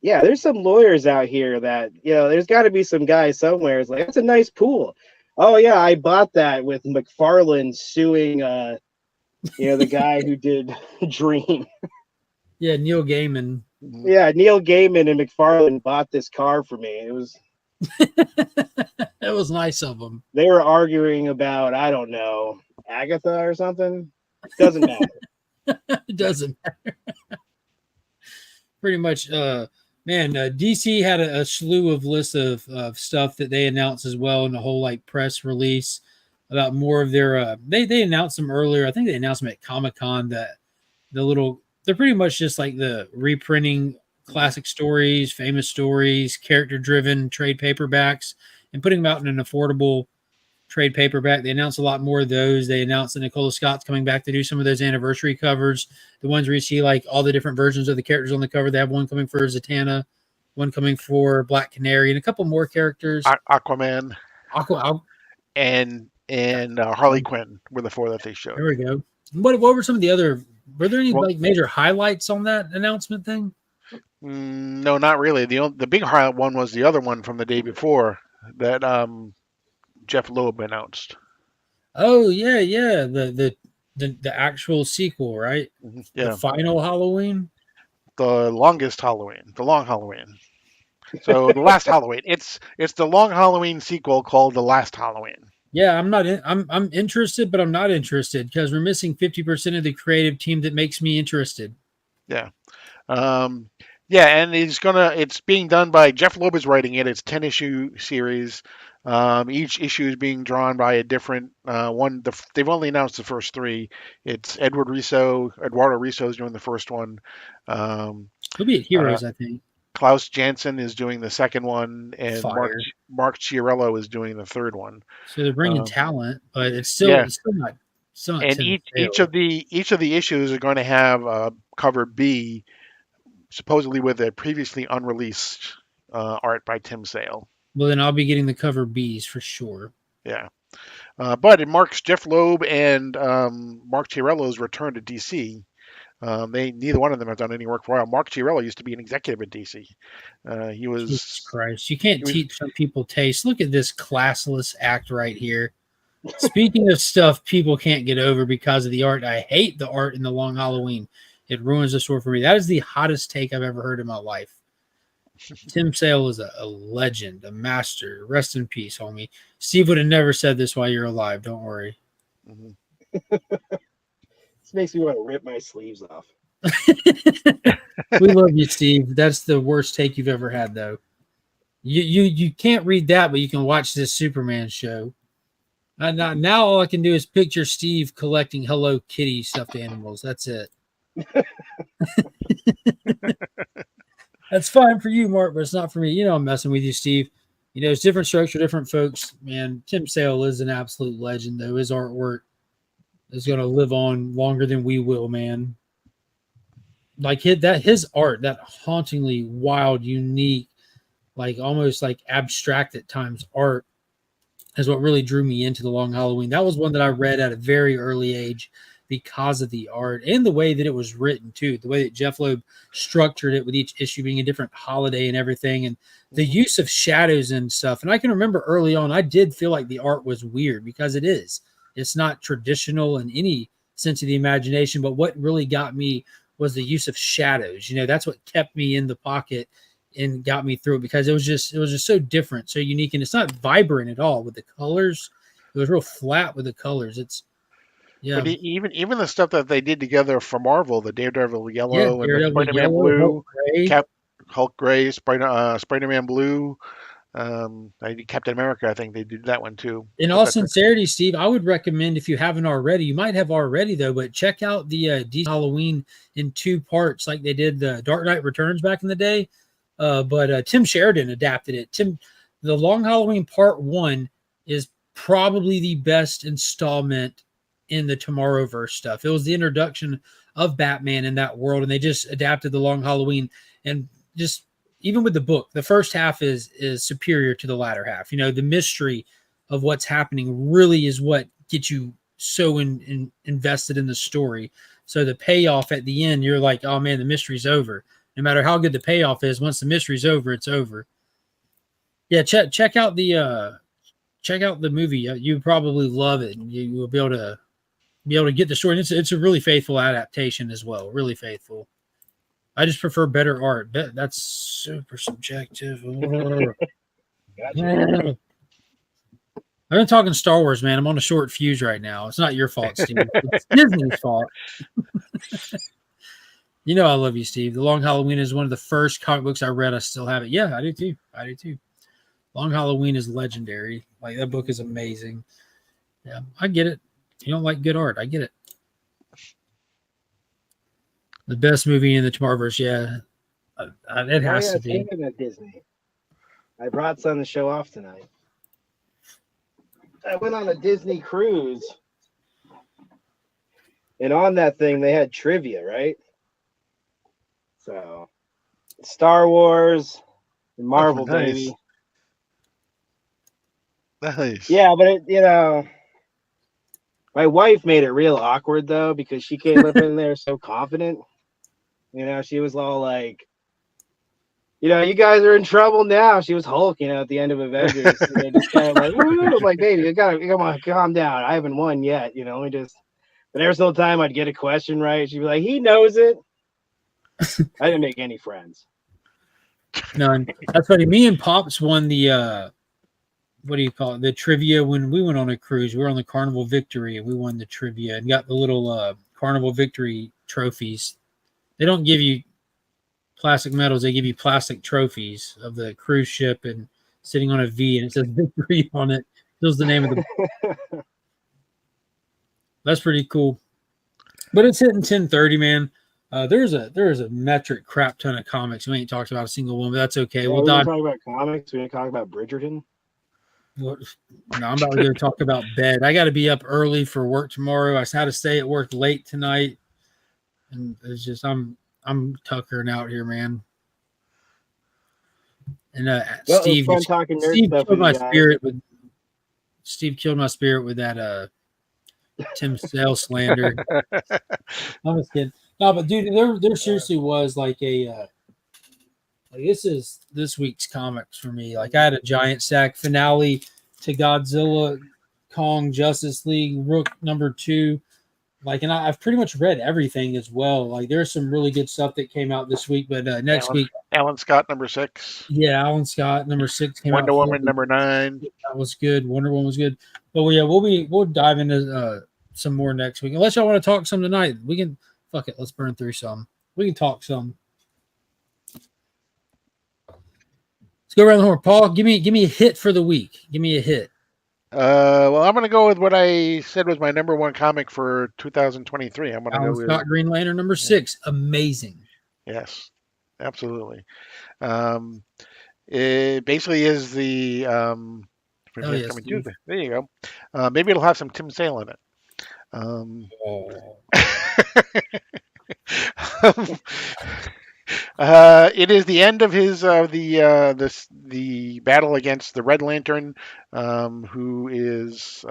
Yeah, there's some lawyers out here that, there's got to be some guy somewhere. It's like, that's a nice pool. Oh, yeah, I bought that with McFarlane suing, the guy who did Dream. Yeah, Neil Gaiman. Yeah, Neil Gaiman and McFarlane bought this car for me. It was That was nice of them. They were arguing about, I don't know, Agatha or something. Doesn't matter. It doesn't matter. Pretty much, DC had a slew of lists of stuff that they announced as well in the whole like press release about more of their they announced them earlier. I think they announced them at Comic-Con that they're pretty much just like the reprinting classic stories, famous stories, character driven trade paperbacks and putting them out in an affordable trade paperback. They announced a lot more of those. They announced that Nicola Scott's coming back to do some of those anniversary covers, the ones where you see like all the different versions of the characters on the cover. They have one coming for Zatanna, one coming for Black Canary, and a couple more characters. Aquaman, and Harley Quinn were the 4 that they showed. There we go. What were some of the other? Were there any like major highlights on that announcement thing? No, not really. The big highlight one was the other one from the day before that Jeff Loeb announced. Oh yeah. The actual sequel, right? Yeah. The final Halloween. The longest Halloween. The long Halloween. So the last Halloween. It's the long Halloween sequel called The Last Halloween. Yeah, I'm not. I'm interested, but I'm not interested because we're missing 50% of the creative team that makes me interested. Yeah. Yeah, and it's being done by Jeff Loeb is writing it. It's 10-issue series. Each issue is being drawn by a different one. They've only announced the first three. It's Eduardo Riso is doing the first one. Um, He'll be at uh, Heroes, I think. Klaus Janson is doing the second one, and Fire. Mark Chiarello is doing the third one. So they're bringing Um, talent, but it's yeah, still not and Tim each Sale. of the issues are going to have cover B, supposedly with a previously unreleased art by Tim Sale. Well, then I'll be getting the cover Bs for sure. Yeah. But it marks Jeff Loeb and Mark Chiarello's return to DC. Neither one of them have done any work for a while. Mark Chiarello used to be an executive at DC. Jesus Christ. You can't teach some people taste. Look at this classless act right here. Speaking of stuff people can't get over because of the art, I hate the art in The Long Halloween. It ruins the story for me. That is the hottest take I've ever heard in my life. Tim Sale is a legend, a master. Rest in peace, homie. Steve would have never said this while you're alive. Don't worry. Mm-hmm. This makes me want to rip my sleeves off. We love you, Steve. That's the worst take you've ever had, though. You can't read that, but you can watch this Superman show. Now all I can do is picture Steve collecting Hello Kitty stuffed animals. That's it. That's fine for you, Mark, but it's not for me. You know I'm messing with you, Steve. You know, it's different strokes for different folks. Man, Tim Sale is an absolute legend, though. His artwork is going to live on longer than we will, man. Like his art, that hauntingly wild, unique, like almost like abstract at times art is what really drew me into The Long Halloween. That was one that I read at a very early age because of the art and the way that it was written too, the way that Jeff Loeb structured it with each issue being a different holiday and everything, and the use of shadows and stuff. And I can remember early on, I did feel like the art was weird because it is. It's not traditional in any sense of the imagination, but what really got me was the use of shadows. You know, that's what kept me in the pocket and got me through it because it was just so different, so unique, and it's not vibrant at all with the colors. It was real flat with the colors. It's But even the stuff that they did together for Marvel, the Daredevil yellow and the Daredevil Spider-Man yellow, blue, Hulk gray. Hulk gray, Spider-Man blue, Captain America. I think they did that one too. In all sincerity, Steve, I would recommend, if you haven't already, you might have already though, but check out the DC Halloween in 2 parts, like they did the Dark Knight Returns back in the day. But Tim Sheridan adapted it. The Long Halloween Part 1 is probably the best installment in the Tomorrowverse stuff. It was the introduction of Batman in that world, and they just adapted the Long Halloween. And just even with the book, the first half is superior to the latter half. You know, the mystery of what's happening really is what gets you so invested in the story. So the payoff at the end, you're like, oh man, the mystery's over. No matter how good the payoff is, once the mystery's over, it's over. Yeah, check out the movie. You probably love it, and you will be able to get the story. And it's a really faithful adaptation as well. Really faithful. I just prefer better art. That's super subjective. Gotcha. I've been talking Star Wars, man. I'm on a short fuse right now. It's not your fault, Steve. It's Disney's fault. You know I love you, Steve. The Long Halloween is one of the first comic books I read. I still have it. Yeah, I do too. Long Halloween is legendary. Like, that book is amazing. Yeah, I get it. You don't like good art. I get it. The best movie in the Tomorrowverse, yeah. It has to be. Speaking of Disney, I brought something to show off tonight. I went on a Disney cruise, and on that thing they had trivia, right? So, Star Wars, and Marvel, nice. baby. Nice. Yeah, but my wife made it real awkward though, because she came up in there so confident. You know, she was all like, you know, you guys are in trouble now. She was Hulk, you know, at the end of Avengers. And they just kind of like, I'm like, baby, you gotta come on, calm down. I haven't won yet, you know. But every single time I'd get a question right, she'd be like, he knows it. I didn't make any friends. None. That's funny. Me and Pops won the what do you call it? The trivia when we went on a cruise. We were on the Carnival Victory and we won the trivia and got the little Carnival Victory trophies. They don't give you plastic medals; they give you plastic trophies of the cruise ship and sitting on a V and it says Victory on it. That was the name of the. That's pretty cool. But it's hitting 10:30, man. There's a metric crap ton of comics. We ain't talked about a single one, but that's okay. Yeah, We'll we're dive. gonna talk about comics. We're gonna talk about Bridgerton. No, I'm about to go talk about bed. I got to be up early for work tomorrow. I had to stay at work late tonight, and it's just I'm tuckering out here, man. And Well, Steve, it was fun talking nerd Steve stuff killed with my you guys. spirit with Steve killed my spirit with that Tim Sale slander. I'm just kidding. No, but dude, there seriously was like a like this is this week's comics for me. Like I had a giant sack finale to Godzilla, Kong, Justice League, Rook #2. Like, and I've pretty much read everything as well. Like there's some really good stuff that came out this week, but next week, Alan Scott #6. yeah, Alan Scott #6 came Wonder out. Woman #9. That was good. Wonder Woman was good. But yeah, we'll dive into some more next week. Unless y'all want to talk some tonight, we can. Fuck it, let's burn through some. We can talk some. Let's go around the horn. Paul, give me a hit for the week. Give me a hit. Well, I'm going to go with what I said was my #1 comic for 2023. I'm going to Alan go Scott, with Green Lantern #6. Amazing. yes, absolutely. It basically is the yes, coming Tuesday. There you go. Maybe it'll have some Tim Sale in it. It is the end of his the battle against the Red Lantern, who is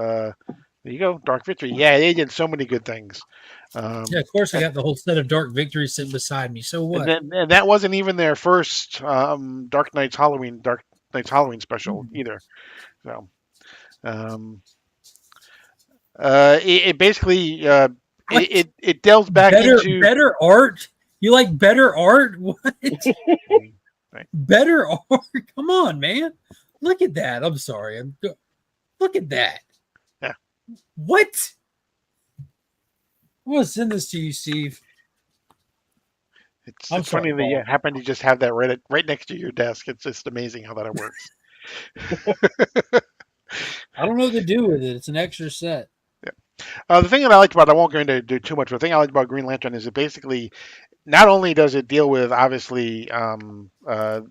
there you go, Dark Victory. Yeah, they did so many good things. Yeah, of course, I got the whole set of Dark Victory sitting beside me. So what? And that wasn't even their first Dark Knight's Halloween special either. So it basically it delves back into better art. You like better art? What? Right. Better art? Come on, man. Look at that. I'm sorry. Look at that. Yeah. What? I'm gonna send this to you, Steve. It's sorry, funny that Paul. you happen to just have that right next to your desk. It's just amazing how that works. I don't know what to do with it. It's an extra set. The thing that I liked about, I won't go into do too much, but the thing I liked about Green Lantern is it basically, not only does it deal with, obviously, the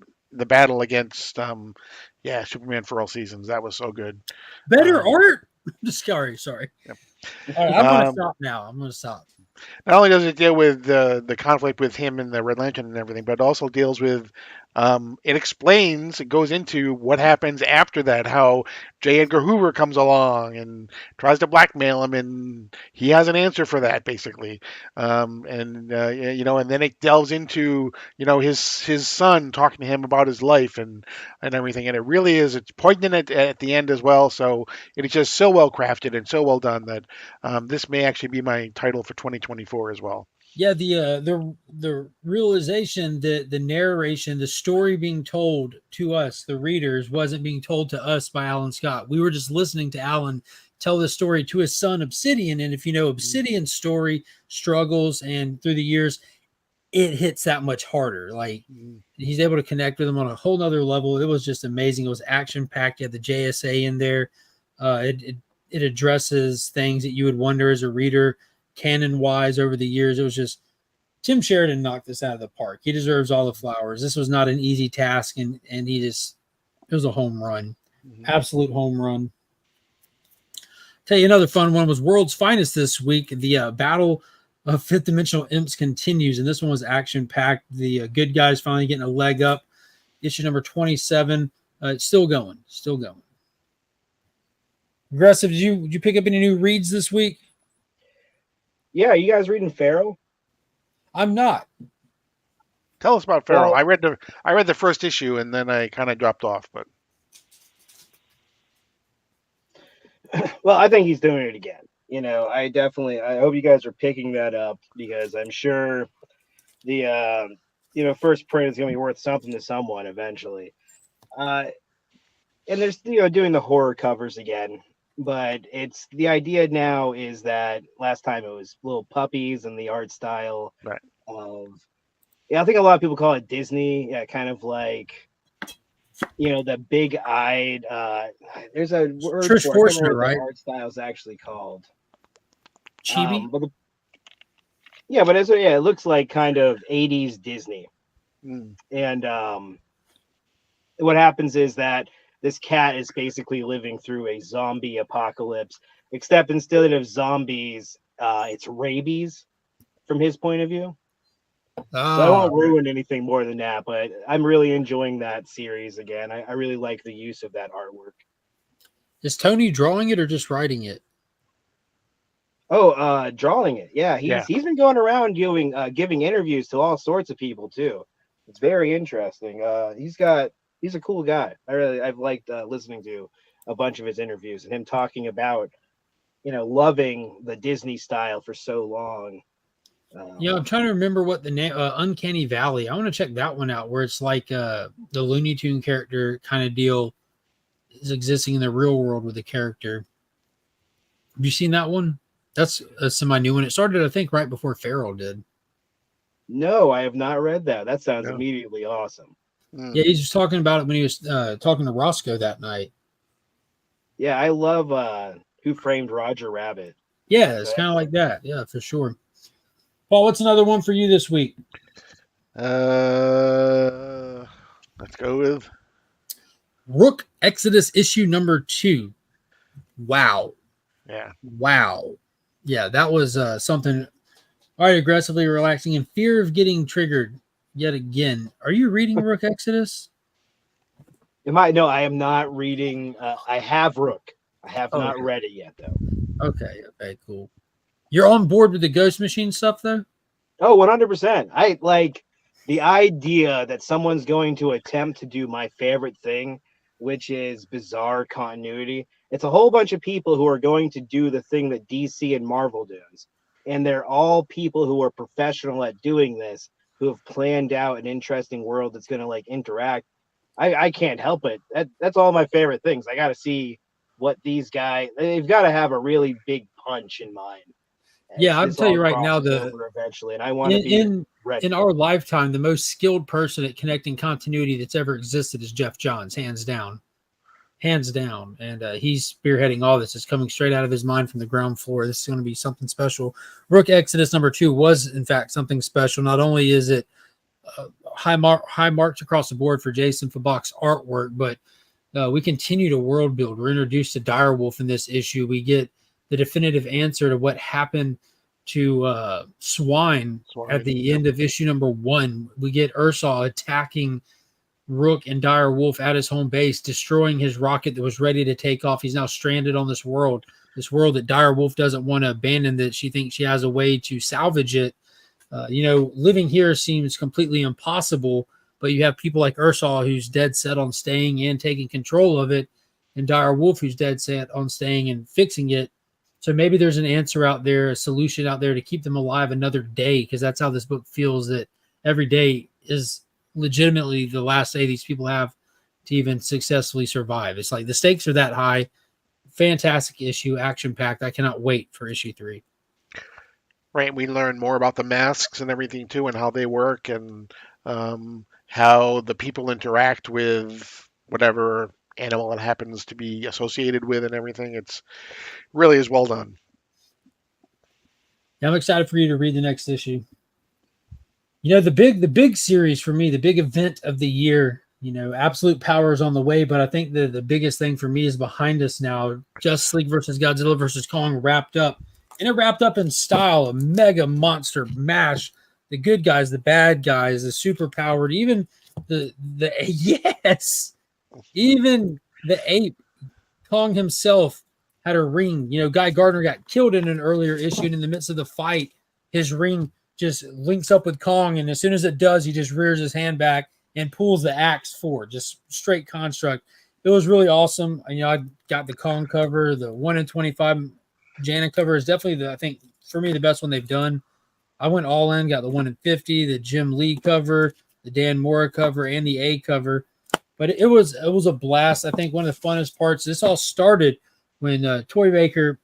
battle against, Superman for All Seasons. That was so good. Better art? Sorry. Yep. All right, I'm going to stop now. I'm going to stop. Not only does it deal with the conflict with him and the Red Lantern and everything, but it also deals with it goes into what happens after that, how J. Edgar Hoover comes along and tries to blackmail him, and he has an answer for that, basically. And then it delves into, his son talking to him about his life and everything. And it really is, it's poignant at the end as well. So it is just so well crafted and so well done that this may actually be my title for 2024 as well. Yeah, the realization that the narration, the story being told to us, the readers, wasn't being told to us by Alan Scott. We were just listening to Alan tell the story to his son Obsidian, and if you know Obsidian's story, struggles, and through the years, it hits that much harder. Like he's able to connect with him on a whole nother level. It was just amazing. It was action packed. You had the JSA in there. It addresses things that you would wonder as a reader, canon wise, over the years. It was just Tim Sheridan knocked this out of the park. He deserves all the flowers. This was not an easy task, and it was a home run, absolute home run. Tell you another fun one was World's Finest this week. The battle of fifth dimensional imps continues, and this one was action packed. The good guys finally getting a leg up. Issue number 27. It's still going. Aggressive, did you pick up any new reads this week? Yeah, you guys reading Pharaoh? I'm not. Tell us about Pharaoh. Well, I read the first issue and then I kind of dropped off. But well, I think he's doing it again. I hope you guys are picking that up because I'm sure the first print is going to be worth something to someone eventually. and there's doing the horror covers again, but it's the idea now is that last time it was little puppies and the art style Right. of I think a lot of people call it Disney, kind of like the big-eyed. There's a word Trish for it. I can't Forstner, remember what right? the art style is actually called. Chibi. But it looks like kind of 80s Disney. And what happens is that this cat is basically living through a zombie apocalypse, except instead of zombies, it's rabies from his point of view. So I won't ruin anything more than that, but I'm really enjoying that series again. I really like the use of that artwork. Is Tony drawing it or just writing it? Oh, drawing it. Yeah, he's been going around giving interviews to all sorts of people too. It's very interesting. He's a cool guy. I've liked listening to a bunch of his interviews and him talking about loving the Disney style for so long. Yeah, I'm trying to remember what the name. Uncanny Valley. I want to check that one out, where it's like the Looney Tune character kind of deal is existing in the real world with the character. Have you seen that one? That's a semi-new one. It started, I think, right before Farrell did. No, I have not read that. That sounds immediately awesome. Yeah, he's just talking about it when he was talking to Roscoe that night. Yeah, I love Who Framed Roger Rabbit. Yeah, it's kind of like that. Yeah, for sure. Paul, what's another one for you this week? Let's go with Rook Exodus issue number 2. Wow. Yeah. Wow. Yeah, that was something. All right, aggressively relaxing in fear of getting triggered yet again. Are you reading Rook Exodus? No, I am not reading. I have Rook. I have not read it yet, though. Okay, cool. You're on board with the Ghost Machine stuff, though? Oh, 100%. I like the idea that someone's going to attempt to do my favorite thing, which is bizarre continuity. It's a whole bunch of people who are going to do the thing that DC and Marvel does. And they're all people who are professional at doing this, who have planned out an interesting world that's going to interact. I can't help it. That's all my favorite things. I got to see what they've got to have a really big punch in mind. Yeah, I'll tell you right now, eventually, and I want to be ready. In our lifetime, the most skilled person at connecting continuity that's ever existed is Jeff Johns, hands down. And he's spearheading all this. It's coming straight out of his mind from the ground floor. This is going to be something special. Rook Exodus number 2 was, in fact, something special. Not only is it high marks across the board for Jason Fabok's artwork, but we continue to world build. We're introduced to Direwolf in this issue. We get the definitive answer to what happened to Swine at the end of issue number 1. We get Ursaw attacking Rook and Direwolf at his home base, destroying his rocket that was ready to take off. He's now stranded on this world that Direwolf doesn't want to abandon, that she thinks she has a way to salvage it. Living here seems completely impossible, but you have people like Ursaw who's dead set on staying and taking control of it, and Direwolf who's dead set on staying and fixing it. So maybe there's an answer out there, a solution out there to keep them alive another day, because that's how this book feels, that every day is legitimately the last day these people have to even successfully survive. It's like the stakes are that high. Fantastic issue, action-packed. I cannot wait for issue 3. Right, we learn more about the masks and everything too, and how they work, and how the people interact with whatever animal it happens to be associated with, and everything. It's really is well done. Yeah, I'm excited for you to read the next issue. The big series for me, the big event of the year, Absolute Power is on the way, but I think the biggest thing for me is behind us now. Justice League versus Godzilla versus Kong wrapped up, and it wrapped up in style, a mega monster mash. The good guys, the bad guys, the super powered, even even the ape, Kong himself had a ring. Guy Gardner got killed in an earlier issue, and in the midst of the fight, his ring just links up with Kong, and as soon as it does, he just rears his hand back and pulls the axe forward. Just straight construct. It was really awesome. I got the Kong cover, the 1-in-25 Janet cover is definitely I think for me the best one they've done. I went all in, got the 1-in-50, the Jim Lee cover, the Dan Mora cover, and the A cover. But it was a blast. I think one of the funnest parts. This all started when Toymaker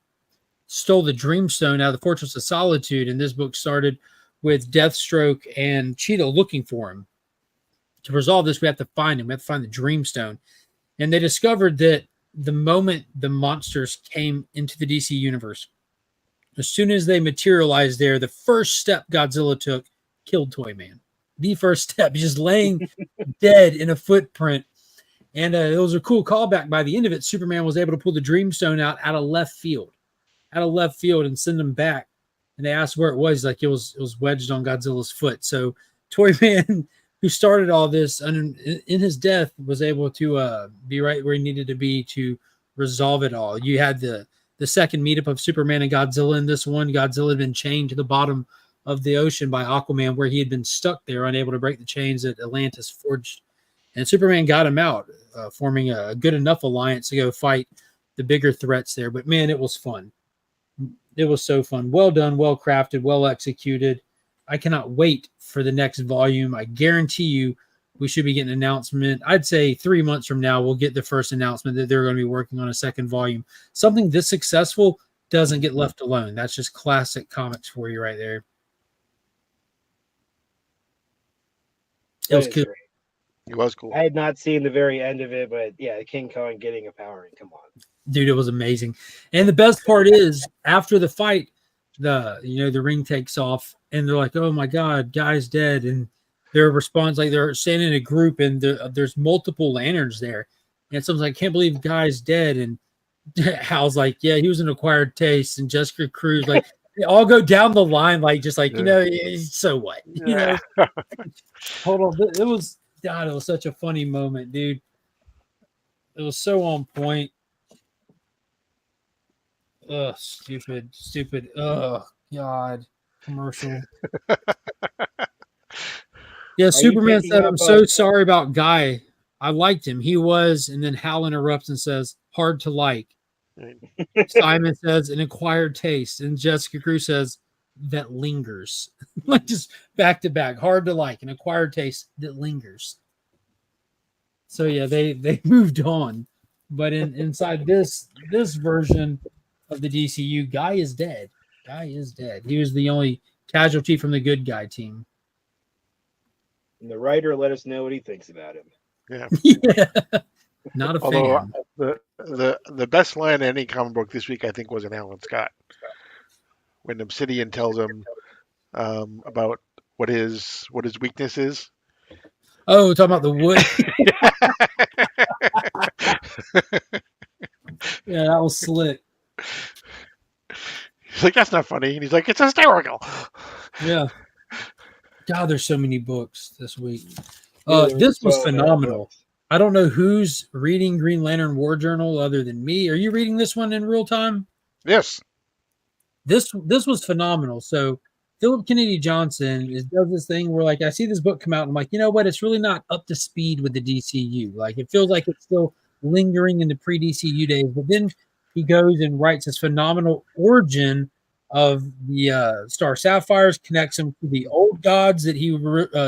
stole the Dreamstone out of the Fortress of Solitude, and this book started with Deathstroke and Cheetah looking for him. To resolve this, we have to find him. We have to find the Dreamstone. And they discovered that the moment the monsters came into the DC universe, as soon as they materialized there, the first step Godzilla took killed Toyman. The first step, he's just laying dead in a footprint. And it was a cool callback. By the end of it, Superman was able to pull the Dreamstone out of left field, and send him back. And they asked where it was. Like it was wedged on Godzilla's foot. So Toyman, who started all this, in his death, was able to be right where he needed to be to resolve it all. You had the second meetup of Superman and Godzilla in this one. Godzilla had been chained to the bottom of the ocean by Aquaman, where he had been stuck there, unable to break the chains that Atlantis forged. And Superman got him out, forming a good enough alliance to go fight the bigger threats there. But man, it was fun. It was so fun. Well done, well crafted, well executed. I cannot wait for the next volume. I guarantee you we should be getting an announcement. I'd say 3 months from now, we'll get the first announcement that they're going to be working on a second volume. Something this successful doesn't get left alone. That's just classic comics for you right there. It was cool. It was cool. I had not seen the very end of it, but yeah, King Kong getting a powering. Come on. Dude, it was amazing. And the best part is after the fight, the ring takes off and they're like, oh my God, guy's dead. And their response, like they're standing in a group and there's multiple lanterns there. And someone's like, can't believe guy's dead. And Hal's like, yeah, he was an acquired taste. And Jessica Cruz, like, they all go down the line, like, just like, so what? Hold on. It was such a funny moment, dude. It was so on point. Ugh, stupid. Ugh, God, commercial. Yeah, Superman said, I'm so sorry about Guy. I liked him. He was, and then Hal interrupts and says, hard to like. Simon says, an acquired taste. And Jessica Cruz says, that lingers. Like just back to back. Hard to like, an acquired taste that lingers. So yeah, they moved on. But inside this version of the DCU, Guy is dead. He was the only casualty from the good guy team. And the writer let us know what he thinks about him. Yeah. Yeah. Not a fan. The best line in any comic book this week, I think, was in Alan Scott. When Obsidian tells him about what his weakness is. Oh, talking about the wood. Yeah, that was slick. He's like, that's not funny. And he's like, it's hysterical. Yeah. God, there's so many books this week. Yeah, this was so many phenomenal. books. I don't know who's reading Green Lantern War Journal other than me. Are you reading this one in real time? Yes. This was phenomenal. So Philip Kennedy Johnson does this thing where, like, I see this book come out and I'm like, you know what? It's really not up to speed with the DCU. Like, it feels like it's still lingering in the pre-DCU days. But then he goes and writes this phenomenal origin of the Star Sapphires, connects him to the old gods that he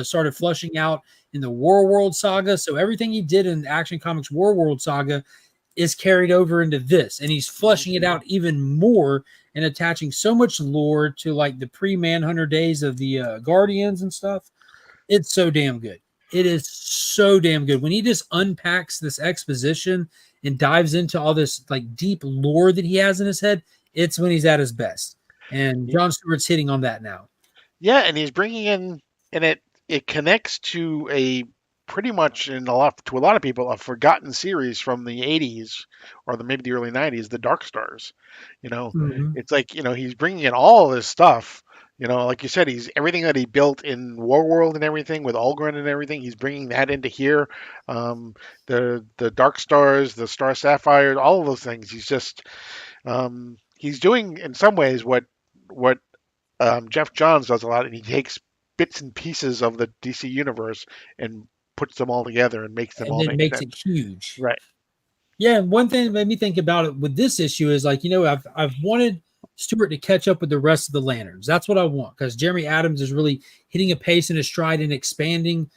started flushing out in the War World saga. So everything he did in Action Comics War World saga is carried over into this, and he's fleshing it out even more and attaching so much lore to like the pre-Manhunter days of the Guardians and stuff. It's so damn good. It is so damn good. When he just unpacks this exposition and dives into all this like deep lore that he has in his head, it's when he's at his best. And John Stewart's hitting on that now. Yeah, and he's bringing in, and it connects to a pretty much to a lot of people a forgotten series from the 80s or maybe the early 90s, the Dark Stars. It's like, he's bringing in all this stuff. Like you said, he's everything that he built in Warworld and everything with Algren and everything. He's bringing that into here. The Dark Stars, the Star Sapphires, all of those things. He's just he's doing in some ways what Jeff Johns does a lot, and he takes bits and pieces of the DC universe and puts them all together and makes them all make makes sense. It huge. Right. Yeah, and one thing that made me think about it with this issue is like, I've wanted Stewart to catch up with the rest of the Lanterns. That's what I want, because Jeremy Adams is really hitting a pace in his stride and expanding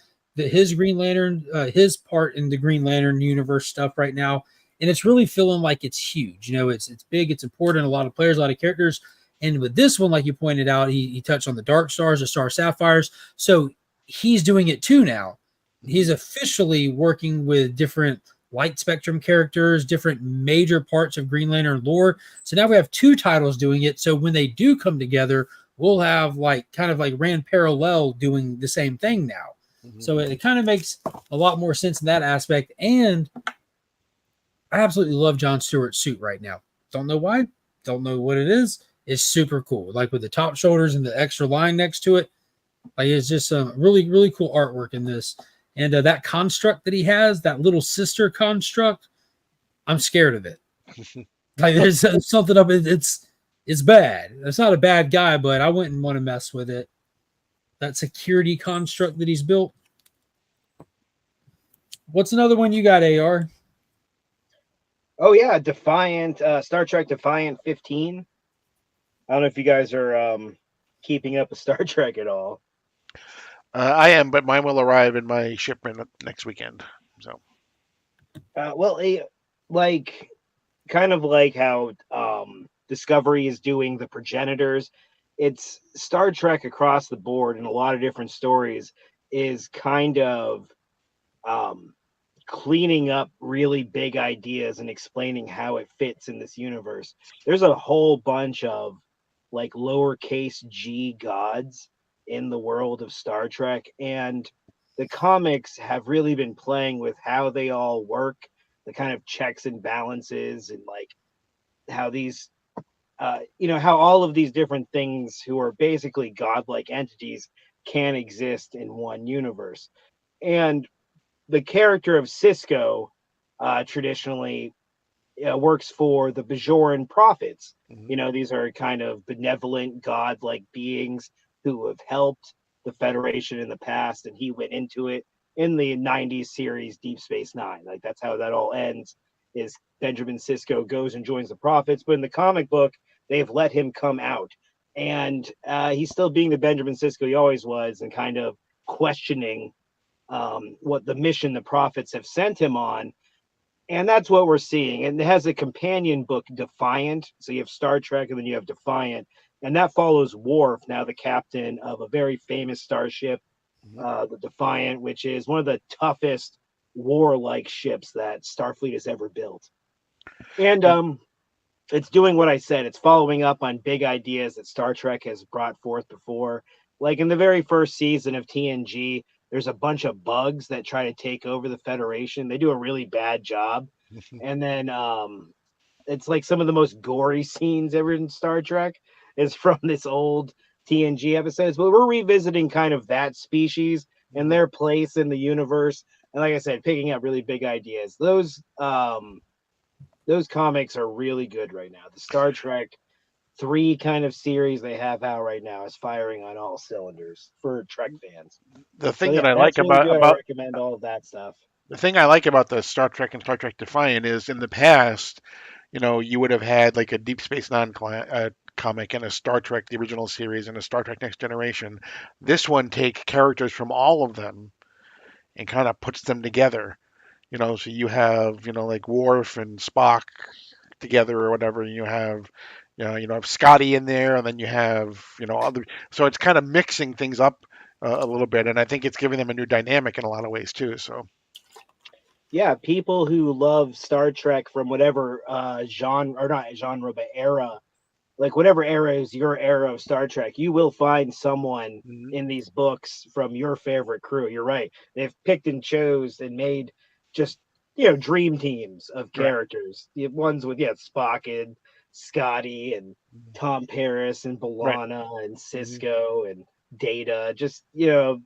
his Green Lantern, his part in the Green Lantern universe stuff right now, and it's really feeling like it's huge. It's big, it's important. A lot of players, a lot of characters, and with this one, like you pointed out, he touched on the Dark Stars, the Star Sapphires. So he's doing it too now. He's officially working with different light spectrum characters, different major parts of Green Lantern lore. So now we have 2 titles doing it. So when they do come together, we'll have kind of like Rand Parallel doing the same thing now. So it kind of makes a lot more sense in that aspect. And I absolutely love Jon Stewart's suit right now. Don't know why. Don't know what it is. It's super cool. Like with the top shoulders and the extra line next to it. Like it's just some really, really cool artwork in this. And that construct that he has, that little sister construct, I'm scared of it. Like there's something up. It's bad. It's not a bad guy, but I wouldn't want to mess with it. That security construct that he's built. What's another one you got, AR? Oh yeah, Defiant, Star Trek Defiant 15. I don't know if you guys are keeping up with Star Trek at all. I am, but mine will arrive in my shipment next weekend. So, Kind of like how Discovery is doing the progenitors. It's Star Trek across the board in a lot of different stories is kind of cleaning up really big ideas and explaining how it fits in this universe. There's a whole bunch of like lowercase g gods in the world of Star Trek, and the comics have really been playing with how they all work, the kind of checks and balances, and like how these how all of these different things who are basically godlike entities can exist in one universe. And the character of Cisco traditionally works for the Bajoran prophets. These are kind of benevolent godlike beings who have helped the Federation in the past, and he went into it in the 90s series Deep Space Nine. Like that's how that all ends, is Benjamin Sisko goes and joins the prophets, but in the comic book they've let him come out, and he's still being the Benjamin Sisko he always was, and kind of questioning what the mission the prophets have sent him on. And that's what we're seeing. And it has a companion book, Defiant. So you have Star Trek and then you have Defiant. And that follows Worf, now the captain of a very famous starship, the Defiant, which is one of the toughest warlike ships that Starfleet has ever built. And it's doing what I said. It's following up on big ideas that Star Trek has brought forth before. Like in the very first season of TNG, there's a bunch of bugs that try to take over the Federation. They do a really bad job. And then it's like some of the most gory scenes ever in Star Trek is from this old TNG episodes. But we're revisiting kind of that species and their place in the universe. And like I said, picking up really big ideas. Those comics are really good right now. The Star Trek 3 kind of series they have out right now is firing on all cylinders for Trek fans. The thing that I like about I recommend all of that stuff. The thing I like about the Star Trek and Star Trek Defiant is in the past, you would have had like a Deep Space Nine comic and a Star Trek, the original series, and a Star Trek Next Generation. This one takes characters from all of them and kind of puts them together. So you have, like Worf and Spock together or whatever, and you have Scotty in there, and then you have other. So it's kind of mixing things up a little bit, and I think it's giving them a new dynamic in a lot of ways too. So yeah, people who love Star Trek from whatever genre, or not genre, but era, like whatever era is your era of Star Trek, you will find someone in these books from your favorite crew. You're right. They've picked and chose and made just dream teams of characters. Right. Ones with Spock and Scotty and Tom Paris and B'Elanna and Cisco and Data. Just the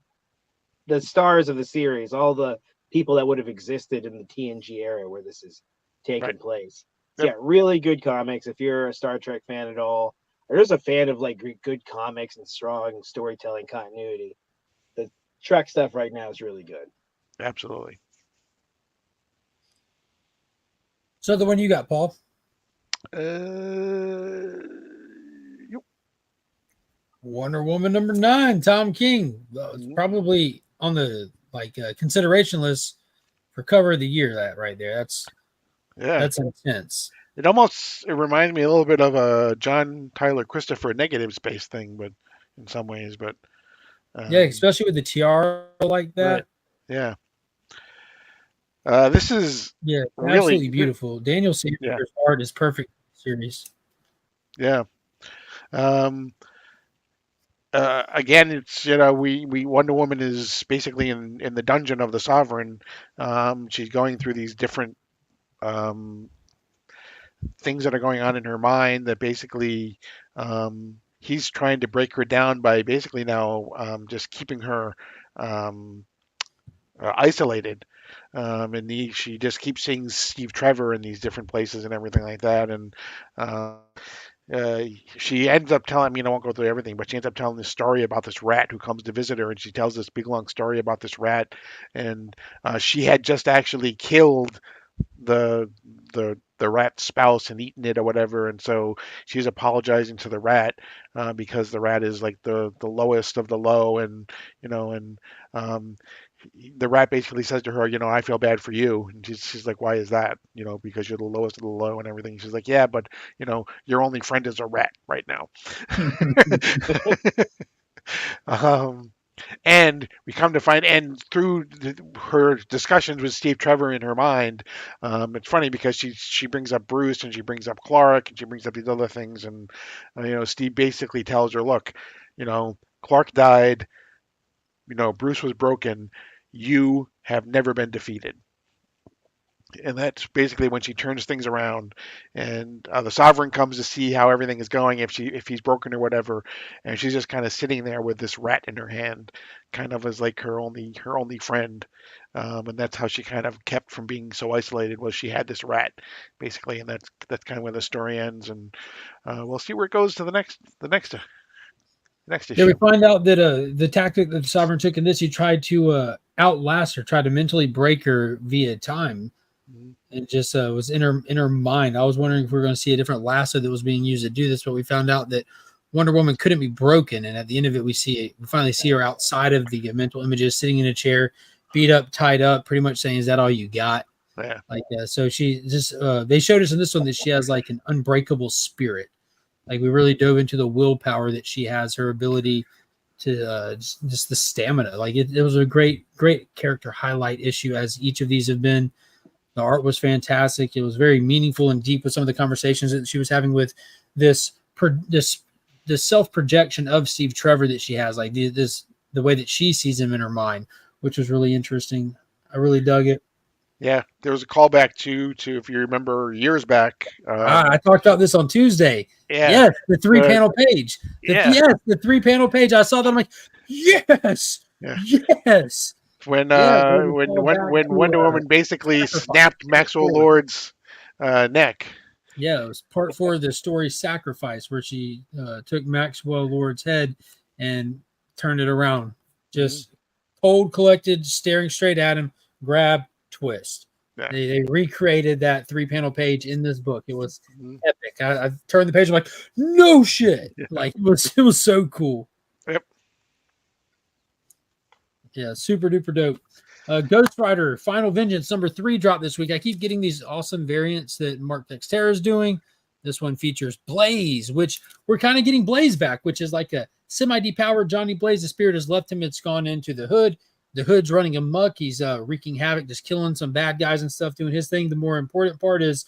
stars of the series, all the people that would have existed in the TNG era where this is taking place. So yeah, really good comics. If you're a Star Trek fan at all, or just a fan of like good comics and strong storytelling continuity, the Trek stuff right now is really good. Absolutely. So the one you got, Paul? Wonder Woman #9, Tom King. It's probably on the like consideration list for cover of the year. That right there, that's intense. It reminds me a little bit of a John Tyler Christopher negative space thing, but in some ways, but Yeah, especially with the tiara like that. right, yeah. This is Yeah, really absolutely beautiful. Daniel Sanders' art is perfect for the series. Yeah. Again, it's we Wonder Woman is basically in the dungeon of the Sovereign. She's going through these different things that are going on in her mind that basically he's trying to break her down by basically now just keeping her isolated. And she just keeps seeing Steve Trevor in these different places and everything like that. And she ends up telling, I mean, I won't go through everything, but she ends up telling this story about this rat who comes to visit her, and she tells this big long story about this rat, and she had just actually killed the the rat's spouse and eaten it or whatever, and so she's apologizing to the rat because the rat is like the lowest of the low, and and the rat basically says to her, I feel bad for you. And she's like, why is that? Because you're the lowest of the low and everything. She's like, yeah, but your only friend is a rat right now. um, and we come to find, and through her discussions with Steve Trevor in her mind, it's funny because she brings up Bruce and she brings up Clark and she brings up these other things, and Steve basically tells her, look, Clark died, Bruce was broken, you have never been defeated. And that's basically when she turns things around, and the Sovereign comes to see how everything is going, if he's broken or whatever, and she's just kind of sitting there with this rat in her hand, kind of as like her only friend, and that's how she kind of kept from being so isolated, was she had this rat basically, and that's kind of where the story ends, and we'll see where it goes to the next issue. Yeah, we find out that the tactic that the Sovereign took in this, he tried to outlast her, tried to mentally break her via time. It just was in her mind. I was wondering if we were going to see a different lasso that was being used to do this, but we found out that Wonder Woman couldn't be broken. And at the end of it, we finally see her outside of the mental images, sitting in a chair, beat up, tied up, pretty much saying, "Is that all you got?" Yeah. Like so she just they showed us in this one that she has like an unbreakable spirit. Like we really dove into the willpower that she has, her ability to just the stamina. Like it was a great character highlight issue, as each of these have been. The art was fantastic. It was very meaningful and deep with some of the conversations that she was having with this self-projection of Steve Trevor that she has, like the way that she sees him in her mind, which was really interesting. I really dug it. Yeah, there was a callback to if you remember years back. I talked about this on Tuesday. Yeah. Yes, the 3-panel page. Yes, the 3-panel page. I saw that. I'm like, yes, yes. When Wonder Woman basically snapped Maxwell Lord's neck. Yeah, it was part 4 of the story Sacrifice, where she took Maxwell Lord's head and turned it around. Just cold, collected, staring straight at him, grab, twist. Yeah. They recreated that 3-panel page in this book. It was epic. I turned the page, I'm like, no shit. Yeah. Like it was so cool. Yep. Yeah, super duper dope. Ghost Rider Final Vengeance #3 dropped this week. I keep getting these awesome variants that Mark Texeira is doing. This one features Blaze, which we're kind of getting Blaze back, which is like a semi-depowered Johnny Blaze. The spirit has left him. It's gone into the Hood. The Hood's running amok. He's wreaking havoc, just killing some bad guys and stuff, doing his thing. The more important part is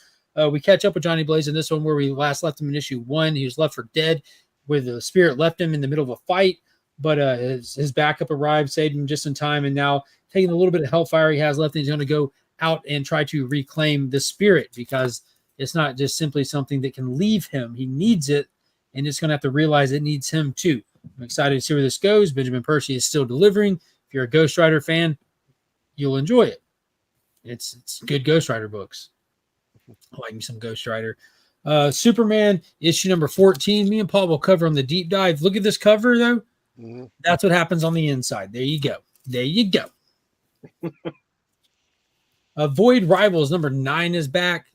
we catch up with Johnny Blaze in this one, where we last left him in issue 1. He was left for dead, where the spirit left him in the middle of a fight. But his backup arrived, saved him just in time, and now taking a little bit of hellfire he has left, and he's going to go out and try to reclaim the spirit, because it's not just simply something that can leave him. He needs it, and it's going to have to realize it needs him too. I'm excited to see where this goes. Benjamin Percy is still delivering. If you're a Ghost Rider fan, you'll enjoy it. It's good Ghost Rider books. I like me some Ghost Rider. Superman issue #14. Me and Paul will cover on the deep dive. Look at this cover, though. Mm-hmm. That's what happens on the inside. There you go. Void Rivals #9 is back.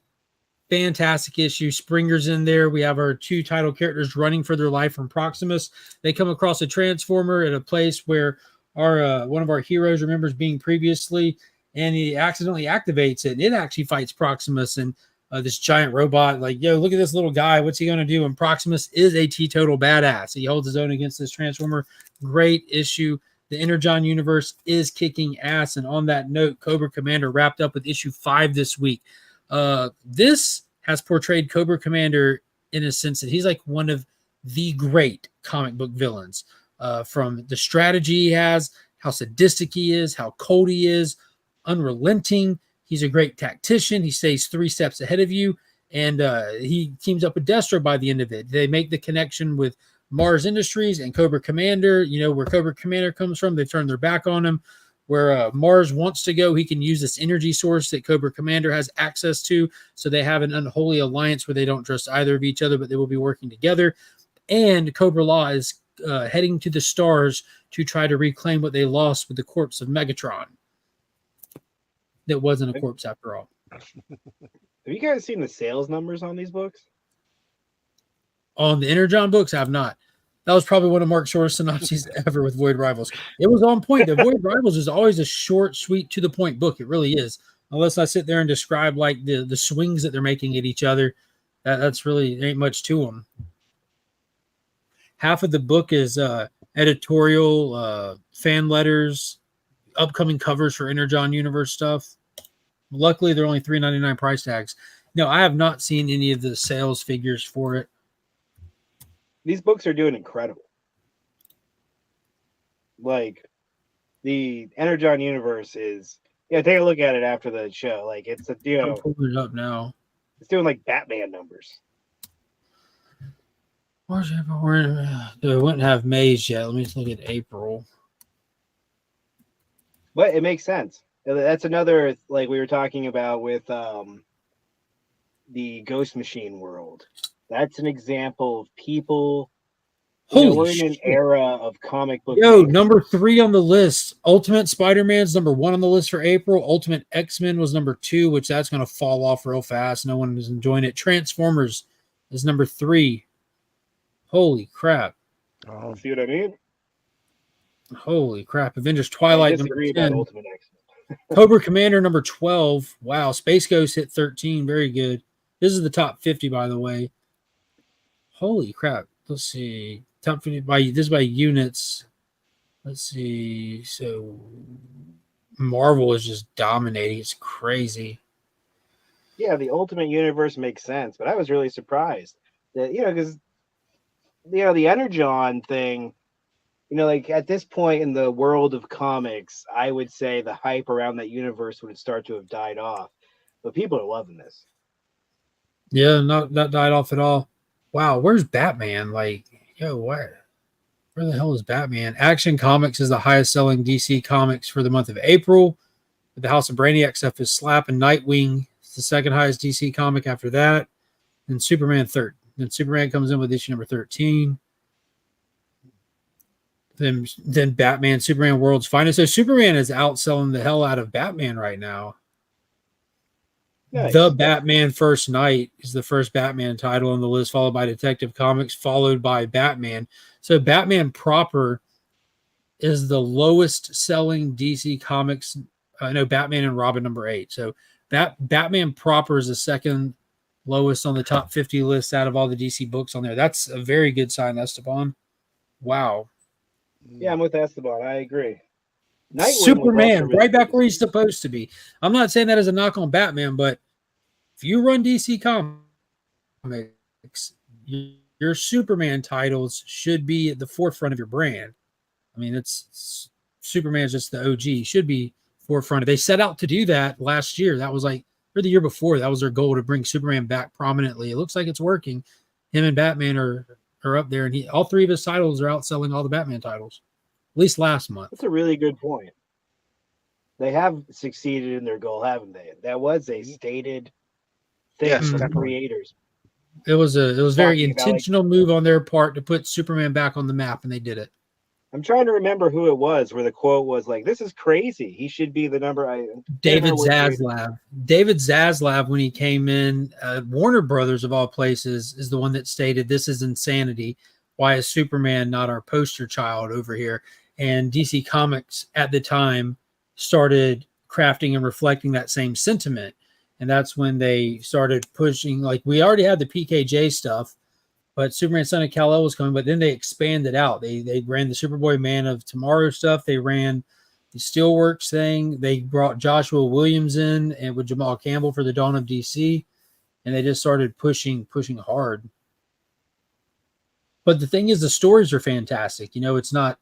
Fantastic issue. Springer's in there. We have our 2 title characters running for their life from Proximus. They come across a transformer at a place where our one of our heroes remembers being previously, and he accidentally activates it, and it actually fights Proximus and this giant robot. Like, yo, look at this little guy. What's he going to do? And Proximus is a teetotal badass. He holds his own against this Transformer. Great issue. The Energon universe is kicking ass. And on that note, Cobra Commander wrapped up with issue 5 this week. This has portrayed Cobra Commander in a sense that he's like one of the great comic book villains. From the strategy he has, how sadistic he is, how cold he is, unrelenting. He's a great tactician. He stays 3 steps ahead of you, and he teams up with Destro by the end of it. They make the connection with Mars Industries and Cobra Commander. You know where Cobra Commander comes from. They've turned their back on him. Where Mars wants to go, he can use this energy source that Cobra Commander has access to. So they have an unholy alliance where they don't trust either of each other, but they will be working together. And Cobra Law is heading to the stars to try to reclaim what they lost with the corpse of Megatron. That wasn't a corpse after all. Have you guys seen the sales numbers on these books? On the Energon books, I have not. That was probably one of Mark's shortest synopses ever with Void Rivals. It was on point. The Void Rivals is always a short, sweet, to the point book. It really is. Unless I sit there and describe like the swings that they're making at each other, that's really there ain't much to them. Half of the book is editorial, fan letters, upcoming covers for Energon Universe stuff. Luckily, they're only $3.99 price tags. No, I have not seen any of the sales figures for it. These books are doing incredible. Like, the Energon Universe is, take a look at it after the show. Like, it's a I'm pulling it up now. It's doing like Batman numbers. Where's April? We wouldn't have May's yet. Let me just look at April. But it makes sense. That's another, like we were talking about with the Ghost Machine world. That's an example of people. We're in an era of comic book. Yo, number 3 on the list. Ultimate Spider-Man's number 1 on the list for April. Ultimate X-Men was number 2, which that's going to fall off real fast. No one is enjoying it. Transformers is number 3. Holy crap. Oh, See what I mean? Holy crap. Avengers Twilight number 10. Ultimate X-Men. Cobra Commander number 12. Wow. Space Ghost hit 13. Very good. This is the top 50, by the way. Holy crap. Let's see. Top 50 this is by units. Let's see. So Marvel is just dominating. It's crazy. Yeah, the Ultimate Universe makes sense, but I was really surprised that, because the Energon thing, like at this point in the world of comics, I would say the hype around that universe would start to have died off. But people are loving this. Yeah, not died off at all. Wow, where's Batman? Like, yo, where the hell is Batman? Action Comics is the highest selling DC comics for the month of April. The House of Brainiac stuff is Slap, and Nightwing is the second highest DC comic after that. And Superman third. Then Superman comes in with issue number 13. Then Batman, Superman World's Finest. So Superman is outselling the hell out of Batman right now. Nice. The Batman First Night is the first Batman title on the list, followed by Detective Comics, followed by Batman. So Batman proper is the lowest selling DC Comics. Batman and Robin number 8. So Batman proper is the second lowest on the top 50 list out of all the DC books on there. That's a very good sign, Esteban. Wow. Yeah, I'm with Esteban. I agree. Nightwing Superman, right back where he's supposed to be. I'm not saying that as a knock on Batman, but if you run DC Comics, your Superman titles should be at the forefront of your brand. I mean, it's Superman's just the OG. Should be forefront. They set out to do that last year. That was like, or the year before, that was their goal, to bring Superman back prominently. It looks like it's working. Him and Batman are up there, and all 3 of his titles are outselling all the Batman titles, at least last month. That's a really good point. They have succeeded in their goal, haven't they? That was a stated thing from the creators. It was very intentional move on their part to put Superman back on the map, and they did it. I'm trying to remember who it was where the quote was like, "This is crazy. He should be the number." David Zaslav. David Zaslav, when he came in, Warner Brothers of all places is the one that stated, "This is insanity. Why is Superman not our poster child over here?" And DC Comics at the time started crafting and reflecting that same sentiment. And that's when they started pushing, like, we already had the PKJ stuff, but Superman Son of Kal-El was coming, but then they expanded out. They ran the Superboy Man of Tomorrow stuff. They ran the Steelworks thing. They brought Joshua Williams in and with Jamal Campbell for the Dawn of DC. And they just started pushing hard. But the thing is, the stories are fantastic. It's not,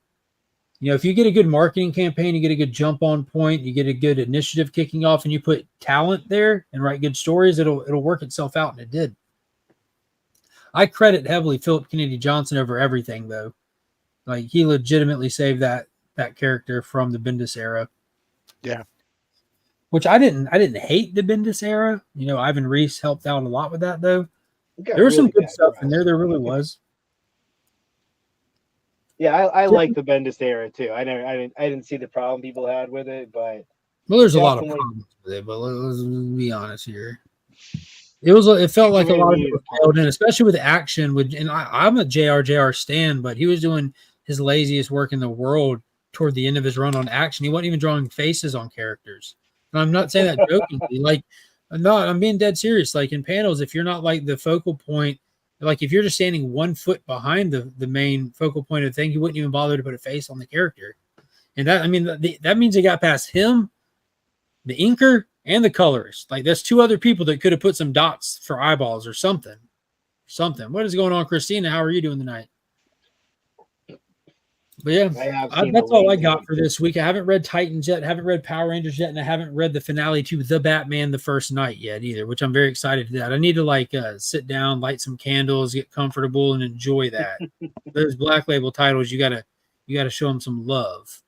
if you get a good marketing campaign, you get a good jump on point, you get a good initiative kicking off, and you put talent there and write good stories, it'll work itself out, and it did. I credit heavily Philip Kennedy Johnson over everything, though. Like, he legitimately saved that character from the Bendis era. Yeah. Which I didn't hate the Bendis era. Ivan Reis helped out a lot with that, though. There was some good stuff in there. There really was. Yeah, I like the Bendis era too. I didn't see the problem people had with it, but there's a lot of problems with it. But let's be honest here. It felt like a lot of people failed in, especially with action. And I'm a JR stan, but he was doing his laziest work in the world toward the end of his run on action. He wasn't even drawing faces on characters. And I'm not saying that jokingly. Like, I'm being dead serious. Like, in panels, if you're not like the focal point, like if you're just standing 1 foot behind the main focal point of the thing, you wouldn't even bother to put a face on the character. And that means they got past him, the inker, and the colorist. Like, that's 2 other people that could have put some dots for eyeballs or something. What is going on, Christina? How are you doing tonight? But yeah, that's all I got for this week. I haven't read Titans yet, haven't read Power Rangers yet, and I haven't read the finale to The Batman the First Night yet either, which I'm very excited to that. I need to sit down, light some candles, get comfortable, and enjoy that. Those Black Label titles, you gotta show them some love.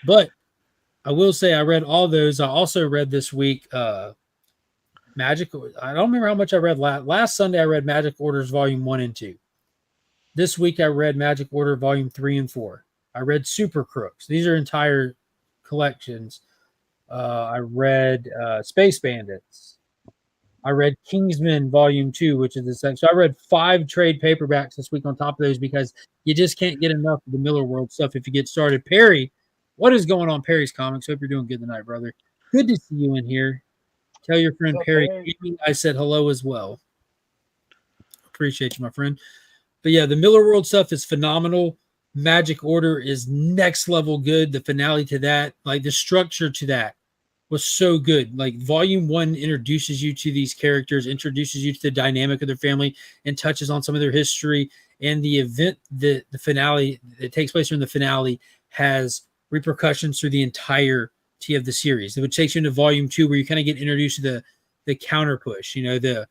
But I will say I read all those. I also read this week Magic. I don't remember how much I read last Sunday. I read Magic Orders Volume 1 and 2. This week, I read Magic Order Volume 3 and 4. I read Super Crooks. These are entire collections. I read Space Bandits. I read Kingsman Volume 2, which is the second. So I read 5 trade paperbacks this week on top of those because you just can't get enough of the Miller World stuff if you get started. Perry, what is going on, Perry's Comics? Hope you're doing good tonight, brother. Good to see you in here. Tell your friend Perry I said hello as well. Appreciate you, my friend. But yeah, the Miller World stuff is phenomenal. Magic Order is next level good. The finale to that, like the structure to that was so good. Like Volume 1 introduces you to these characters, introduces you to the dynamic of their family, and touches on some of their history. And the event, the finale that takes place during the finale has repercussions through the entirety of the series. It would take you into Volume 2 where you kind of get introduced to the counter push, the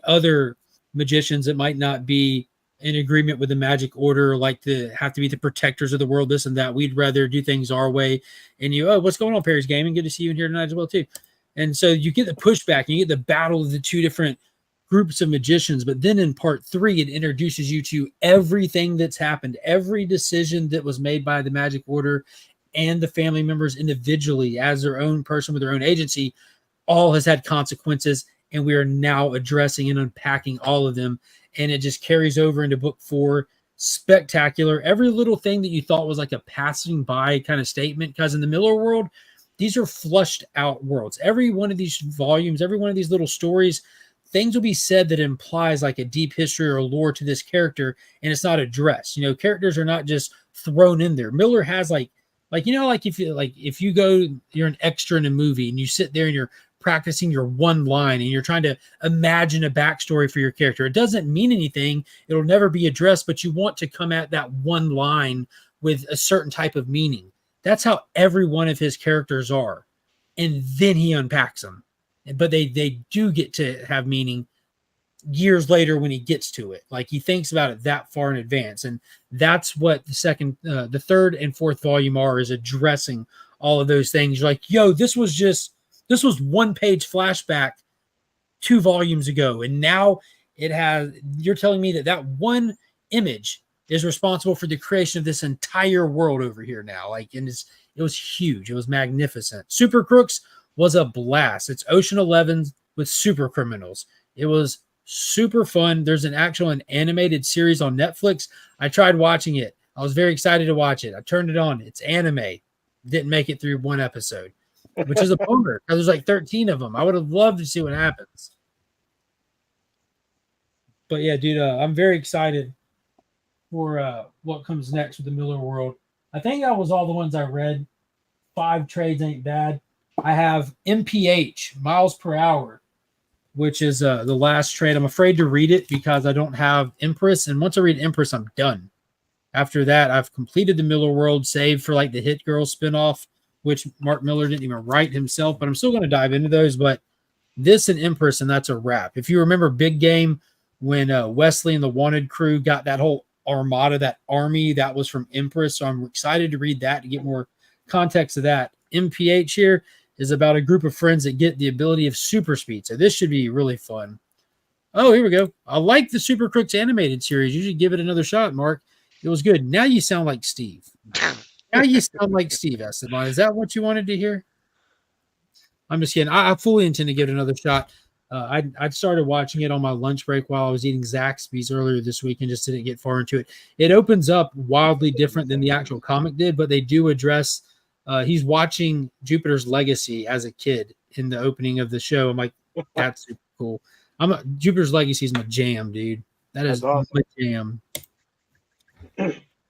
other magicians that might not be in agreement with the Magic Order, like to have to be the protectors of the world, this and that. We'd rather do things our way. And what's going on, Perry's Gaming? Good to see you in here tonight as well, too. And so you get the pushback, and you get the battle of the 2 different groups of magicians. But then in part 3, it introduces you to everything that's happened, every decision that was made by the Magic Order and the family members individually as their own person with their own agency, all has had consequences. And we are now addressing and unpacking all of them. And it just carries over into book 4. Spectacular. Every little thing that you thought was like a passing by kind of statement, because in the Miller world, these are flushed out worlds. Every one of these volumes, every one of these little stories, things will be said that implies like a deep history or lore to this character, and it's not addressed. Characters are not just thrown in there. Miller has if you go, you're an extra in a movie and you sit there and you're practicing your one line and you're trying to imagine a backstory for your character. It doesn't mean anything. It'll never be addressed, but you want to come at that one line with a certain type of meaning. That's how every one of his characters are. And then he unpacks them. But they do get to have meaning years later when he gets to it. Like he thinks about it that far in advance. And that's what the third and fourth volume is addressing all of those things. You're like, this was 1 page flashback 2 volumes ago. And now you're telling me that one image is responsible for the creation of this entire world over here now. And it was huge. It was magnificent. Super Crooks was a blast. It's Ocean 11 with super criminals. It was super fun. There's an animated series on Netflix. I tried watching it. I was very excited to watch it. I turned it on. It's anime. Didn't make it through one episode, which is a bummer because there's like 13 of them. I would have loved to see what happens. But yeah, dude, I'm very excited for what comes next with the Miller World. I think that was all the ones I read. 5 trades ain't bad. I have MPH, miles per hour, which is the last trade. I'm afraid to read it because I don't have Empress. And once I read Empress, I'm done. After that, I've completed the Miller World, save for like the Hit Girl spinoff, which Mark Miller didn't even write himself. But I'm still going to dive into those. But this and Empress, and that's a wrap. If you remember Big Game, when Wesley and the Wanted crew got that whole armada, that army, that was from Empress. So I'm excited to read that to get more context of that. MPH here is about a group of friends that get the ability of super speed. So this should be really fun. Oh, here we go. I like the Super Crooks animated series. You should give it another shot, Mark. It was good. Now you sound like Steve. Now you sound like Steve, Esteban. Is that what you wanted to hear? I'm just kidding. I fully intend to give it another shot. I started watching it on my lunch break while I was eating Zaxby's earlier this week and just didn't get far into it. It opens up wildly different than the actual comic did, but they do address he's watching Jupiter's Legacy as a kid in the opening of the show. I'm like, that's super cool. Jupiter's Legacy is my jam, dude. That's awesome. My jam.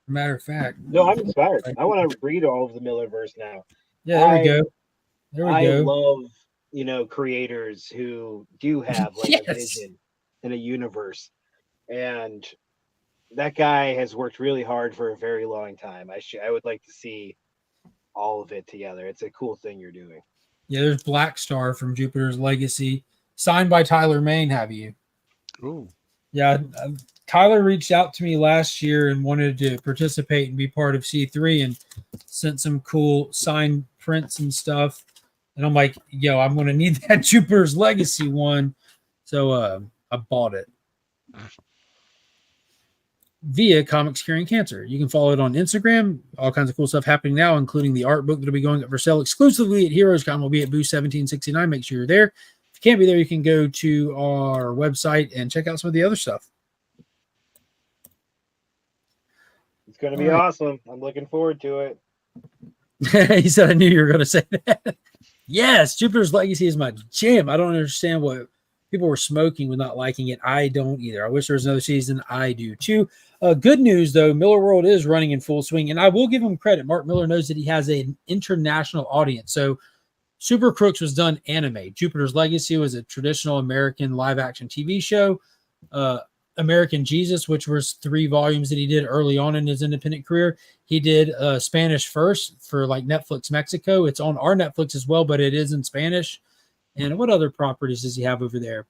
Matter of fact. No, I'm inspired. I want to read all of the Millerverse now. Yeah, there we go. There we go. I love, creators who do have like a vision in a universe. And that guy has worked really hard for a very long time. I would like to see all of it together. It's a cool thing you're doing. Yeah, there's Black Star from Jupiter's Legacy, signed by Tyler Main. Have you? Ooh. Yeah, Tyler reached out to me last year and wanted to participate and be part of C3 and sent some cool signed prints and stuff. And I'm like, yo, I'm going to need that Jupiter's Legacy one. So I bought it. Via Comics Curing Cancer. You can follow it on Instagram. All kinds of cool stuff happening now, including the art book that'll be going up for sale exclusively at HeroesCon. Will be at booth 1769. Make sure you're there. If you can't be there, you can go to our website and check out some of the other stuff. It's going to be awesome. I'm looking forward to it. He said, I knew you were going to say that. Yes, Jupiter's Legacy is my jam. I don't understand what people were smoking with not liking it. I don't either. I wish there was another season. I do too. Good news, though, Miller World is running in full swing, and I will give him credit. Mark Miller knows that he has an international audience. So Super Crooks was done anime. Jupiter's Legacy was a traditional American live-action TV show. American Jesus, which was 3 volumes that he did early on in his independent career. He did Spanish First for like Netflix Mexico. It's on our Netflix as well, but it is in Spanish. And what other properties does he have over there?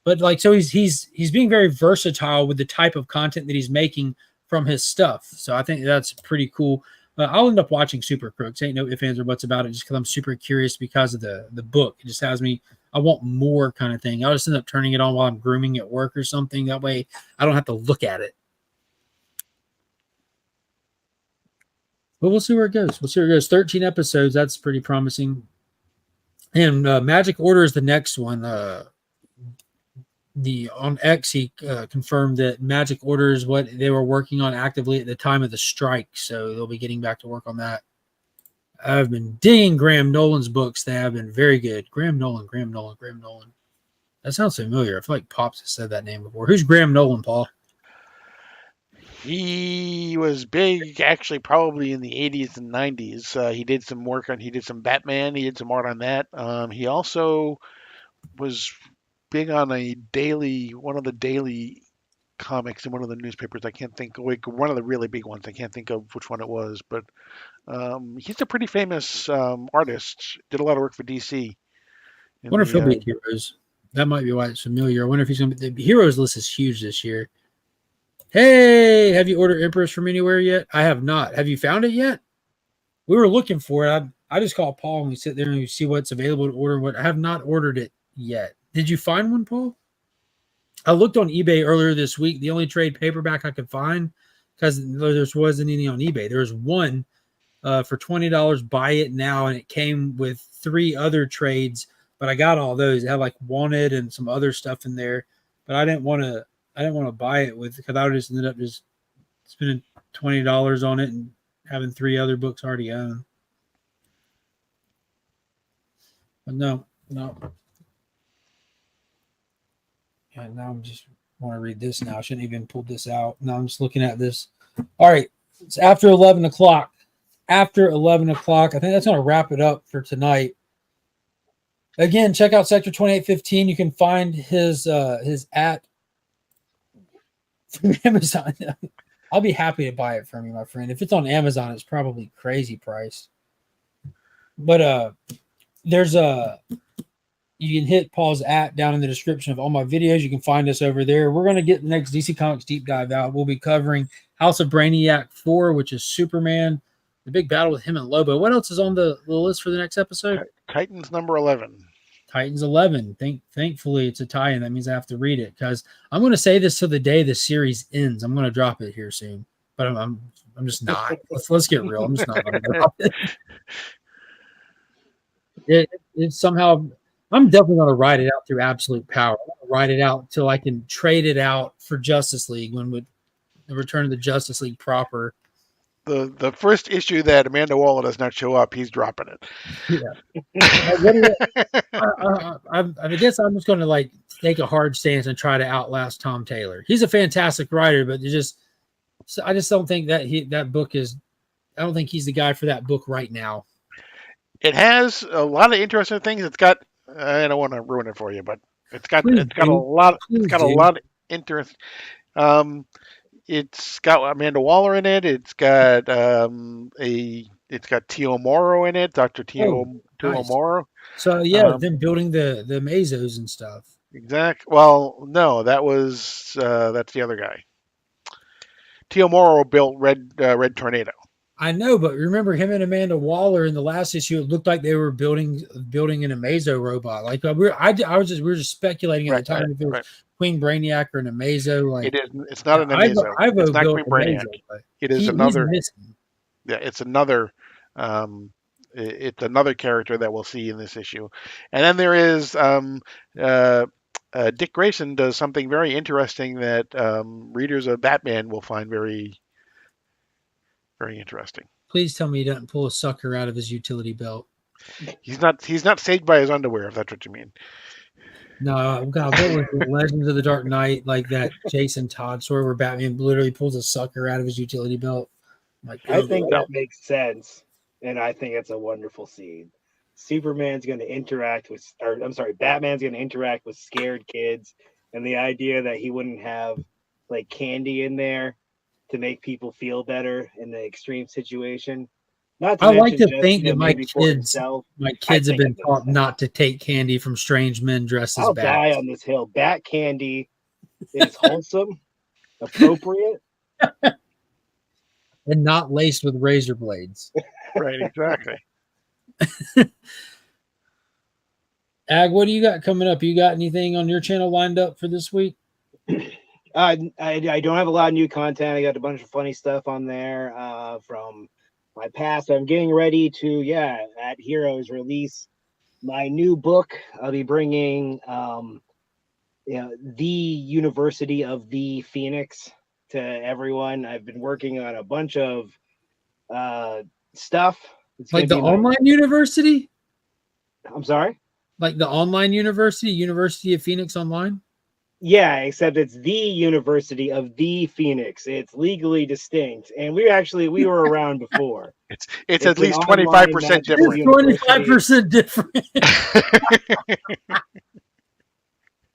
But like, so he's being very versatile with the type of content that he's making from his stuff. So I think that's pretty cool. I'll end up watching Super Crooks. Ain't no ifs, ands, or buts about it, just because I'm super curious because of the book. It just has me, I want more kind of thing. I'll just end up turning it on while I'm grooming at work or something. That way I don't have to look at it. But we'll see where it goes. 13 episodes. That's pretty promising. And Magic Order is the next one. On X, he confirmed that Magic Order is what they were working on actively at the time of the strike. So they'll be getting back to work on that. I've been digging Graham Nolan's books. They have been very good. Graham Nolan. That sounds familiar. I feel like Pops has said that name before. Who's Graham Nolan, Paul? He was big, actually, probably in the 80s and 90s. He did some work on, he did some Batman. He did some art on that. He also was big on one of the daily comics in one of the newspapers. I can't think, like one of the really big ones. I can't think of which one it was, but he's a pretty famous artist. Did a lot of work for DC. I wonder if he'll be at Heroes. That might be why it's familiar. I wonder if he's going to be. The Heroes list is huge this year. Hey, have you ordered Empress from anywhere yet? I have not. Have you found it yet? We were looking for it. I just call Paul and we sit there and we see what's available to order. What I have not ordered it yet. Did you find one, Paul? I looked on eBay earlier this week. The only trade paperback I could find, because there wasn't any on eBay. There was one for $20. Buy it now, and it came with 3 other trades. But I got all those. It had like Wanted and some other stuff in there. But I didn't want to buy it with, because I would just ended up just spending $20 on it and having 3 other books already owned. But no. Yeah, now I'm just want to read this now. I shouldn't even pull this out. Now I'm just looking at this. All right. It's after 11 o'clock. After 11 o'clock. I think that's going to wrap it up for tonight. Again, check out Sector 2815. You can find his at from Amazon. I'll be happy to buy it from you, my friend. If it's on Amazon, it's probably crazy priced. But there's you can hit Paul's at down in the description of all my videos. You can find us over there. We're going to get the next DC Comics deep dive out. We'll be covering House of Brainiac 4, which is Superman, the big battle with him and Lobo. What else is on the list for the next episode? Titans number 11. Titans 11. Thankfully, it's a tie-in. That means I have to read it because I'm going to say this till the day the series ends. I'm going to drop it here soon, but I'm just not. Let's get real. I'm just not going to drop it. It's somehow. I'm definitely going to ride it out through Absolute Power. I'm going to ride it out until I can trade it out for Justice League when we return to the Justice League proper. The first issue that Amanda Waller does not show up, he's dropping it. Yeah. I guess I'm just going to take a hard stance and try to outlast Tom Taylor. He's a fantastic writer, but I just don't think that book is. I don't think he's the guy for that book right now. It has a lot of interesting things. It's got. I don't want to ruin it for you, but it's got a lot of interest. It's got Amanda Waller in it. It's got Tio Moro in it, Dr. Tio Moro. So them building the Mazos and stuff. Exactly. Well, no, that's the other guy. Tio Moro built Red Tornado. I know, but remember him and Amanda Waller in the last issue? It looked like they were building an Amazo robot. Like we were just speculating at the time if it was Queen Brainiac or an Amazo. Like it's not an Amazo. It's not Queen Brainiac. It is another. Yeah, it's another. It's another character that we'll see in this issue, and then there is Dick Grayson does something very interesting that readers of Batman will find very, very interesting. Please tell me he doesn't pull a sucker out of his utility belt. He's not saved by his underwear, if that's what you mean. No, God, what was it? Legends of the Dark Knight, like that Jason Todd story where Batman literally pulls a sucker out of his utility belt? I think that makes sense, and I think it's a wonderful scene. Batman's going to interact with scared kids, and the idea that he wouldn't have like candy in there to make people feel better in the extreme situation. I like to think that my kids have been taught not to take candy from strange men dressed as bats. I'll die on this hill. Bat candy is wholesome, appropriate, and not laced with razor blades. Right, exactly. Ag, what do you got coming up? You got anything on your channel lined up for this week? I don't have a lot of new content. I got a bunch of funny stuff on there from my past. I'm getting ready to, at Heroes, release my new book. I'll be bringing the University of the Phoenix to everyone. I've been working on a bunch of stuff. It's like the online university? I'm sorry? Like the online university, University of Phoenix Online? Yeah, except it's the University of the Phoenix. It's legally distinct, and we were around before. It's at least 25% different. 25% different.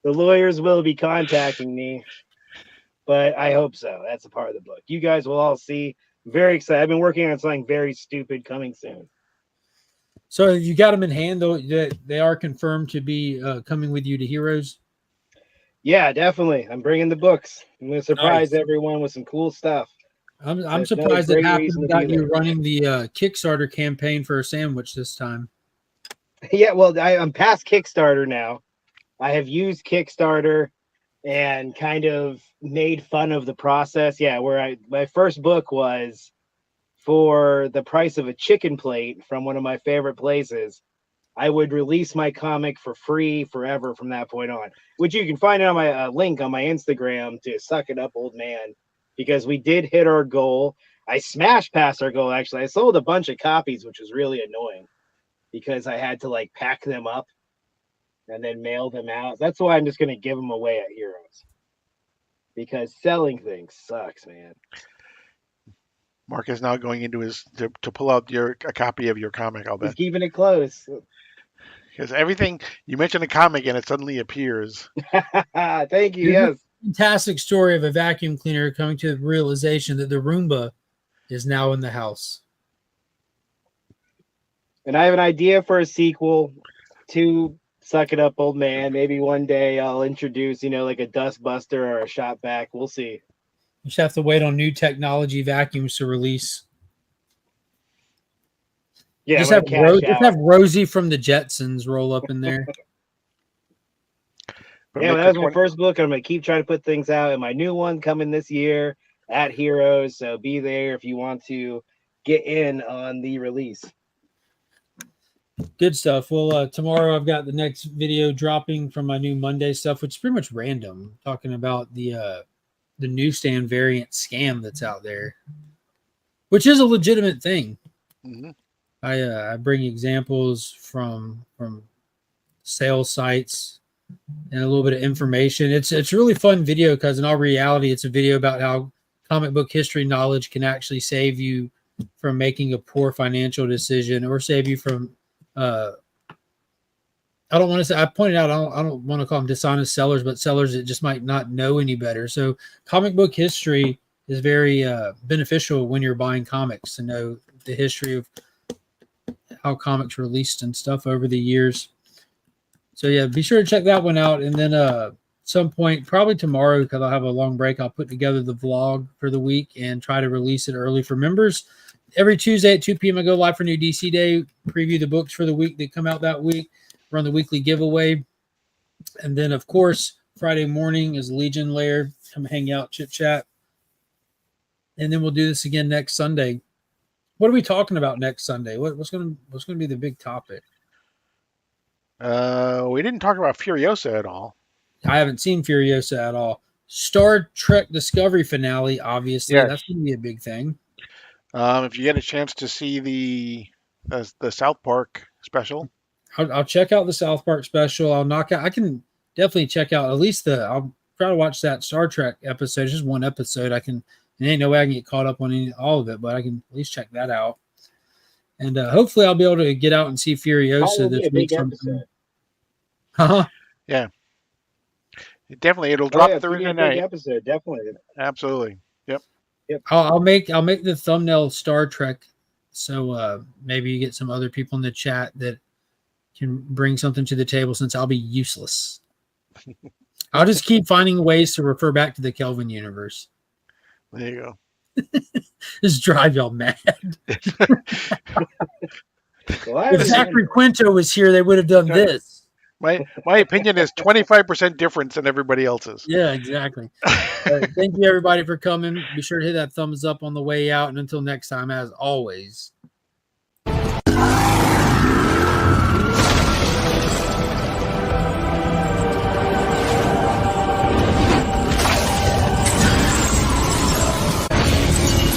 The lawyers will be contacting me, but I hope so. That's a part of the book. You guys will all see. Very excited. I've been working on something very stupid coming soon. So you got them in hand, though. They are confirmed to be coming with you to Heroes. Yeah, definitely. I'm bringing the books. I'm going to surprise everyone with some cool stuff. I'm surprised it happened without you running the Kickstarter campaign for a sandwich this time. Yeah, well, I'm past Kickstarter now. I have used Kickstarter and kind of made fun of the process. Yeah, my first book was for the price of a chicken plate from one of my favorite places. I would release my comic for free forever from that point on, which you can find on my link on my Instagram to Suck It Up Old Man. because we did hit our goal. I smashed past our goal, actually. I sold a bunch of copies, which was really annoying because I had to like pack them up and then mail them out. That's why I'm just going to give them away at Heroes, because selling things sucks, man. Mark is now going into his to pull out a copy of your comic. I'll He's bet, keeping it close. because everything you mention a comic and it suddenly appears. Thank you. Here's Yes. a fantastic story of a vacuum cleaner coming to the realization that the Roomba is now in the house. And I have an idea for a sequel to Suck It Up, Old Man. Maybe one day I'll introduce, like a Dustbuster or a Shot Back. We'll see. You just have to wait on new technology vacuums to release. Yeah, just I'm gonna cash out. have Rosie from the Jetsons roll up in there. But Yeah, make that the was my first book. I'm gonna keep trying to put things out, and my new one coming this year at Heroes. So be there if you want to get in on the release. Good stuff. Well, tomorrow I've got the next video dropping from my new Monday stuff, which is pretty much random, talking about the newsstand variant scam that's out there, which is a legitimate thing. Mm-hmm. I bring examples from sales sites and a little bit of information. It's a really fun video because in all reality, it's a video about how comic book history knowledge can actually save you from making a poor financial decision or save you from I don't want to say, I pointed out, I don't want to call them dishonest sellers, but sellers that just might not know any better. So comic book history is very beneficial when you're buying comics, to know the history of how comics released and stuff over the years. So yeah, be sure to check that one out. And then some point, probably tomorrow, because I'll have a long break, I'll put together the vlog for the week and try to release it early for members. Every Tuesday at 2 p.m. I go live for New DC Day, preview the books for the week that come out that week, run the weekly giveaway. And then, of course, Friday morning is Legion Lair. Come hang out, chit chat. And then we'll do this again next Sunday. What are we talking about next Sunday? What's going to be the big topic? We didn't talk about Furiosa at all. I haven't seen Furiosa at all. Star Trek Discovery finale, obviously. Yes. That's going to be a big thing. If you get a chance to see the South Park special, I'll check out the South Park special. I can definitely check out at least I'll try to watch that Star Trek episode. It's just one episode. There ain't no way I can get caught up on all of it, but I can at least check that out. And hopefully I'll be able to get out and see Furiosa this week. Yeah. It'll drop Thursday night. Episode, definitely. Absolutely. Yep. I'll make the thumbnail Star Trek, so maybe you get some other people in the chat that can bring something to the table, since I'll be useless. I'll just keep finding ways to refer back to the Kelvin universe. There you go. Just drive y'all mad. Well, if Zachary Quinto was here, they would have done this. My opinion is 25% difference than everybody else's. Yeah, exactly. Thank you, everybody, for coming. Be sure to hit that thumbs up on the way out. And until next time, as always,